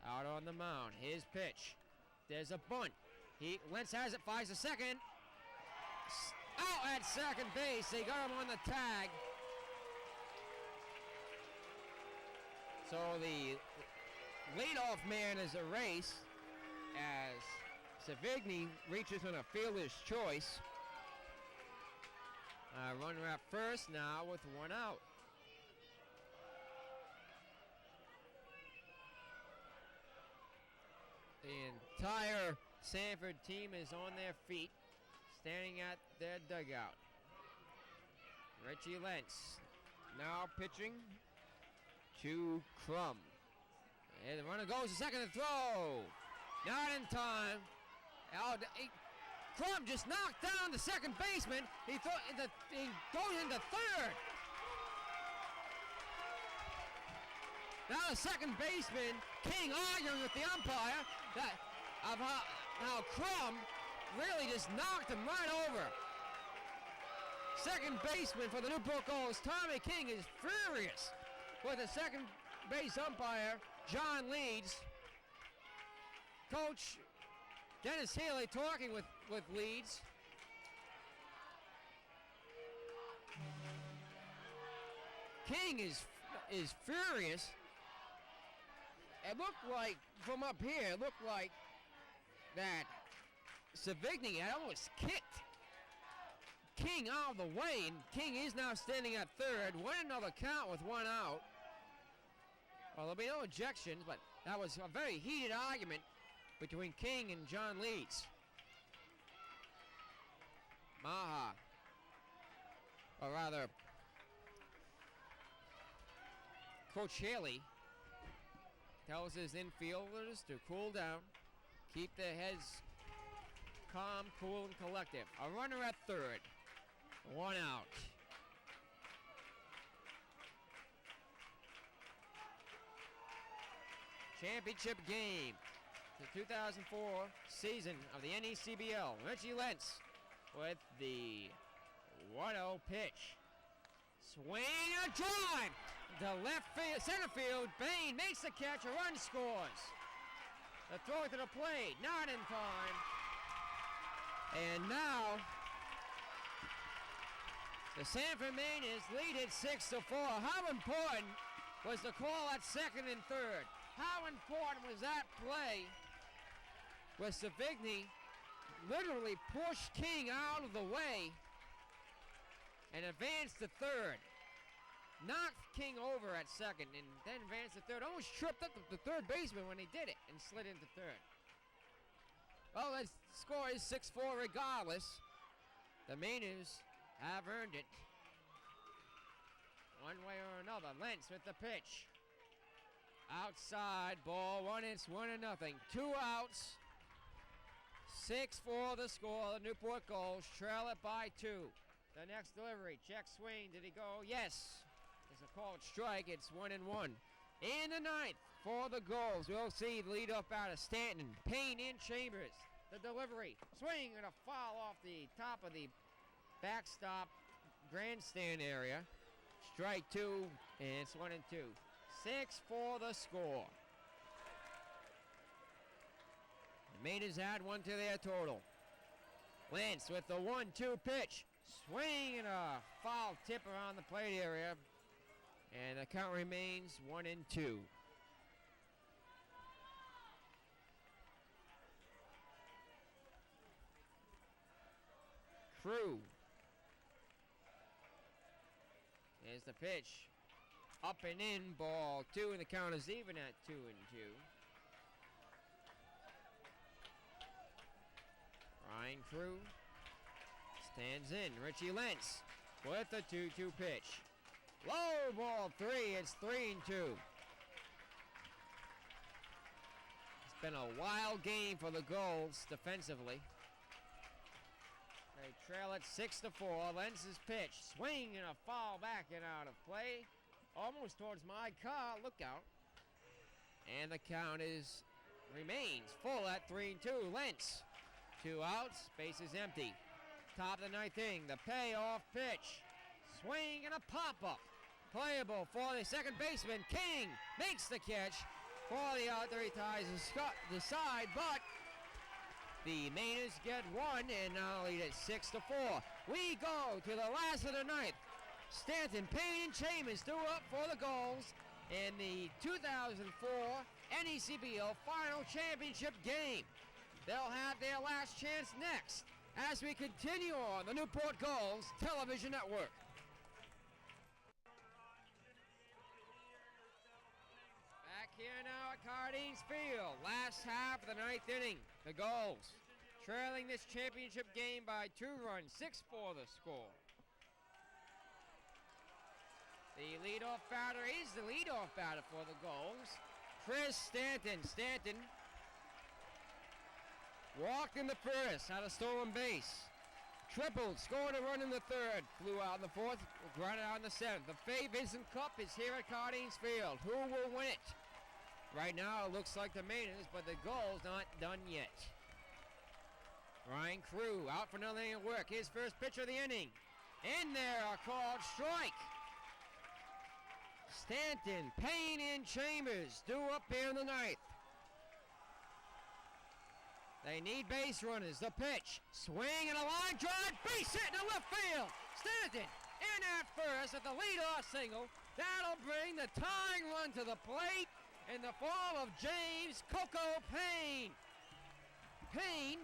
out on the mound. His pitch. There's a bunt. Lentz has it, finds a second. Out at second base. They got him on the tag. So the leadoff man is erased as Savigny reaches on a fielder's choice. Runner at first now with 1 out. The entire Sanford team is on their feet, standing at their dugout. Richie Lentz now pitching to Crum. And the runner goes to second to throw. Not in time. Crum just knocked down the second baseman. He goes into third. Now the second baseman, King, arguing with the umpire of how Crum really just knocked him right over. second baseman for the Newport Gulls, Tommy King, is furious with the second base umpire, John Leeds. Coach Dennis Healy talking with Leeds. King is furious. It looked like, from up here, it looked like that Savigny had almost kicked King out of the way, and King is now standing at third. Win another count with one out. Well, there'll be no ejections, but that was a very heated argument between King and John Leeds. Maha, or rather, Coach Haley tells his infielders to cool down, keep their heads calm, cool, and collective. A runner at third, one out. Championship game, the 2004 season of the NECBL. Richie Lentz with the 1-0 pitch. Swing and a drive to left field, center field. Bain makes the catch, a run scores. The throw to the plate, not in time. And now, the Sanford Mainers lead it 6-4. How important was the call at second and third? How important was that play where Savigny literally pushed King out of the way and advanced to third? Knocked King over at second and then advanced to third. Almost tripped up the third baseman when he did it and slid into third. Well, the score is 6-4 regardless. The Mainers have earned it one way or another. Lentz with the pitch. Outside ball, 1 inch, 1-0. 2 outs. 6-4 the score. The Newport Gulls trail it by 2. The next delivery, check swing. Did he go? Yes. It's a called strike. It's 1-1. In the ninth for the Gulls, we'll see the leadoff batter Stanton, Payne in Chambers. The delivery, swing and a foul off the top of the backstop grandstand area. Strike 2, and it's 1-2. 6-4 the score. The Mainers add 1 to their total. Lentz with the 1-2 pitch. Swing and a foul tip around the plate area. And the count remains 1-2. Crew. There's the pitch. Up and in, ball 2, and the count is even at 2-2. Ryan Crew stands in. Richie Lentz with the 2-2 pitch. Low ball 3, it's 3-2. It's been a wild game for the Gulls defensively. They trail it 6-4. Lentz's pitch. Swing and a foul back and out of play. Almost towards my car. Look out. And the count remains full at 3-2. Lentz. 2 outs. Base is empty. Top of the ninth inning. The payoff pitch. Swing and a pop-up. Playable for the second baseman. King makes the catch for the out. There he ties the side, but the Mainers get 1 and now lead it 6-4. We go to the last of the ninth. Stanton, Payne, and Chambers threw up for the Gulls in the 2004 NECBL Final Championship game. They'll have their last chance next as we continue on the Newport Gulls Television Network. Back here now at Cardines Field, last half of the ninth inning. The Gulls trailing this championship game by 2 runs, 6-4 the score. The leadoff batter is the leadoff batter for the Gulls, Chris Stanton. Stanton walked in the first, had a stolen base. Tripled, scored a run in the third, flew out in the fourth, grounded out in the seventh. The Fay Vincent Cup is here at Cardines Field. Who will win it? Right now it looks like the Mainers, but the Gulls not done yet. Ryan Crew out for another inning of work. His first pitch of the inning. in there are called strike. Stanton, Payne, and Chambers due up here in the ninth. They need base runners. The pitch, swing and a line drive, base hit in the left field. Stanton in at first at the leadoff single. That'll bring the tying run to the plate in the form of James Coco Payne. Payne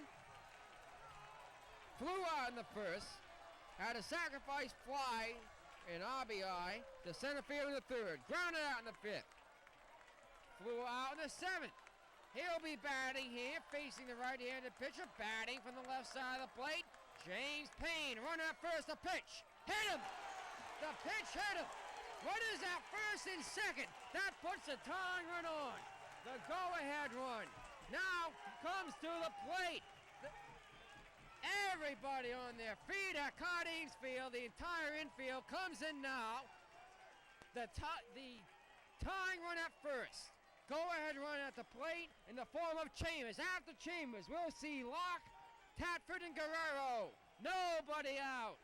flew out in the first, had a sacrifice fly in RBI to center field in the third, grounded out in the fifth, flew out in the seventh. He'll be batting here, facing the right-handed pitcher, batting from the left side of the plate. James Payne, runner at first, the pitch, hit him! The pitch hit him! Runners at first and second. That puts the tying run on. The go-ahead run now comes to the plate. Everybody on their feet at Cardines Field, the entire infield comes in now. The tying run at first. Go-ahead run at the plate in the form of Chambers. After Chambers, we'll see Locke, Tatford, and Guerrero. Nobody out.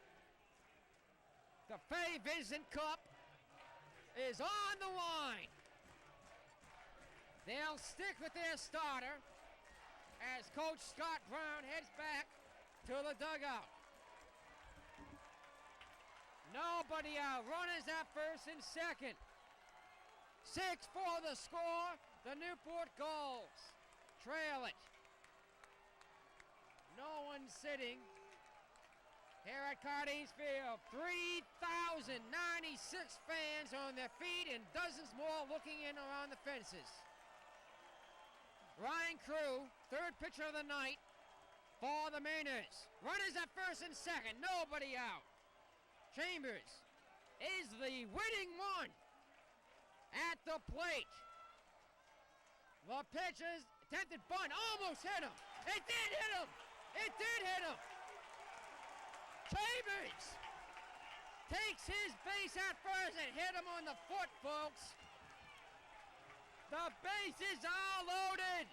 The Fay Vincent Cup is on the line. They'll stick with their starter as Coach Scott Brown heads back to the dugout. Nobody out. Runners at first and second. 6 for the score. The Newport Gulls trail it. No one sitting here at Cardines Field. 3,096 fans on their feet and dozens more looking in around the fences. Ryan Crew, third pitcher of the night for the Mainers. Runners at first and second, nobody out. Chambers is the winning one at the plate. The pitch is attempted bunt, almost hit him. It did hit him. It did hit him. Chambers takes his base at first and hit him on the foot, folks. The bases are loaded.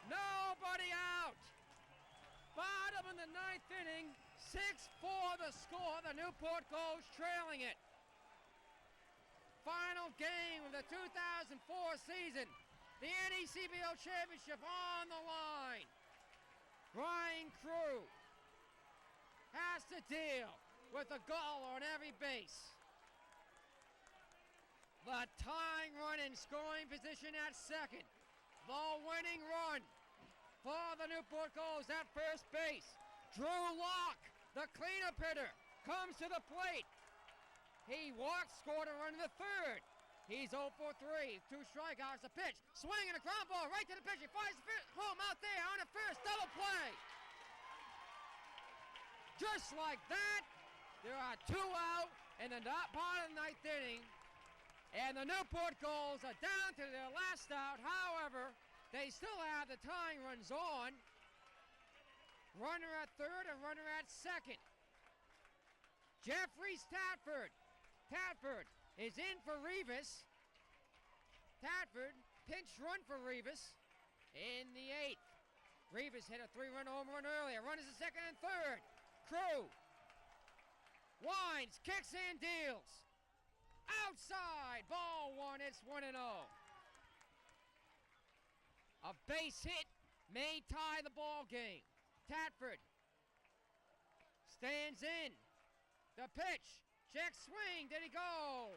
Nobody out. Bottom of the ninth inning. 6-4 the score. The Newport Gulls trailing it. Final game of the 2004 season. The NECBL Championship on the line. Ryan Crew has to deal with a goal on every base. The tying run in scoring position at second. The winning run for the Newport Gulls at first base. Drew Locke, the cleanup hitter, comes to the plate. He walks, scored a run in the third. He's 0 for 3, 2 strikeouts, a pitch. Swing and a ground ball right to the pitch. He fires the pitch home out there on the first, double play. Just like that, there are 2 out in the bottom of the ninth inning. And the Newport Gulls are down to their last out. However, they still have the tying runs on. Runner at third and runner at second. Jeffries Tatford. Tatford is in for Rivas. Tatford, pinch run for Rivas in the 8th. Rivas hit a 3-run home run earlier. Runners at second and third. Crew winds, kicks and deals. Outside, ball 1, it's 1-0. A base hit may tie the ball game. Tatford stands in. The pitch, check swing, did he go?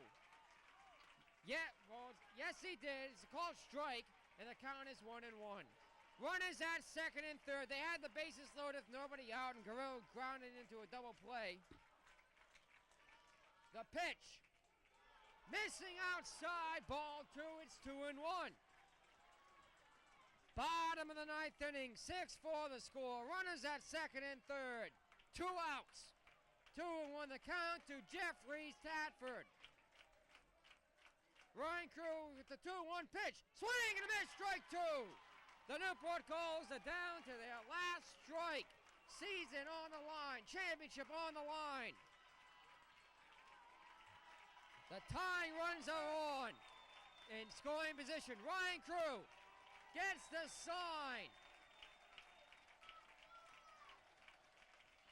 Yeah, well, yes he did. It's a called strike, and the count is 1-1. Runners at second and third. They had the bases loaded with nobody out, and Guerrero grounded into a double play. The pitch, missing outside, ball 2, it's 2-1. Bottom of the ninth inning, 6-4 the score. Runners at second and third. 2 outs. 2-1 the count to Jeffries Tatford. Ryan Crew with the 2-1 pitch. Swing and a miss, strike 2. The Newport Gulls are down to their last strike. Season on the line. Championship on the line. The tying runs are on. In scoring position, Ryan Crew gets the sign.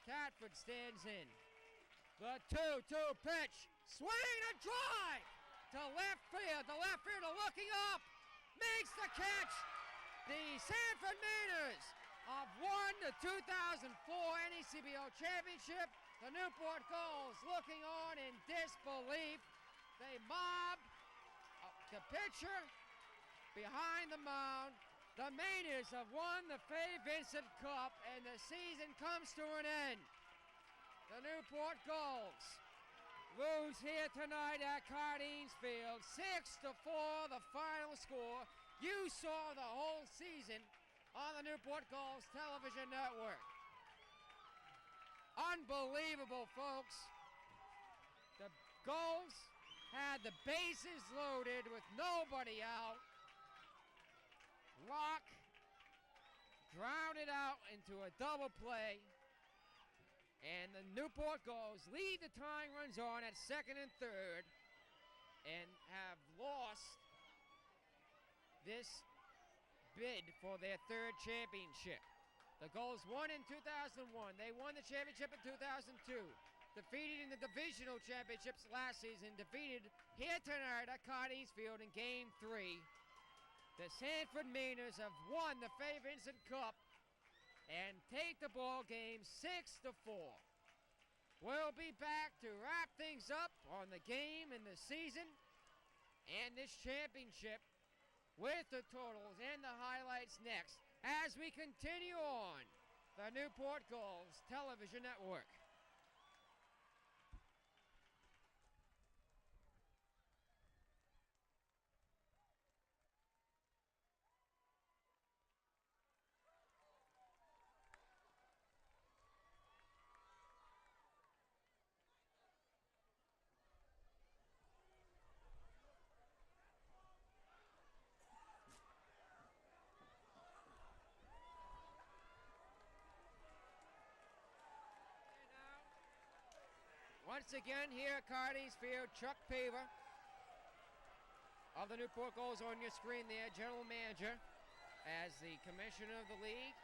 Tatford stands in. The 2-2 pitch. Swing and drive to left field. The left fielder looking up. Makes the catch. The Sanford Mainers have won the 2004 NECBL Championship. The Newport Gulls looking on in disbelief. They mob the pitcher behind the mound. The Mainers have won the Fay Vincent Cup, and the season comes to an end. The Newport Gulls lose here tonight at Cardines Field, 6-4 the final score. You saw the whole season on the Newport Gulls television network. Unbelievable, folks. The Gulls had the bases loaded with nobody out. Rock grounded out into a double play. And the Newport Gulls lead the tying runs on at second and third and have lost this bid for their third championship. The Gulls won in 2001. They won the championship in 2002. Defeated in the divisional championships last season. Defeated here tonight at Cardines Field in Game 3. The Sanford Mainers have won the Fay Vincent Cup and take the ball game 6-4. We'll be back to wrap things up on the game and the season and this championship with the totals and the highlights next as we continue on the Newport Gulls television network. Once again here at Cardines Field, Chuck Paver of the Newport Gulls on your screen there, general manager, as the commissioner of the league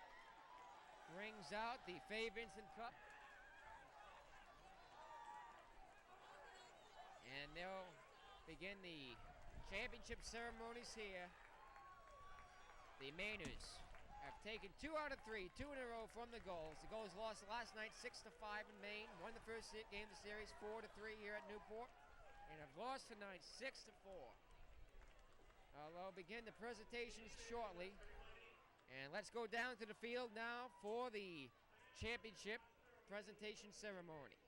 brings out the Fay Vincent Cup. And they'll begin the championship ceremonies here. The Mainers have taken 2 out of 3, 2 in a row from the Gulls. The Gulls lost last night 6-5 in Maine, won the first game of the series 4-3 here at Newport, and have lost tonight 6-4. They'll begin the presentations shortly, and let's go down to the field now for the championship presentation ceremony.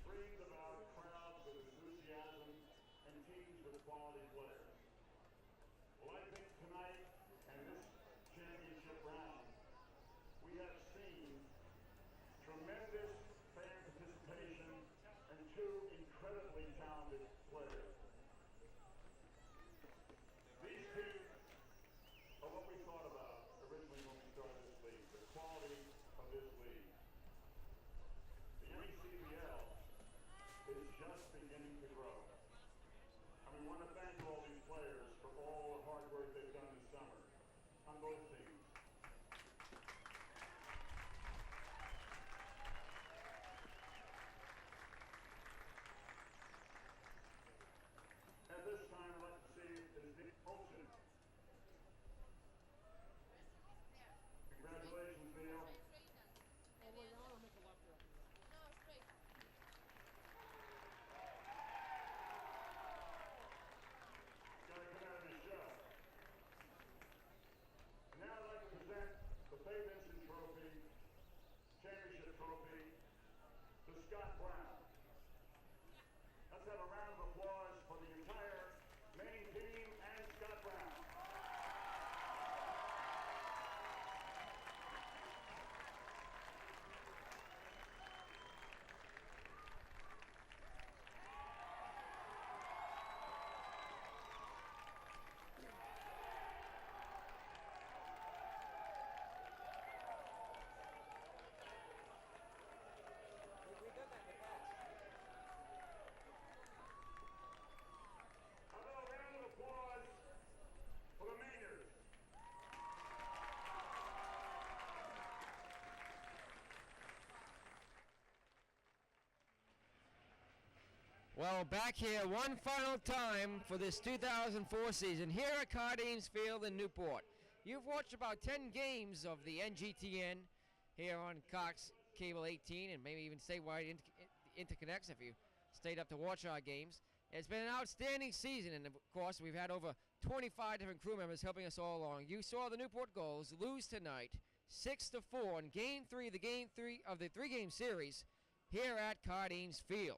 brings about crowds with enthusiasm and teams with quality players. Well, I think tonight and this championship round, we have seen tremendous fan participation and two incredibly talented players. These teams are what we thought about originally when we started this league, the quality of this league. The NECBL is just beginning to grow. And we want to thank all these players for all the hard work they've done this summer on both teams. At this time, I'd like to see is Nick Olsen. Congratulations, Neil. Got to come out of his shell. And now I'd like to present the Fay Vincent Trophy, Championship Trophy, to Scott Brown. Let's have a round of applause for the entire main team and Scott Brown. How about a round of applause for the Mainers? Well, back here one final time for this 2004 season here at Cardines Field in Newport. You've watched about 10 games of the NGTN here on Cox Cable 18 and maybe even statewide interconnects if you stayed up to watch our games. It's been an outstanding season, and of course we've had over 25 different crew members helping us all along. You saw the Newport Gulls lose tonight 6-4 in Game 3 of the three-game series here at Cardines Field.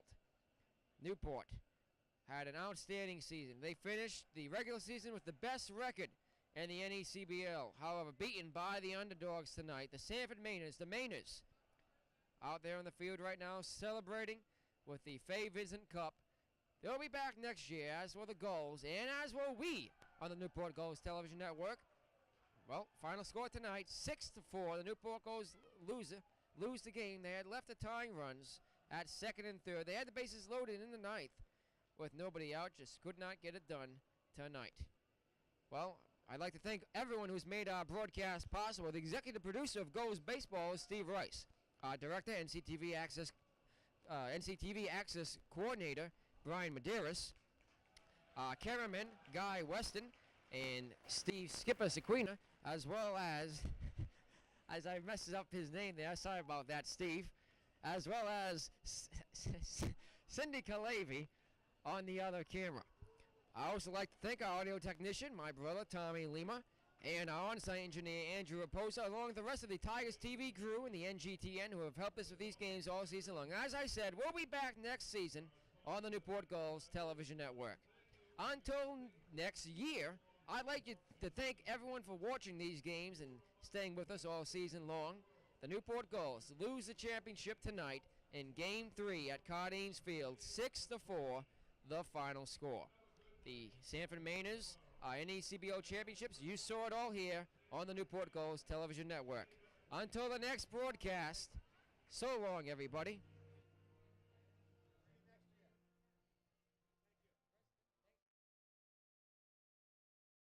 Newport had an outstanding season. They finished the regular season with the best record in the NECBL. However, beaten by the underdogs tonight, the Sanford Mainers. The Mainers out there on the field right now celebrating with the Fay Vincent Cup. They'll be back next year, as will the Gulls, and as will we on the Newport Gulls television network. Well, final score tonight, 6-4. The Newport Gulls lose the game. They had left the tying runs at second and third. They had the bases loaded in the ninth with nobody out, just could not get it done tonight. Well, I'd like to thank everyone who's made our broadcast possible. The executive producer of Gulls Baseball is Steve Rice. Our director, NCTV Access Coordinator, Brian Medeiros. Cameraman, Guy Weston, and Steve Skipper Sequina, as well as I messed up his name there, sorry about that, Steve, as well as Cindy Kalavy on the other camera. I also like to thank our audio technician, my brother Tommy Lima, and our on-site engineer Andrew Raposa, along with the rest of the Tigers TV crew and the NGTN who have helped us with these games all season long. As I said, we'll be back next season on the Newport Gulls television network. Until next year, I'd like to thank everyone for watching these games and staying with us all season long. The Newport Gulls lose the championship tonight in Game 3 at Cardines Field, 6-4, the final score. The Sanford Mainers NECBL championships, you saw it all here on the Newport Gulls television network. Until the next broadcast, so long, everybody.